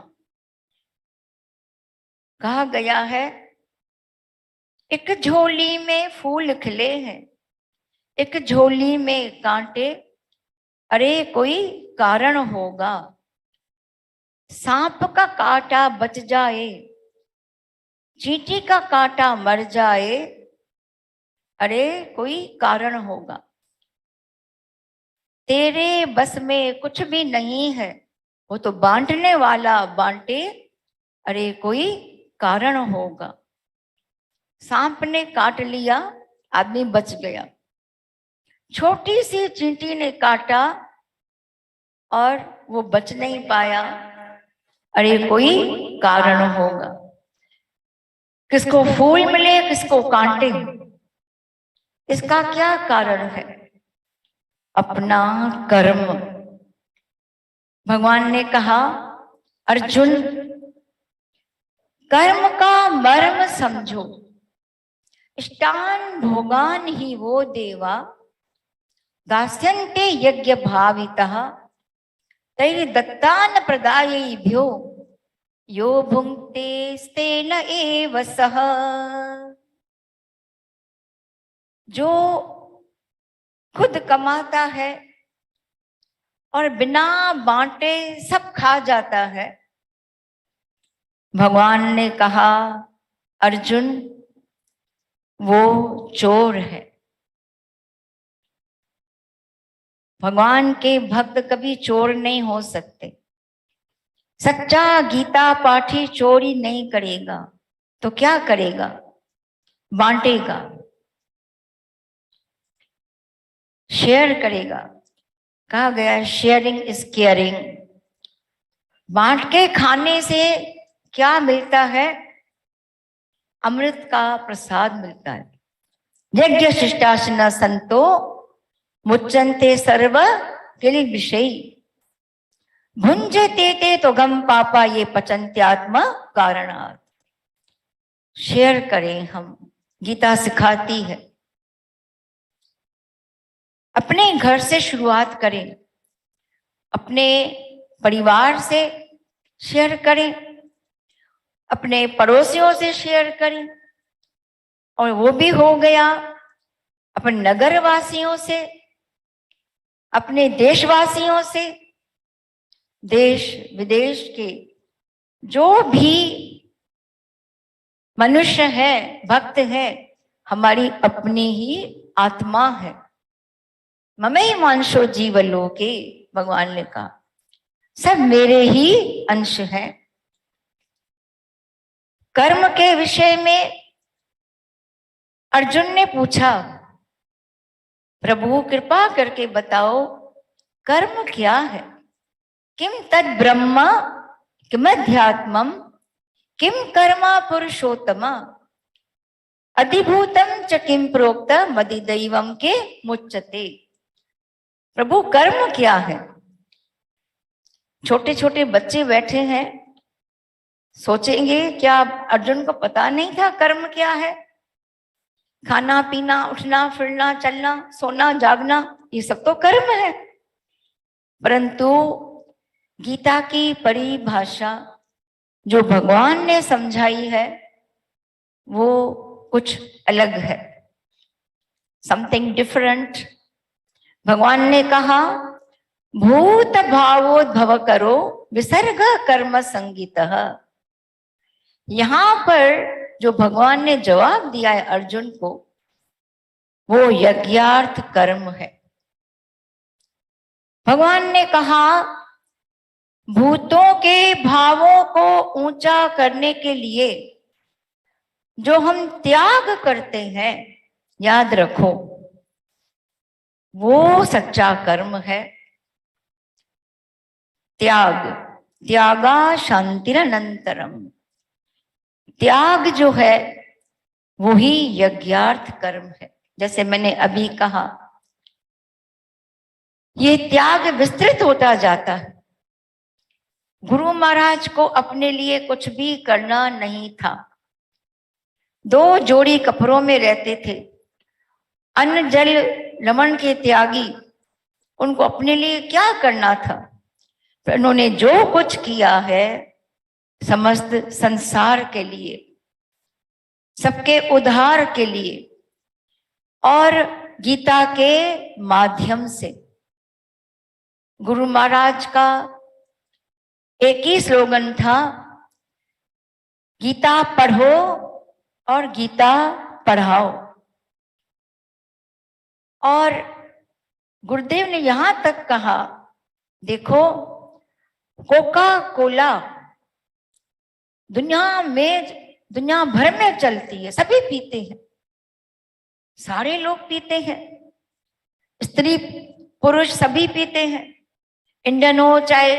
कहा गया है, एक झोली में फूल खिले हैं, एक झोली में कांटे, अरे कोई कारण होगा। सांप का कांटा बच जाए, चींटी का कांटा मर जाए, अरे कोई कारण होगा। तेरे बस में कुछ भी नहीं है, वो तो बांटने वाला बांटे, अरे कोई कारण होगा। सांप ने काट लिया, आदमी बच गया। छोटी सी चींटी ने काटा और वो बच नहीं पाया, अरे कोई कारण होगा। किसको फूल मिले, किसको कांटे, इसका क्या कारण है? अपना कर्म। भगवान ने कहा, अर्जुन कर्म का मर्म समझो, इष्टान भोगान ही वो देवा, दास्यन्ते यज्ञ भावितः, तैर् दत्तान प्रदायैभ्यो, यो भुङ्क्ते स्तेन एव सः। जो खुद कमाता है और बिना बांटे सब खा जाता है, भगवान ने कहा, अर्जुन वो चोर है। भगवान के भक्त कभी चोर नहीं हो सकते। सच्चा गीता पाठी चोरी नहीं करेगा, तो क्या करेगा? बांटेगा, शेयर करेगा। कहा गया शेयरिंग इज केयरिंग। बांट के खाने से क्या मिलता है? अमृत का प्रसाद मिलता है। यज्ञ शिष्टासन संतो मुच्यन्ते सर्व किल विषय, भुंजते ते तो गम पापा ये पचन्त्यात्म कारणात्। शेयर करें हम, गीता सिखाती है। अपने घर से शुरुआत करें, अपने परिवार से शेयर करें, अपने पड़ोसियों से शेयर करें, और वो भी हो गया अपने नगरवासियों से, अपने देशवासियों से, देश विदेश के जो भी मनुष्य है, भक्त है, हमारी अपनी ही आत्मा है। ममई मांशो जीवलोके, भगवान ने कहा सब मेरे ही अंश हैं। कर्म के विषय में अर्जुन ने पूछा, प्रभु कृपा करके बताओ कर्म क्या है? किम तद ब्रह्म किम अध्यात्मम किम कर्मा पुरुषोत्तम, अधिभूतम च किम प्रोक्त मदि दैवम के मुच्यते। प्रभु कर्म क्या है? छोटे छोटे बच्चे बैठे हैं, सोचेंगे क्या अर्जुन को पता नहीं था कर्म क्या है? खाना पीना, उठना फिरना, चलना, सोना जागना, ये सब तो कर्म है। परंतु गीता की परिभाषा जो भगवान ने समझाई है वो कुछ अलग है, समथिंग डिफरेंट। भगवान ने कहा, भूत भावोद्भव करो विसर्ग कर्म संगीतः। यहां पर जो भगवान ने जवाब दिया है अर्जुन को, वो यज्ञार्थ कर्म है। भगवान ने कहा, भूतों के भावों को ऊंचा करने के लिए जो हम त्याग करते हैं, याद रखो वो सच्चा कर्म है। त्याग, त्यागा शांतिरनंतरम। त्याग जो है वो ही यज्ञार्थ कर्म है। जैसे मैंने अभी कहा, ये त्याग विस्तृत होता जाता है। गुरु महाराज को अपने लिए कुछ भी करना नहीं था। 2 जोड़ी कपड़ों में रहते थे। अन्न जल लवण के त्यागी, उनको अपने लिए क्या करना था? पर उन्होंने जो कुछ किया है समस्त संसार के लिए, सबके उद्धार के लिए और गीता के माध्यम से। गुरु महाराज का एक ही स्लोगन था, गीता पढ़ो और गीता पढ़ाओ। और गुरुदेव ने यहां तक कहा, देखो कोका कोला दुनिया भर में चलती है, सभी पीते हैं, सारे लोग पीते हैं, स्त्री पुरुष सभी पीते हैं। इंडियन हो चाहे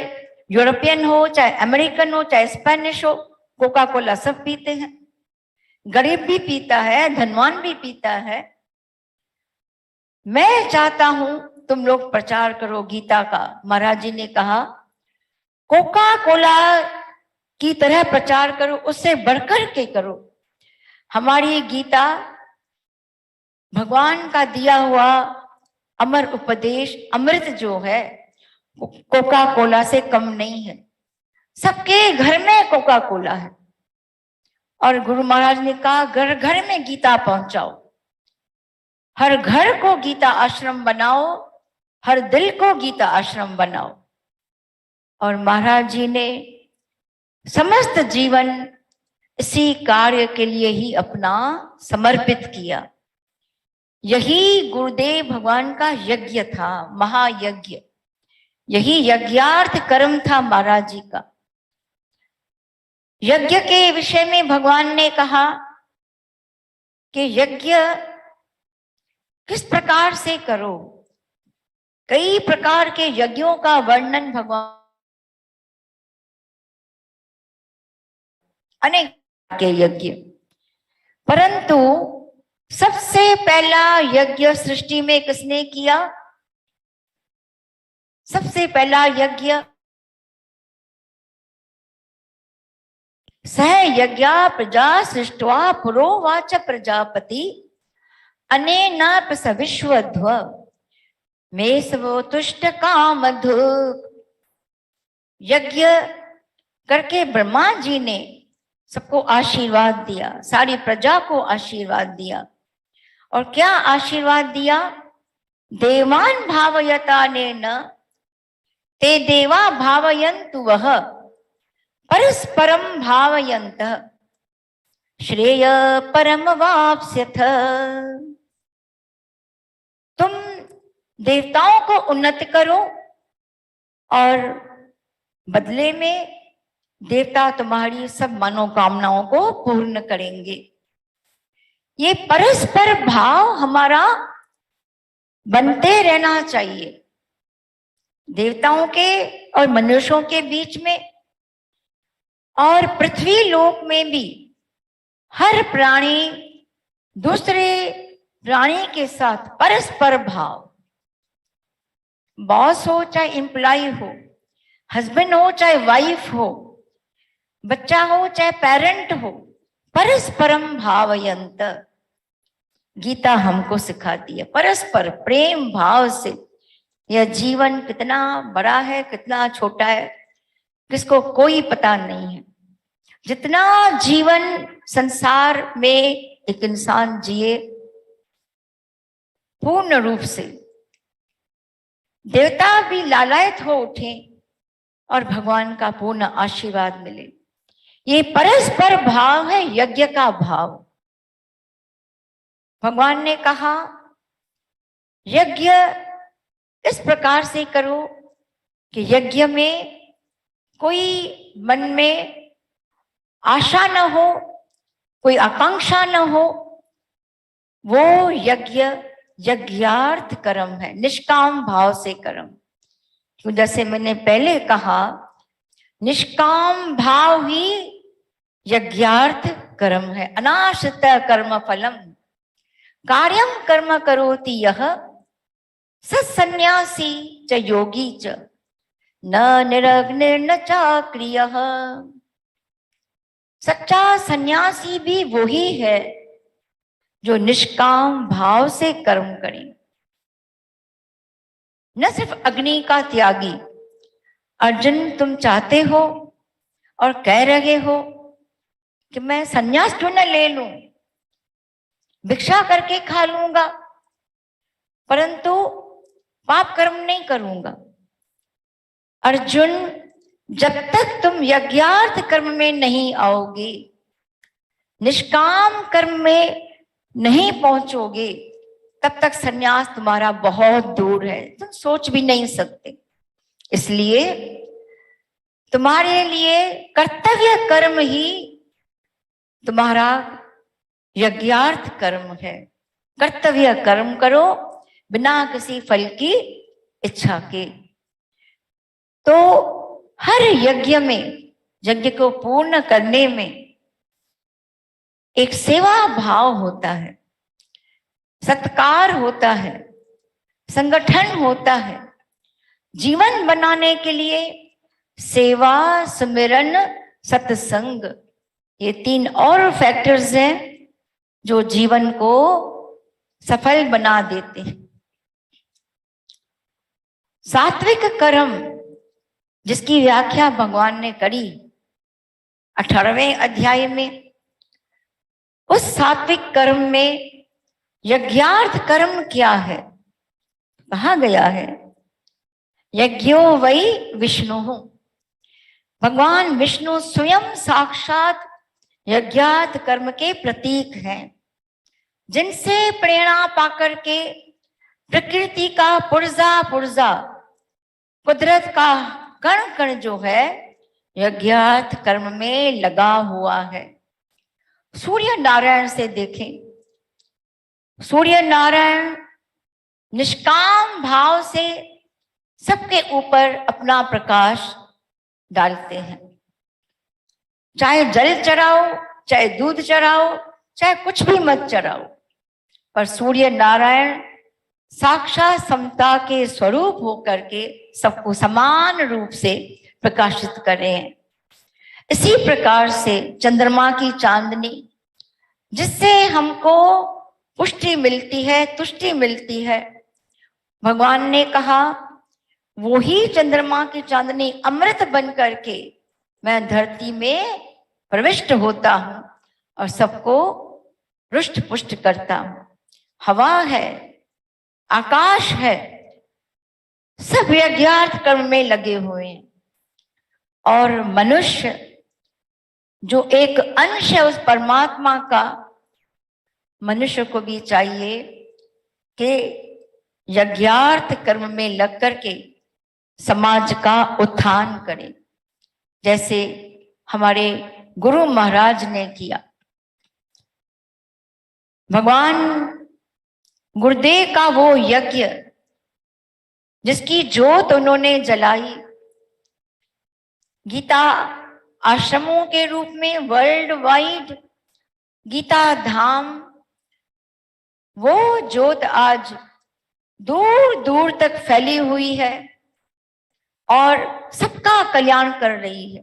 यूरोपियन हो चाहे अमेरिकन हो चाहे स्पेनिश हो, कोका कोला सब पीते हैं। गरीब भी पीता है, धनवान भी पीता है। मैं चाहता हूं तुम लोग प्रचार करो गीता का। महाराज जी ने कहा कोका कोला की तरह प्रचार करो, उससे बढ़कर के करो। हमारी गीता भगवान का दिया हुआ अमर उपदेश, अमृत जो है, कोका कोला से कम नहीं है। सबके घर में कोका कोला है। और गुरु महाराज ने कहा घर घर में गीता पहुंचाओ, हर घर को गीता आश्रम बनाओ, हर दिल को गीता आश्रम बनाओ। और महाराज जी ने समस्त जीवन इसी कार्य के लिए ही अपना समर्पित किया। यही गुरुदेव भगवान का यज्ञ था, महायज्ञ। यही यज्ञार्थ कर्म था महाराज जी का। यज्ञ के विषय में भगवान ने कहा कि यज्ञ किस प्रकार से करो। कई प्रकार के यज्ञों का वर्णन भगवान, अनेक के यज्ञ, परंतु सबसे पहला यज्ञ सृष्टि में किसने किया? सबसे पहला यज्ञ सह यज्ञा प्रजा सृष्टवा पुरोवाच प्रजापति अनेनाप सविश्वध्व मे सवो तुष्ट कामधु। यज्ञ करके ब्रह्मा जी ने सबको आशीर्वाद दिया, सारी प्रजा को आशीर्वाद दिया। और क्या आशीर्वाद दिया? देवान भावयता ने न ते देवा भावयन्तु वह परस्परम भावयन्त श्रेय परम वाप्स्यथ। तुम देवताओं को उन्नत करो और बदले में देवता तुम्हारी सब मनोकामनाओं को पूर्ण करेंगे। ये परस्पर भाव हमारा बनते रहना चाहिए, देवताओं के और मनुष्यों के बीच में, और पृथ्वी लोक में भी हर प्राणी दूसरे प्राणी के साथ परस्पर भाव। बॉस हो चाहे एम्प्लॉय हो, हस्बैंड हो चाहे वाइफ हो, बच्चा हो चाहे पेरेंट हो, परस्परम भावयंत। गीता हमको सिखाती है परस्पर प्रेम भाव से। यह जीवन कितना बड़ा है कितना छोटा है किसको कोई पता नहीं है। जितना जीवन संसार में एक इंसान जिए पूर्ण रूप से, देवता भी लालायित हो उठे और भगवान का पूर्ण आशीर्वाद मिले। ये परस्पर भाव है, यज्ञ का भाव। भगवान ने कहा यज्ञ इस प्रकार से करो कि यज्ञ में कोई मन में आशा न हो, कोई आकांक्षा न हो। वो यज्ञ यज्ञार्थ कर्म है, निष्काम भाव से कर्म। तो जैसे मैंने पहले कहा, निष्काम भाव ही यज्ञार्थ कर्म है। अनाश्रित कर्म फलम कार्यम कर्म करोति यह सन्यासी च योगी च न निरग्निर्न चाक्रियः। सच्चा सन्यासी भी वही है जो निष्काम भाव से कर्म करे, न सिर्फ अग्नि का त्यागी। अर्जुन, तुम चाहते हो और कह रहे हो कि मैं संन्यास क्यों न ले लूं, भिक्षा करके खा लूंगा, परंतु पाप कर्म नहीं करूंगा। अर्जुन, जब तक तुम यज्ञार्थ कर्म में नहीं आओगे, निष्काम कर्म में नहीं पहुंचोगे, तब तक सन्यास तुम्हारा बहुत दूर है, तुम सोच भी नहीं सकते। इसलिए तुम्हारे लिए कर्तव्य कर्म ही तुम्हारा यज्ञार्थ कर्म है। कर्तव्य कर्म करो बिना किसी फल की इच्छा के। तो हर यज्ञ में, यज्ञ को पूर्ण करने में एक सेवा भाव होता है, सत्कार होता है, संगठन होता है। जीवन बनाने के लिए सेवा, सुमिरन, सत्संग, ये 3 और फैक्टर्स हैं जो जीवन को सफल बना देते हैं। सात्विक कर्म, जिसकी व्याख्या भगवान ने करी 18वें अध्याय में, उस सात्विक कर्म में यज्ञार्थ कर्म क्या है? कहा गया है, यज्ञो वै विष्णु। भगवान विष्णु स्वयं साक्षात यज्ञार्थ कर्म के प्रतीक हैं, जिनसे प्रेरणा पाकर के प्रकृति का पुर्जा पुर्जा, कुदरत का कण कण जो है यज्ञार्थ कर्म में लगा हुआ है। सूर्य नारायण से देखें, सूर्य नारायण निष्काम भाव से सबके ऊपर अपना प्रकाश डालते हैं। चाहे जल चढ़ाओ, चाहे दूध चढ़ाओ, चाहे कुछ भी मत चढ़ाओ, पर सूर्य नारायण साक्षात समता के स्वरूप होकर के सबको समान रूप से प्रकाशित कर रहे हैं। इसी प्रकार से चंद्रमा की चांदनी, जिससे हमको पुष्टि मिलती है, तुष्टि मिलती है। भगवान ने कहा, वो ही चंद्रमा की चांदनी अमृत बन करके मैं धरती में प्रविष्ट होता हूं और सबको रुष्ट पुष्ट करता हूं। हवा है, आकाश है, सब यज्ञार्थ कर्म में लगे हुए हैं। और मनुष्य जो एक अंश है उस परमात्मा का, मनुष्य को भी चाहिए कि यज्ञार्थ कर्म में लग करके समाज का उत्थान करे, जैसे हमारे गुरु महाराज ने किया। भगवान गुरुदेव का वो यज्ञ, जिसकी ज्योत उन्होंने जलाई, गीता आश्रमों के रूप में वर्ल्ड वाइड गीता धाम, वो ज्योत आज दूर दूर तक फैली हुई है और सबका कल्याण कर रही है।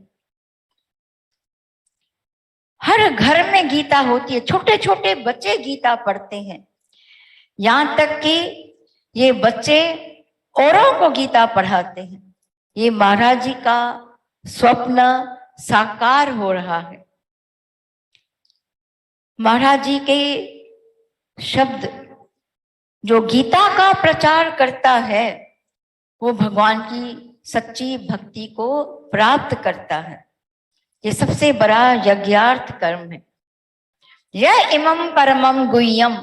हर घर में गीता होती है, छोटे छोटे बच्चे गीता पढ़ते हैं, यहां तक कि ये बच्चे औरों को गीता पढ़ाते हैं। ये महाराज जी का स्वप्न साकार हो रहा है। महाराज जी के शब्द जो गीता का प्रचार करता है, वो भगवान की सच्ची भक्ति को प्राप्त करता है। ये सबसे बड़ा यज्ञार्थ कर्म है। यह इमं परमं गुह्यम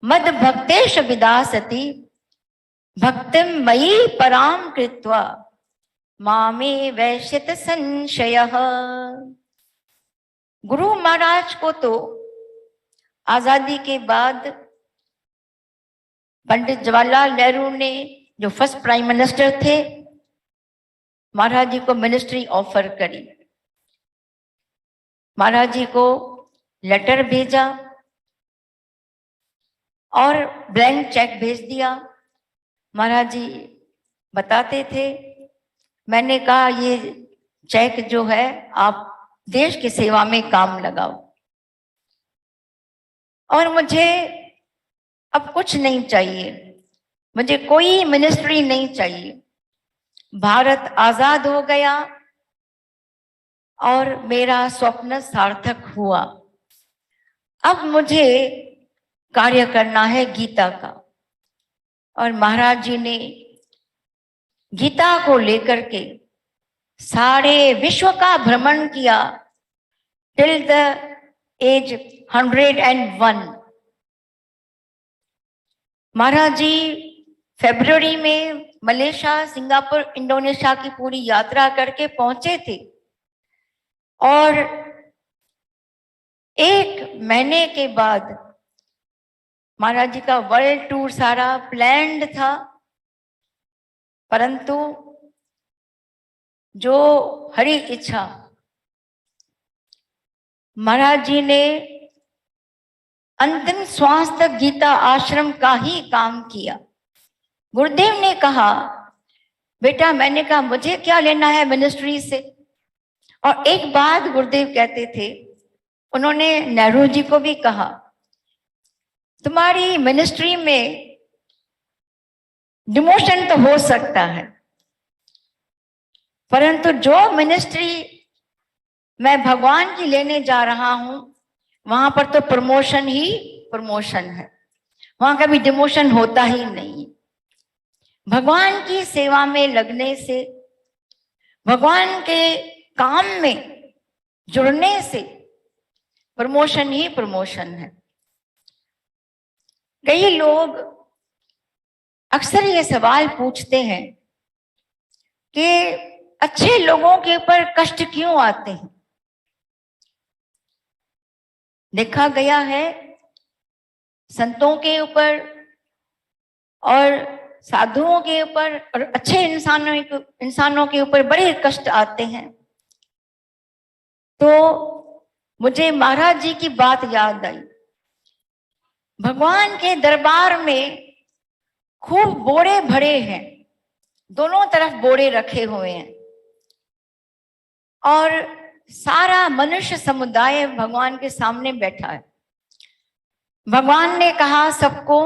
मद भक्तेश विदासति भक्तिम मयि पराम कृत्वा मामे वैश्यत संशयः। गुरु महाराज को तो आजादी के बाद पंडित जवाहरलाल नेहरू ने, जो फर्स्ट प्राइम मिनिस्टर थे, महाराज जी को मिनिस्ट्री ऑफर करी। महाराज जी को लेटर भेजा और ब्लैंक चेक भेज दिया। महाराज जी बताते थे, मैंने कहा ये चेक जो है आप देश की सेवा में काम लगाओ, और मुझे अब कुछ नहीं चाहिए, मुझे कोई मिनिस्ट्री नहीं चाहिए। भारत आजाद हो गया और मेरा स्वप्न सार्थक हुआ। अब मुझे कार्य करना है गीता का। और महाराज जी ने गीता को लेकर के सारे विश्व का भ्रमण किया टिल द एज 101। महाराज जी फरवरी में मलेशिया, सिंगापुर, इंडोनेशिया की पूरी यात्रा करके पहुंचे थे और 1 महीने के बाद महाराज जी का वर्ल्ड टूर सारा प्लान्ड था, परंतु जो हरि इच्छा महाराज जी ने अंतिम श्वास तक गीता आश्रम का ही काम किया। गुरुदेव ने कहा, बेटा, मैंने कहा मुझे क्या लेना है मिनिस्ट्री से। और एक बात गुरुदेव कहते थे, उन्होंने नेहरू जी को भी कहा, तुम्हारी मिनिस्ट्री में डिमोशन तो हो सकता है, परंतु जो मिनिस्ट्री मैं भगवान की लेने जा रहा हूं वहां पर तो प्रमोशन ही प्रमोशन है, वहां कभी डिमोशन होता ही नहीं। भगवान की सेवा में लगने से, भगवान के काम में जुड़ने से प्रमोशन ही प्रमोशन है। कई लोग अक्सर ये सवाल पूछते हैं कि अच्छे लोगों के ऊपर कष्ट क्यों आते हैं। देखा गया है संतों के ऊपर और साधुओं के ऊपर और अच्छे इंसानों के ऊपर बड़े कष्ट आते हैं। तो मुझे महाराज जी की बात याद आई। भगवान के दरबार में खूब बोरे भरे हैं, दोनों तरफ बोरे रखे हुए हैं और सारा मनुष्य समुदाय भगवान के सामने बैठा है। भगवान ने कहा सबको,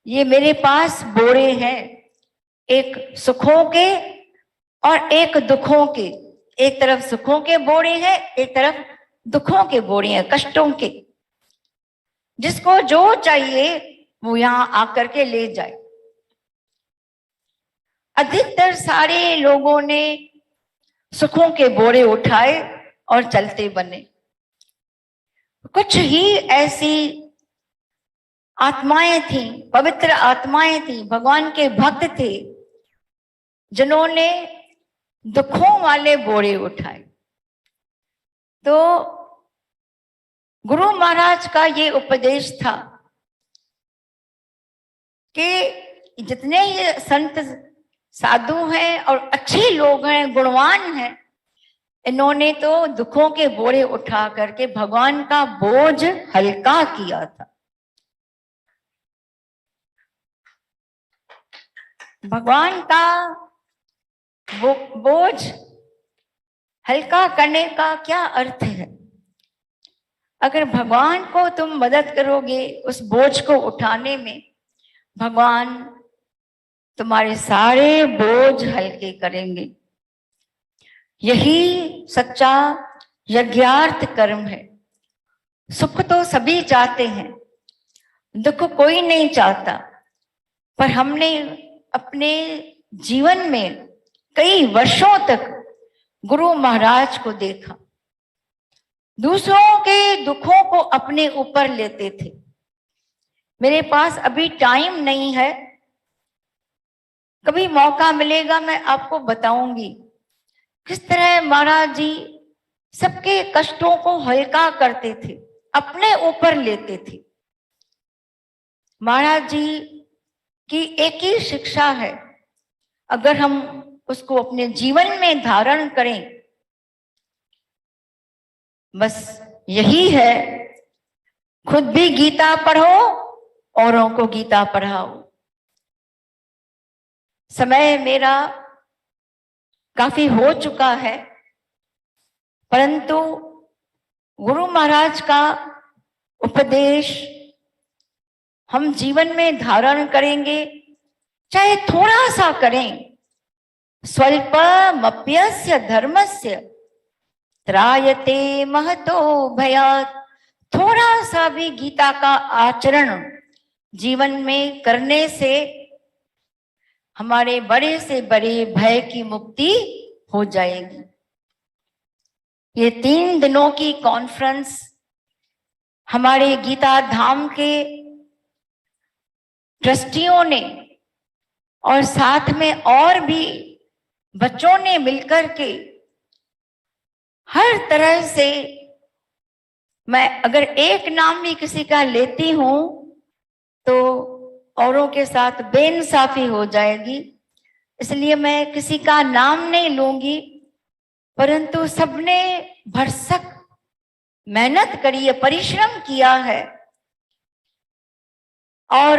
ये मेरे पास बोरे हैं, एक सुखों के और एक दुखों के। एक तरफ सुखों के बोरे हैं, एक तरफ दुखों के बोरे हैं, कष्टों के। जिसको जो चाहिए वो यहां आकर के ले जाए। अधिकतर सारे लोगों ने सुखों के बोरे उठाए और चलते बने। कुछ ही ऐसी आत्माएं थी, पवित्र आत्माएं थी, भगवान के भक्त थे, जिन्होंने दुखों वाले बोरे उठाए। तो गुरु महाराज का ये उपदेश था कि जितने ये संत साधु हैं और अच्छे लोग हैं, गुणवान हैं, इन्होंने तो दुखों के बोरे उठा करके भगवान का बोझ हल्का किया था। भगवान का बोझ हल्का करने का क्या अर्थ है? अगर भगवान को तुम मदद करोगे उस बोझ को उठाने में, भगवान तुम्हारे सारे बोझ हल्के करेंगे। यही सच्चा यज्ञार्थ कर्म है। सुख तो सभी चाहते हैं, दुख कोई नहीं चाहता, पर हमने अपने जीवन में कई वर्षों तक गुरु महाराज को देखा, दूसरों के दुखों को अपने ऊपर लेते थे। मेरे पास अभी टाइम नहीं है, कभी मौका मिलेगा मैं आपको बताऊंगी किस तरह महाराज जी सबके कष्टों को हल्का करते थे, अपने ऊपर लेते थे। महाराज जी की एक ही शिक्षा है, अगर हम उसको अपने जीवन में धारण करें, बस यही है, खुद भी गीता पढ़ो, औरों को गीता पढ़ाओ। समय मेरा काफी हो चुका है, परंतु गुरु महाराज का उपदेश हम जीवन में धारण करेंगे, चाहे थोड़ा सा करें। स्वल्पमप्यस्य धर्मस्य त्रायते महतो भयात्। थोड़ा सा भी गीता का आचरण जीवन में करने से हमारे बड़े से बड़े भय की मुक्ति हो जाएगी। ये 3 दिनों की कॉन्फ्रेंस हमारे गीता धाम के ट्रस्टियों ने और साथ में और भी बच्चों ने मिलकर के हर तरह से, मैं अगर एक नाम भी किसी का लेती हूं तो औरों के साथ बेइंसाफी हो जाएगी, इसलिए मैं किसी का नाम नहीं लूंगी, परंतु सबने भरसक मेहनत करी है, परिश्रम किया है और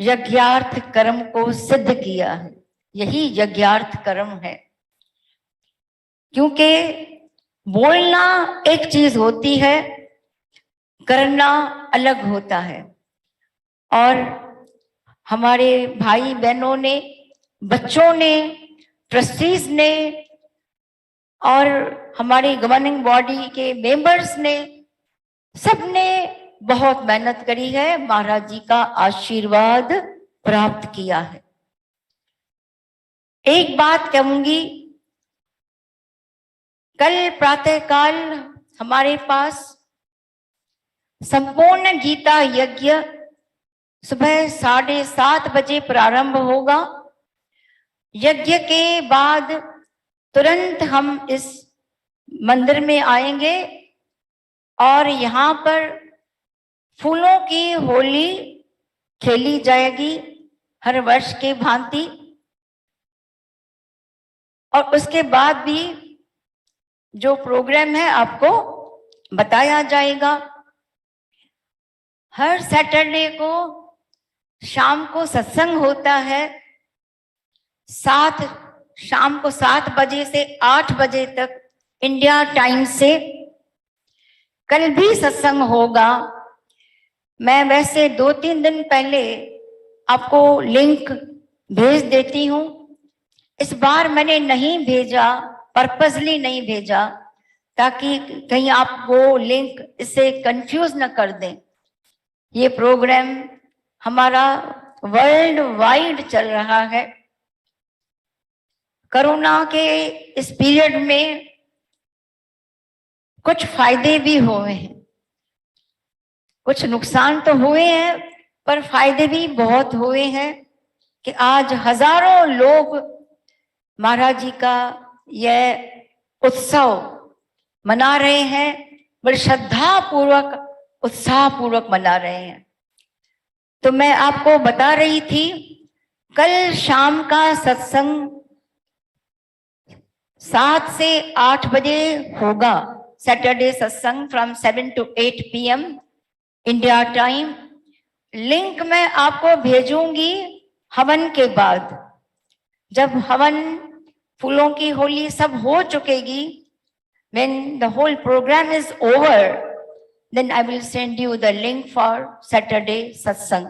यज्ञार्थ कर्म को सिद्ध किया है। यही यज्ञार्थ कर्म है, क्योंकि बोलना एक चीज होती है, करना अलग होता है। और हमारे भाई बहनों ने, बच्चों ने, ट्रस्टीज ने और हमारी गवर्निंग बॉडी के मेंबर्स ने, सबने बहुत मेहनत करी है, महाराज जी का आशीर्वाद प्राप्त किया है। एक बात कहूंगी, कल प्रातःकाल हमारे पास संपूर्ण गीता यज्ञ सुबह 7:30 बजे प्रारंभ होगा। यज्ञ के बाद तुरंत हम इस मंदिर में आएंगे और यहाँ पर फूलों की होली खेली जाएगी हर वर्ष के भांति, और उसके बाद भी जो प्रोग्राम है आपको बताया जाएगा। हर सैटरडे को शाम को सत्संग होता है, शाम को 7 बजे से 8 बजे तक इंडिया टाइम से। कल भी सत्संग होगा। मैं वैसे 2-3 दिन पहले आपको लिंक भेज देती हूँ, इस बार मैंने नहीं भेजा, पर्पसली नहीं भेजा, ताकि कहीं आप वो लिंक इससे कंफ्यूज न कर दें। ये प्रोग्राम हमारा वर्ल्ड वाइड चल रहा है। कोरोना के इस पीरियड में कुछ फायदे भी हुए हैं, कुछ नुकसान तो हुए हैं, पर फायदे भी बहुत हुए हैं कि आज हजारों लोग महाराज जी का यह उत्सव मना रहे हैं, बड़ी श्रद्धा पूर्वक, उत्साह पूर्वक मना रहे हैं। तो मैं आपको बता रही थी, कल शाम का सत्संग 7 से 8 बजे होगा। सैटरडे सत्संग from 7 to 8 PM India time. Link मैं आपको भेजूंगी हवन के बाद। जब हवन, फूलों की होली सब हो चुकेगी, when the whole program is over, then I will send you the link for Saturday satsang.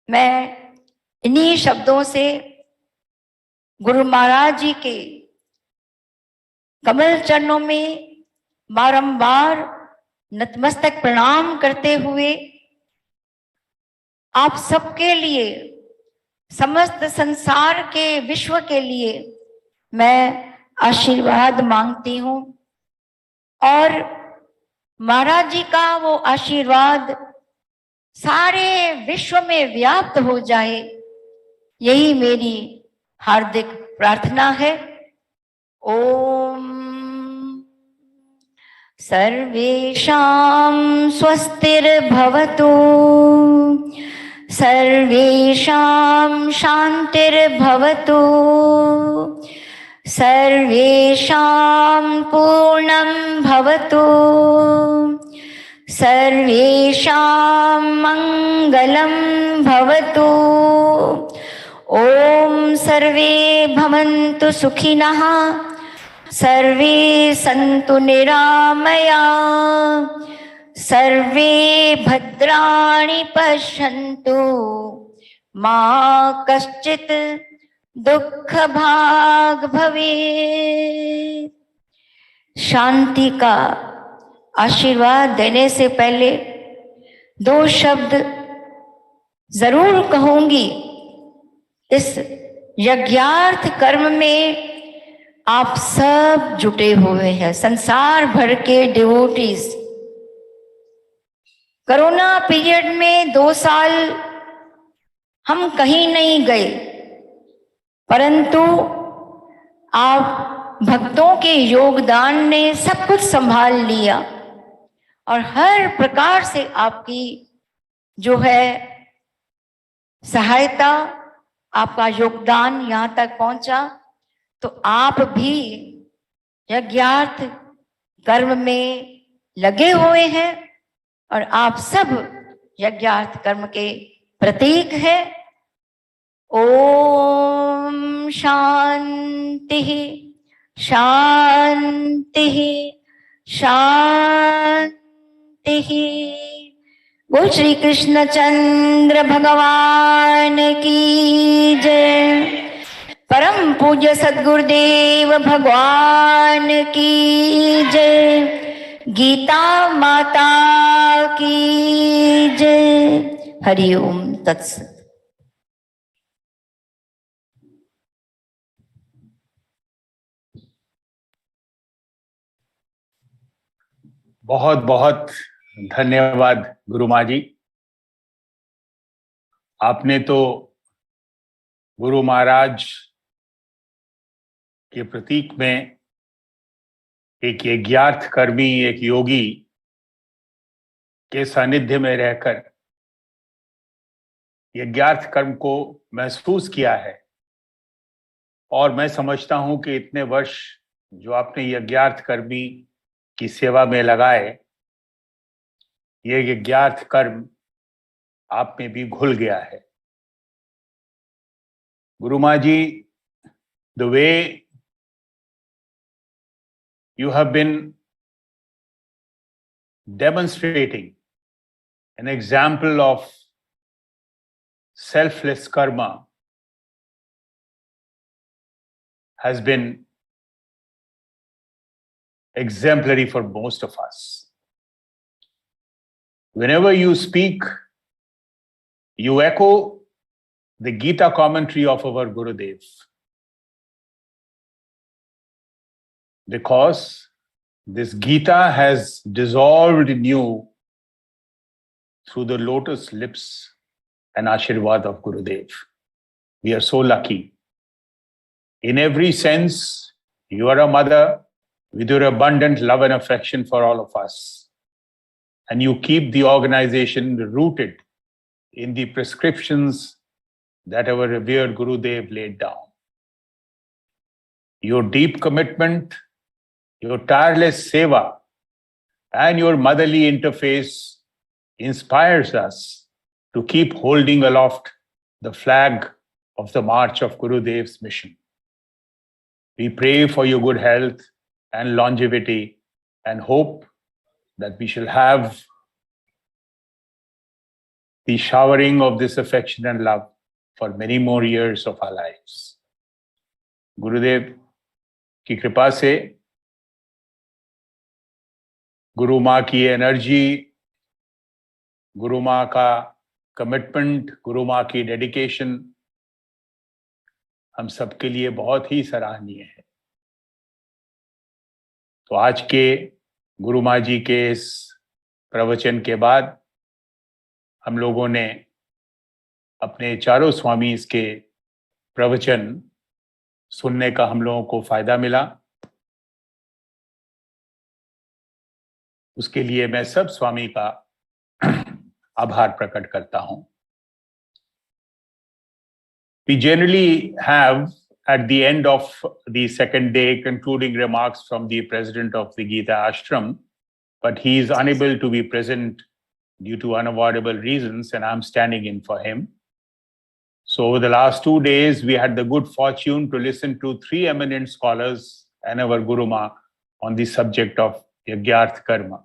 मैं इन्हीं शब्दों से गुरु महाराज जी के कमल चरणों में बारंबार नतमस्तक प्रणाम करते हुए आप सबके लिए, समस्त संसार के, विश्व के लिए मैं आशीर्वाद मांगती हूँ, और महाराज जी का वो आशीर्वाद सारे विश्व में व्याप्त हो जाए, यही मेरी हार्दिक प्रार्थना है। ओम सर्वेषां स्वस्तिर्भवतु, सर्वेषां शान्तिर्भवतु, सर्वेषां पूर्णं भवतु, सर्वेषां मङ्गलं भवतु। ओम सर्वे भवन्तु सुखिनः, सर्वे सन्तु निरामया, सर्वे भद्राणि पश्यन्तु, मा कश्चित् दुःख भाग भवेत्। शांति का आशीर्वाद देने से पहले दो शब्द जरूर कहूंगी। इस यज्ञार्थ कर्म में आप सब जुटे हुए हैं, संसार भर के डिवोटीज। कोरोना पीरियड में 2 साल हम कहीं नहीं गए, परंतु आप भक्तों के योगदान ने सब कुछ संभाल लिया और हर प्रकार से आपकी जो है सहायता, आपका योगदान यहाँ तक पहुंचा। तो आप भी यज्ञार्थ कर्म में लगे हुए हैं और आप सब यज्ञार्थ कर्म के प्रतीक हैं। ओम शांति शांति शांति। बोल श्री कृष्ण चंद्र भगवान की जय। परम पूज्य सद्गुरुदेव भगवान की जय। गीता माता की जय। हरि ओम तत्सत। बहुत बहुत धन्यवाद गुरु माँ जी। आपने तो गुरु महाराज के प्रतीक में एक यज्ञार्थ कर्मी, एक योगी के सानिध्य में रहकर यज्ञार्थ कर्म को महसूस किया है। और मैं समझता हूं कि इतने वर्ष जो आपने यज्ञार्थ कर्मी की सेवा में लगाए, ये यज्ञार्थ कर्म आप में भी घुल गया है। गुरु माँ जी, the way you have been demonstrating an example of selfless karma has been exemplary for most of us. Whenever you speak, you echo the Gita commentary of our Gurudev, because this Gita has dissolved in you through the lotus lips and Ashirwad of Gurudev. We are so lucky. In every sense, you are a mother with your abundant love and affection for all of us. And you keep the organization rooted in the prescriptions that our revered Gurudev laid down. Your deep commitment, your tireless seva, and your motherly interface inspires us to keep holding aloft the flag of the march of Gurudev's mission. We pray for your good health and longevity and hope that we shall have the showering of this affection and love for many more years of our lives. Gurudev की कृपा से, गुरु माँ की energy, गुरु माँ का commitment, गुरु माँ की dedication हम सबके लिए बहुत ही सराहनीय है। तो आज के गुरु माँ जी के इस प्रवचन के बाद हम लोगों ने अपने चारों स्वामी के प्रवचन सुनने का हम लोगों को फायदा मिला। उसके लिए मैं सब स्वामी का आभार प्रकट करता हूं। We generally have at the end of the second day concluding remarks from the president of the Gita Ashram, but he is unable to be present due to unavoidable reasons, and I'm standing in for him. So over the last 2 days, we had the good fortune to listen to 3 eminent scholars and our Guru Ma on the subject of Yajñarth Karma.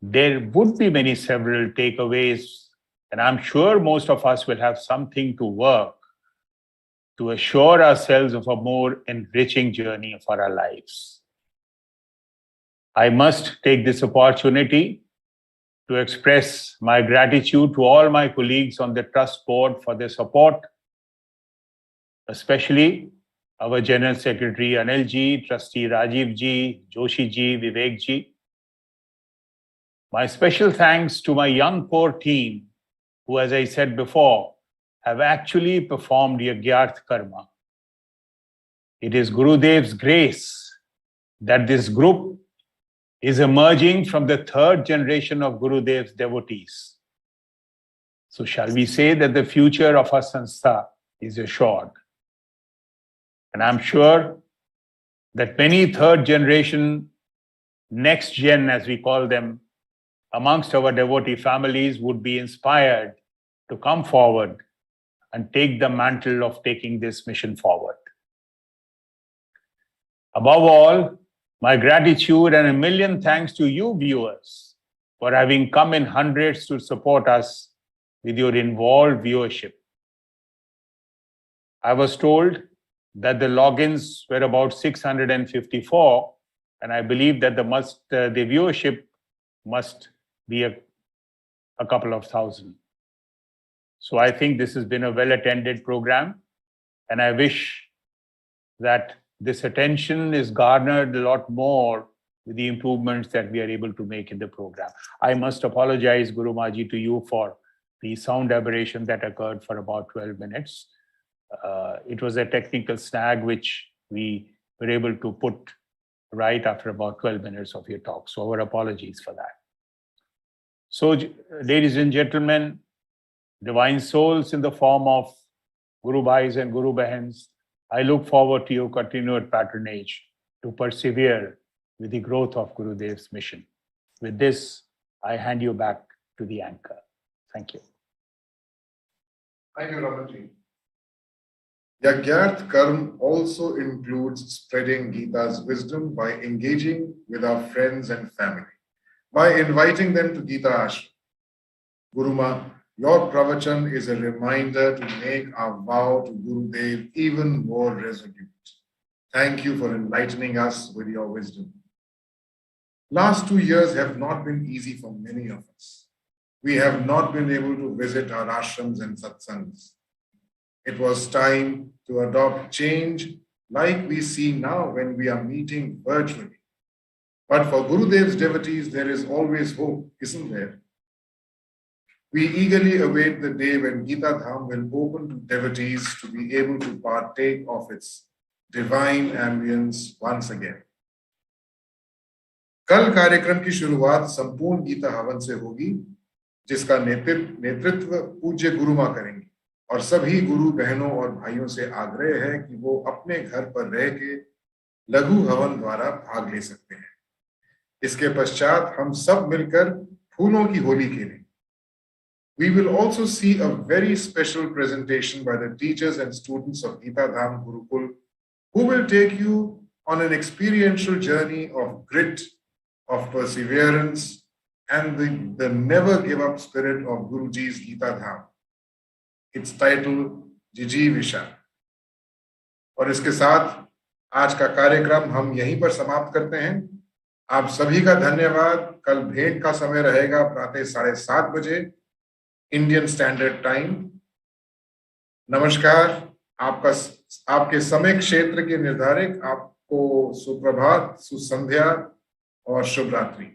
There would be many several takeaways, and I'm sure most of us will have something to work to assure ourselves of a more enriching journey for our lives. I must take this opportunity to express my gratitude to all my colleagues on the trust board for their support, especially our General Secretary Anil ji, Trustee Rajiv ji, Joshi ji, Vivek ji. My special thanks to my young core team, who, as I said before, have actually performed Yagyarth Karma. It is Gurudev's grace that this group is emerging from the third generation of Gurudev's devotees. So shall we say that the future of our Sanstha is assured? And I'm sure that many third generation, next gen as we call them, amongst our devotee families would be inspired to come forward and take the mantle of taking this mission forward. Above all, my gratitude and a million thanks to you viewers for having come in hundreds to support us with your involved viewership. I was told that the logins were about 654, and I believe that the viewership must be a couple of thousand. So I think this has been a well-attended program, and I wish that this attention is garnered a lot more with the improvements that we are able to make in the program. I must apologize, Guru Maji, to you for the sound aberration that occurred for about 12 minutes. It was a technical snag which we were able to put right after about 12 minutes of your talk. So our apologies for that. So, ladies and gentlemen, divine souls in the form of Guru Bhais and Guru Bahens, I look forward to your continued patronage to persevere with the growth of Gurudev's mission. With this, I hand you back to the anchor. Thank you. Thank you, Ramanji. Yagyarth Karma also includes spreading Gita's wisdom by engaging with our friends and family, by inviting them to Gita Ashram. Guruma, your pravachan is a reminder to make our vow to Gurudev even more resolute. Thank you for enlightening us with your wisdom. Last 2 years have not been easy for many of us. We have not been able to visit our ashrams and satsangs. It was time to adopt change like we see now when we are meeting virtually. But for Gurudev's devotees, there is always hope, isn't there? We eagerly await the day when Geeta Dham will open to devotees to be able to partake of its divine ambience once again. कल कार्यक्रम की शुरुआत संपूर्ण गीता हवन से होगी, जिसका नेतृत्व पूज्य गुरुमा करेंगे, और सभी गुरु बहनों और भाइयों से आग्रह है कि वो अपने घर पर रह के लघु हवन द्वारा भाग ले सकते हैं। इसके पश्चात हम सब मिलकर फूलों की होली खेलें। We will also see a very special presentation by the teachers and students of Geeta Dham Gurukul, who will take you on an experiential journey of grit, of perseverance, and the never give up spirit of Guruji's Geeta Dham. It's titled Jiji Visha. और इसके साथ आज का कार्यक्रम हम यहीं पर समाप्त करते हैं। आप सभी का धन्यवाद। कल भेंट का समय रहेगा प्रातः 7:30 बजे इंडियन स्टैंडर्ड टाइम। नमस्कार। आपके समय क्षेत्र के निर्धारक आपको सुप्रभात, सुसंध्या और शुभ रात्रि।